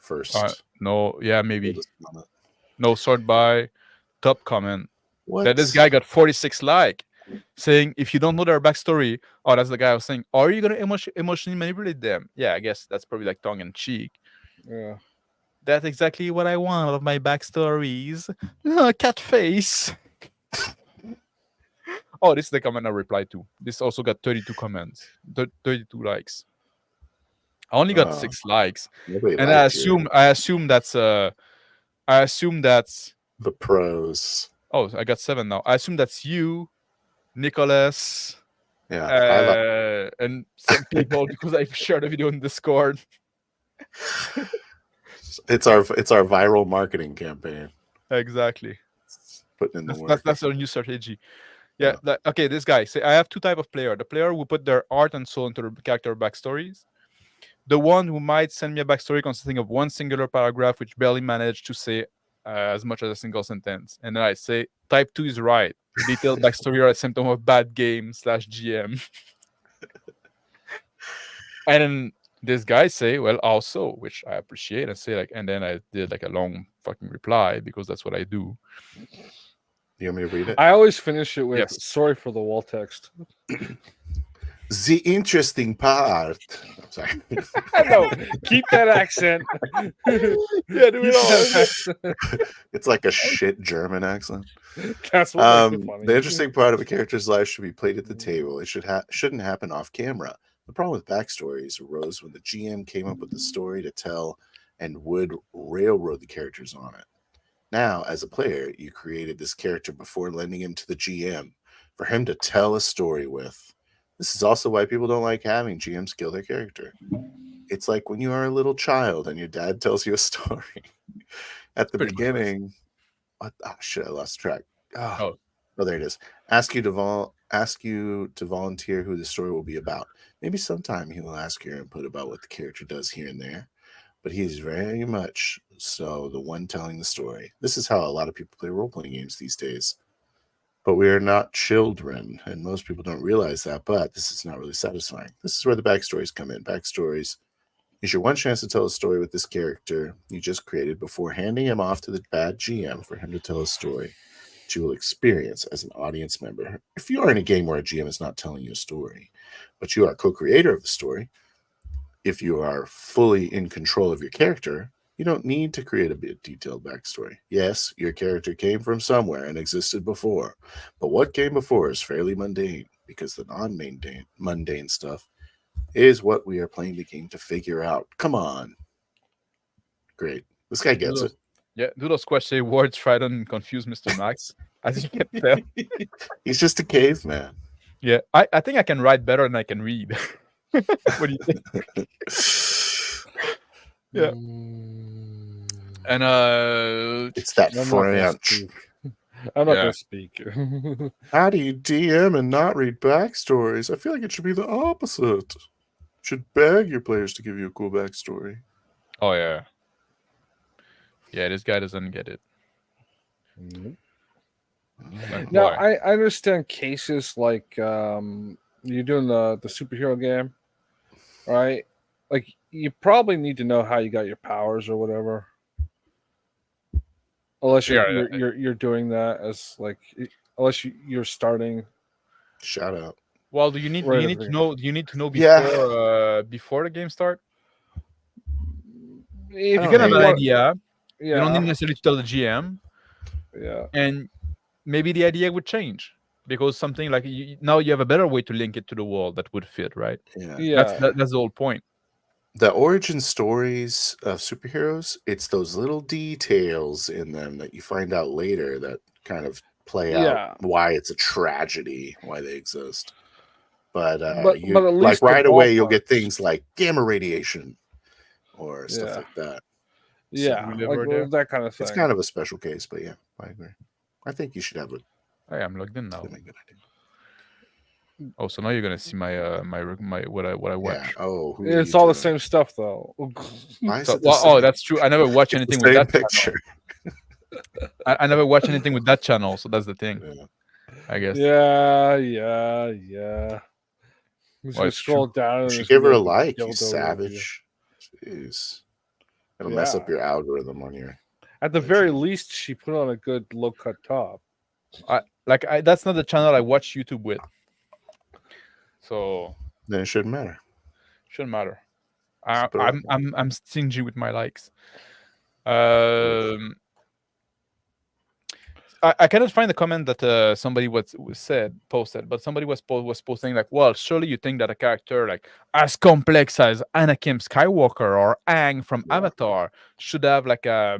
first. no, yeah, maybe. oldest comment. No, sort by top comment. What? That this guy got 46 like, saying if you don't know their backstory, oh, that's the guy I was saying. Are you gonna emotionally manipulate them? Yeah, I guess that's probably like tongue in cheek. Yeah. That's exactly what I want out of my backstories. Cat face. Oh, this is the comment I replied to. This also got 32 comments, 32 likes. I only got 6 likes, Nobody and liked you. I assume that's The pros. Oh, I got 7 now. I assume that's you, Nicholas, Yeah, I like. and some people because I shared a video in Discord. It's our viral marketing campaign. Exactly. Putting in the work. That's our new strategy. Yeah. Okay. This guy. Say I have two type of player. The player who put their heart and soul into the character backstories. The one who might send me a backstory consisting of one singular paragraph which barely managed to say as much as a single sentence, and then I say type 2 is right. Detailed backstory are a symptom of bad game / GM. And then this guy say, well, also, which I appreciate, and say like, and then I did like a long fucking reply because that's what I do. You want me to read it? I always finish it with Yes. sorry for the wall text. The interesting part. I'm sorry. No, keep that accent. Yeah, do it all. It's like a shit German accent. That's what makes it funny. The interesting part of a character's life should be played at the table. It shouldn't happen off camera. The problem with backstories arose when the GM came up with the story to tell and would railroad the characters on it. Now, as a player, you created this character before lending him to the GM for him to tell a story with. This is also why people don't like having GMs kill their character. It's like when you are a little child and your dad tells you a story. At the beginning, what? Oh shit! I lost track. Oh, there it is. Ask you to volunteer who the story will be about. Maybe sometime he will ask your input about what the character does here and there, but he is very much so the one telling the story. This is how a lot of people play role-playing games these days. But we are not children, and most people don't realize that, but this is not really satisfying. This is where the backstories come in. Backstories is your one chance to tell a story with this character you just created before handing him off to the bad GM for him to tell a story that you will experience as an audience member. If you are in a game where a GM is not telling you a story, but you are co-creator of the story, if you are fully in control of your character, you don't need to create a bit detailed backstory. Yes, your character came from somewhere and existed before, but what came before is fairly mundane, because the non-mundane stuff is what we are playing the game to figure out. Come on. Great. This guy gets it. Yeah, do those question words try to confuse MrMax, as you can tell. He's just a caveman. Yeah, I think I can write better than I can read. What do you think? Yeah. And it's that French. I'm not gonna speak. How do you DM and not read backstories? I feel like it should be the opposite. You should beg your players to give you a cool backstory. Oh yeah. Yeah, this guy doesn't get it. Now I understand cases like you're doing the superhero game, right? Like you probably need to know how you got your powers or whatever. Unless you're doing that as like unless you're starting. Shout out. Well, do you need to know before before the game start? If you can have an idea, you don't need necessarily to tell the GM. Yeah. And maybe the idea would change because something like now you have a better way to link it to the world that would fit, right? Yeah. That's the whole point. The origin stories of superheroes, it's those little details in them that you find out later that kind of play out why it's a tragedy, why they exist. But like right away, you'll get things like gamma radiation or stuff like that. Yeah, like that kind of thing. It's kind of a special case, but yeah, I agree. I think you should have it. Hey, I'm logged in now. Oh, so now you're gonna see my what I watch. Yeah. Oh, it's all the same stuff though. That's true. I never watch anything with that picture. I never watch anything with that channel, so that's the thing. Yeah. I guess. Yeah. Just scroll down. You should give her a like, you savage. Jeez. It'll mess up your algorithm on your. At the very least, she put on a good low cut top. That's not the channel I watch YouTube with. So then it shouldn't matter. Shouldn't matter. I'm stingy with my likes. I cannot find the comment that somebody posted, but somebody was posting like, well, surely you think that a character like as complex as Anakin Skywalker or Aang from Avatar should have like I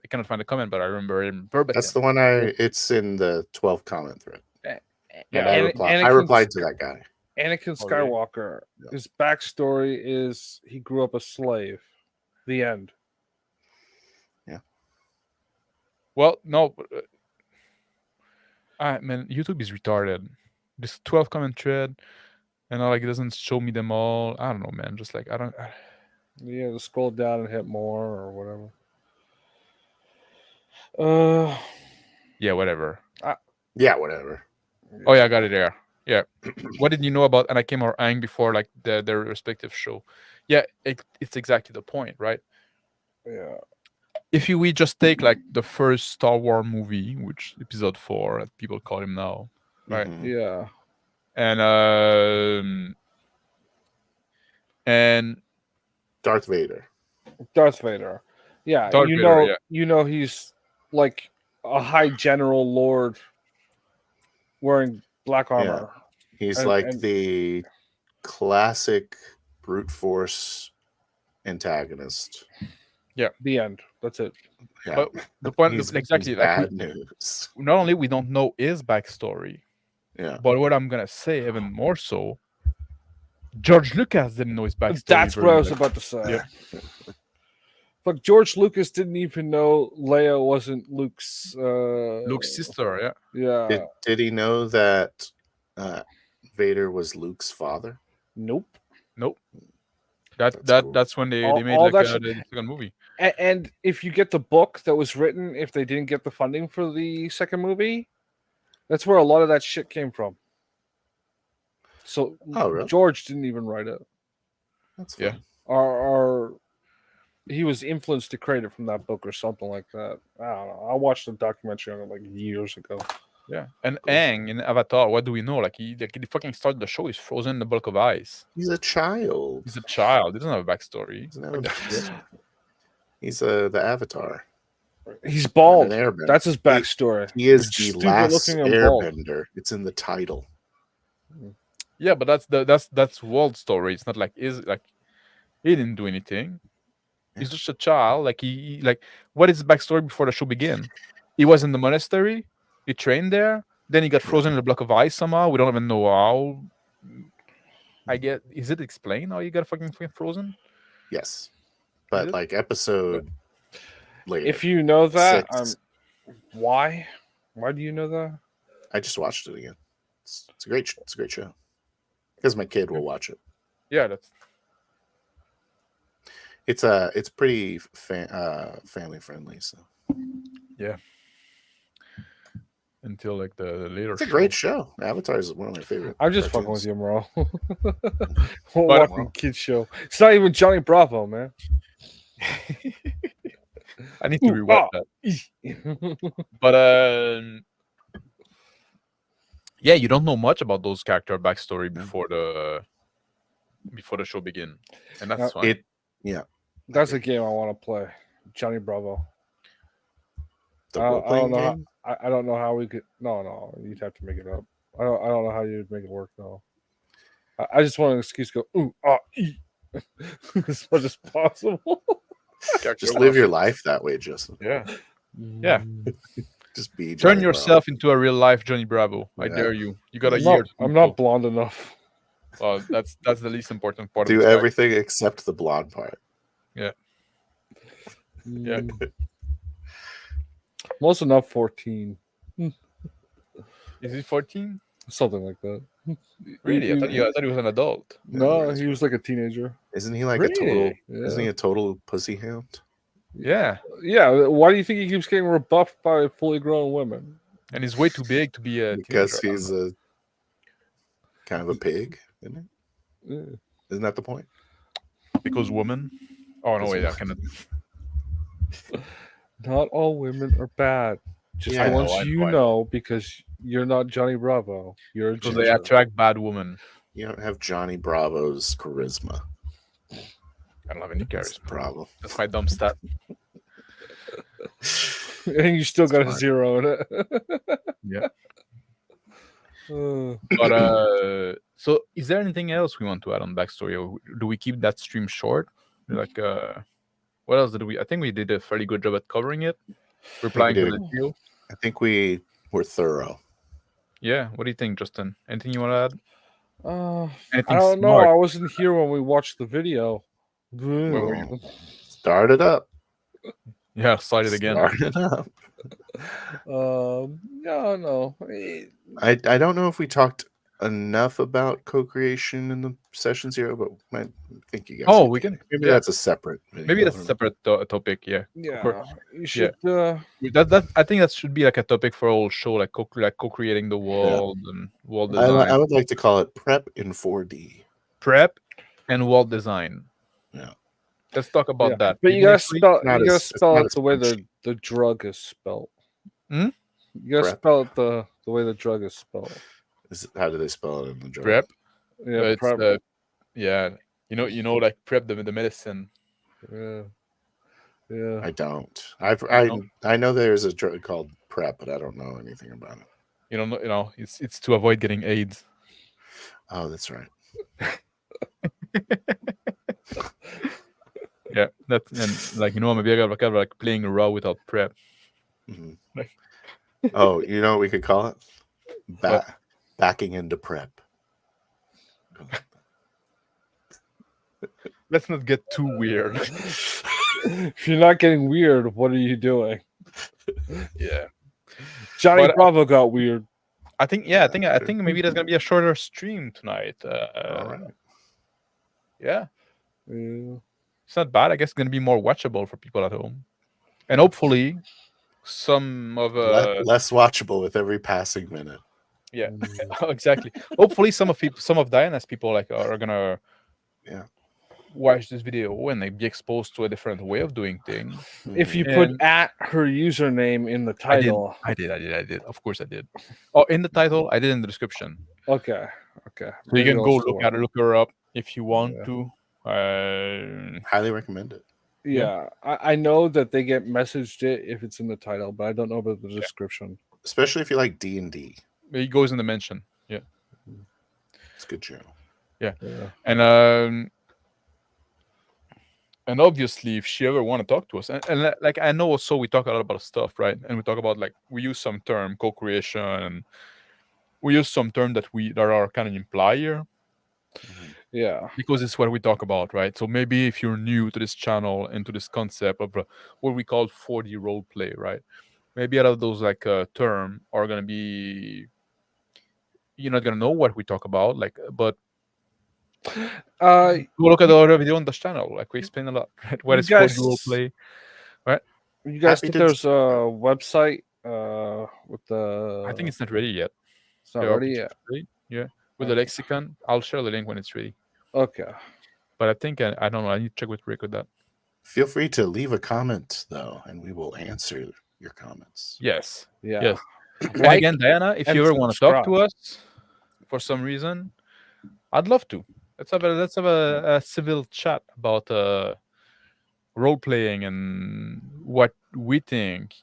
cannot find the comment, but I remember him verbatim. That's the one it's in the 12 comment thread. Yeah, I replied to that guy. Anakin Oh, really? Skywalker. Yeah. His backstory is he grew up a slave. The end. Well, no, man, YouTube is retarded. This 12 comment thread, and like it doesn't show me them all. I don't know, man. Just like I don't. Yeah, to scroll down and hit more or whatever. Yeah, whatever. Yeah, whatever. Oh yeah, I got it there. Yeah. What did you know about Anakin or Aang before like their respective show? Yeah, it's exactly the point, right? Yeah. If we just take like the first Star Wars movie, which Episode 4, as people call him now, right? Mhm. Yeah. And Darth Vader. Darth Vader. Yeah, Darth you Vader, know, yeah. you know he's like a high general lord wearing black armor. He's And- like and- the classic brute force antagonist. The end. That's it. Yeah. But the point He's exactly like bad news. not only we don't know his backstory, Yeah. but what I'm gonna say even more so, George Lucas didn't know his backstory. That's what I was about to say. Yeah. But George Lucas didn't even know Leia wasn't Luke's Luke's sister, yeah. Yeah. Did he know that Vader was Luke's father? Nope. That's cool. that's when they made all like that the second movie. And if you get the book that was written, if they didn't get the funding for the second movie, that's where a lot of that shit came from. So Oh, really? George didn't even write it. That's Yeah. fun. Or he was influenced to create it from that book or something like that. I don't know. I watched a documentary on it like years ago. Yeah. And Aang in Avatar, what do we know? Like he fucking started the show, he's frozen in the block of ice. He's a child. He's a child. He doesn't have a backstory. Doesn't have a- He's the Avatar. He's bald. An airbender. That's his backstory. He is the Stupid last looking and bald. airbender. It's in the title. Yeah, but that's world story. It's not like he didn't do anything. He's just a child. Like he like what is his backstory before the show began? He was in the monastery. He trained there. Then he got frozen in a block of ice somehow. We don't even know how. Is it explained how you got fucking frozen? Yes. But it? like episode later. If you know that, 6. why? Why do you know that? I just watched it again. It's a great show. Because my kid will watch it. Yeah, that's It's pretty family friendly. So until like the later. it's a great show. Avatar is one of my favorite. I'm just fucking with cartoons. you, bro. Watching kids show. It's not even Johnny Bravo, man. I need to rewatch that. But yeah, you don't know much about those character backstory before the show begin, and that's fine. That's a game I want to play. Johnny Bravo. The I role-playing don't know. game? I don't know how we could. No, you'd have to make it up. I don't know how you'd make it work though. I just want an excuse to go ooh as much as possible. Just live your life that way, Justin. Yeah. Just be. Turn Johnny yourself into a real life Johnny Bravo. I Yeah. dare you. You got a I'm year. not, I'm not blonde enough. Well, that's the least important part. Bravo. of Do this everything except the blonde part. Yeah. Most enough 14. Is he 14? Something like that. Really? I thought he was an adult. No, he was like a teenager. Isn't he like Really? a total? Yeah. Isn't he a total pussy hound? Yeah. Yeah, why do you think he keeps getting rebuffed by fully grown women? And he's way too big to be a Because teenager. he's a kind of a pig, isn't it? Yeah. Isn't that the point? Because woman. Oh no, wait, I cannot. Not all women are bad. Just Yeah, I once know, I you know, I know, because you're not Johnny Bravo. You're a Because they ginger. attract bad women. You don't have Johnny Bravo's charisma. I don't have any That's charisma. the problem. That's my dumb stat. And you still got a fine. 0 in it. Yeah. Uh, But so is there anything else we want to add on backstory, or do we keep that stream short? Like what else did we? I think we did a fairly good job at covering it. Replying to did. the deal. I think we were thorough. Yeah. What do you think, Justin? Anything you want to add? I Anything don't know. smart. I wasn't here when we watched the video. Where were you? Start it up. Yeah, slide it again. Start it up. No. I don't know if we talked enough about co-creation in the session 0, but I think you guys. Oh, get we the can. idea. Maybe Yeah. that's a separate video. Maybe I that's a don't know. separate topic. Yeah. Yeah, you Yeah. should. That I think that should be like a topic for a whole show, like co-creating the world and world design, I would like to call it prep in 4D. prep, and world design. Yeah. Let's talk about that. But you Maybe gotta next week? spell. Not You gotta as- it's spell not it as the way punchy. the drug is spelled. Hmm? You gotta Prep. spell it the way the drug is spelled. How do they spell it in the drug? Prep. Yeah, It's prep. yeah. You know, like prep the medicine. Yeah. I don't. don't? I know there's a drug called prep, but I don't know anything about it. You know, it's to avoid getting AIDS. Oh, that's right. Yeah, that's and like maybe I got kind of like playing raw without prep. Mhm. Like- Oh, you know what we could call it? What? Backing into prep. Let's not get too weird. If you're not getting weird, what are you doing? Yeah, Johnny But- Bravo got weird. I think I think maybe there's gonna be a shorter stream tonight. All right. Yeah, Yeah. it's not bad. I guess it's gonna be more watchable for people at home, and hopefully, some of Less watchable with every passing minute. yeah, exactly. Hopefully, some of Diana's people like are gonna watch this video and like be exposed to a different way of doing things. If you put And- at her username in the title. I did. Of course, I did. Oh, in the title, I did in the description. Okay. So you Maybe can I'll go still look her up if you want Yeah. to. Highly recommend it. Yeah, I know that they get messaged it if it's in the title, but I don't know about the description. Especially if you like D&D. It goes in the mention. Yeah, It's a good channel. Yeah. And obviously, if she ever want to talk to us, and like I know also we talk a lot about stuff, right? And we talk about like we use some term co-creation, and we use some term that are kind of imply here. Yeah. Because it's what we talk about, right? So maybe if you're new to this channel and to this concept of what we call 4D role play, right? Maybe a lot of those like term are gonna be you're not gonna know what we talk about, like, but go look at the other video on this channel. Like we explain a lot, right? What You is 4D guys- role play? You guys Happy think to- there's a website with the? I think it's not ready yet. it's not There are ready pictures yet. ready, yeah, with the lexicon. I'll share the link when it's ready. Okay. But I think I don't know. I need to check with Rick with that. Feel free to leave a comment, though, and we will answer your comments. Yes. Yeah. Yes. And Like again, Diana, if and you ever want to talk to subscribe. us for some reason, I'd love to. Let's have a civil chat about role playing and what we think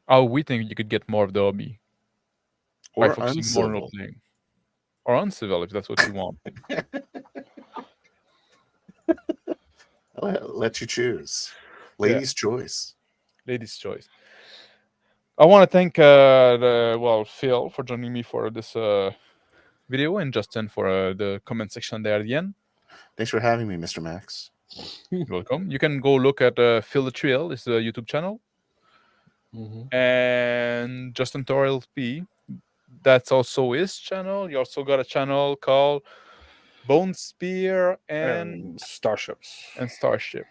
how we think you could get more of the hobby by Or focusing more on role uncivil. playing, or uncivil if that's what you want. I'll let you choose. Ladies' choice. Ladies' choice. I want to thank Phil for joining me for this video, and Justin for the comment section there at the end. Thanks for having me, MrMax. You're welcome. You can go look at Phil the Trail. It's a YouTube channel, and Justin Torrell P. That's also his channel. You also got a channel called Bone Spear and Starships. Starship,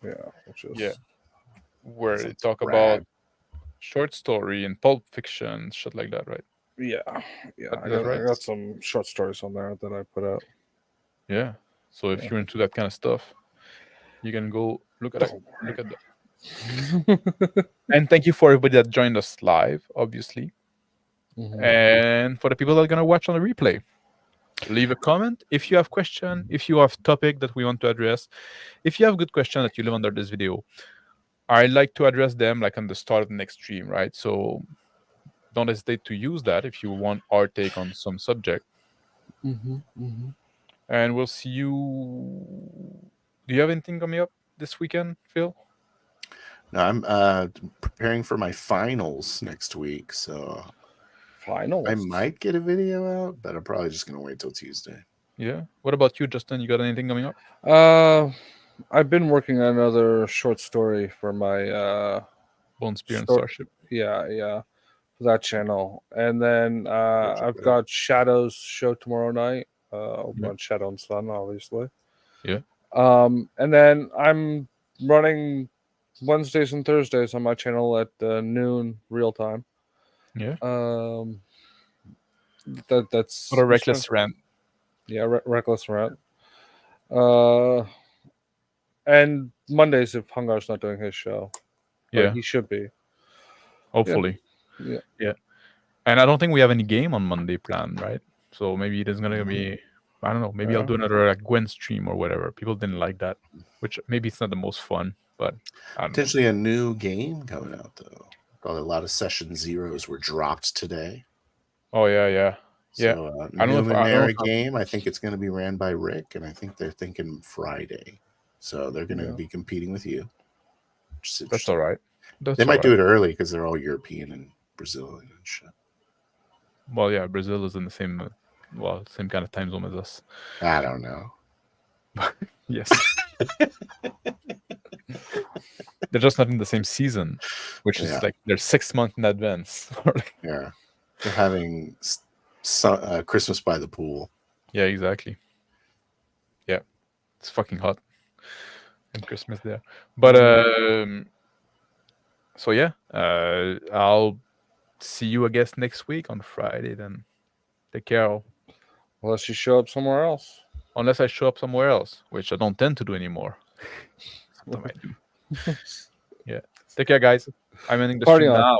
Yeah. Which is where they Sounds talk rad. about short story and pulp fiction, shit like that, right? Yeah. Is I that right? got some short stories on there that I put out. Yeah. So if you're into that kind of stuff, you can go look at Don't look at that. And thank you for everybody that joined us live, obviously. And for the people that are gonna watch on the replay, leave a comment if you have question, if you have topic that we want to address, if you have good question that you leave under this video. I like to address them like on the start of the next stream, right? So don't hesitate to use that if you want our take on some subject. And we'll see you. Do you have anything coming up this weekend, Phil? No, I'm preparing for my finals next week, so finals. I might get a video out, but I'm probably just gonna wait till Tuesday. Yeah. What about you, Justin? You got anything coming up? I've been working on another short story for my Bone Spear and Stor- Starship. yeah, for that channel. And then check I've that got Shadow's show tomorrow night. Over Yeah. on Shadow and Sun, obviously. Yeah. And then I'm running Wednesdays and Thursdays on my channel at noon real time. Yeah. That's What a reckless rant. Yeah, reckless rant. And Mondays if Hungar's not doing his show. But Yeah. he should be. Hopefully. Yeah. Yeah. And I don't think we have any game on Monday planned, right? So maybe there's gonna be, I don't know, maybe I'll do another like Gwen stream or whatever. People didn't like that, which maybe it's not the most fun, but I don't know. Potentially a new game coming out though. Probably a lot of session zeros were dropped today. Oh yeah. So I don't know if Numenera game. I think it's going to be ran by Rick, and I think they're thinking Friday. So they're going to be competing with you. That's all right. They might do it early because they're all European and Brazilian and shit. Well, yeah, Brazil is in the same, same kind of time zone as us. I don't know. Yes. They're just not in the same season, which is like they're 6 months in advance. Yeah. They're having Christmas by the pool. Yeah, exactly. Yeah. It's fucking hot. And Christmas there. But, so yeah, I'll see you, I guess, next week on Friday then. Take care. Unless you show up somewhere else. Unless I show up somewhere else, which I don't tend to do anymore. Sometimes I do. Yeah. Take care, guys. I'm ending the Party stream on. now.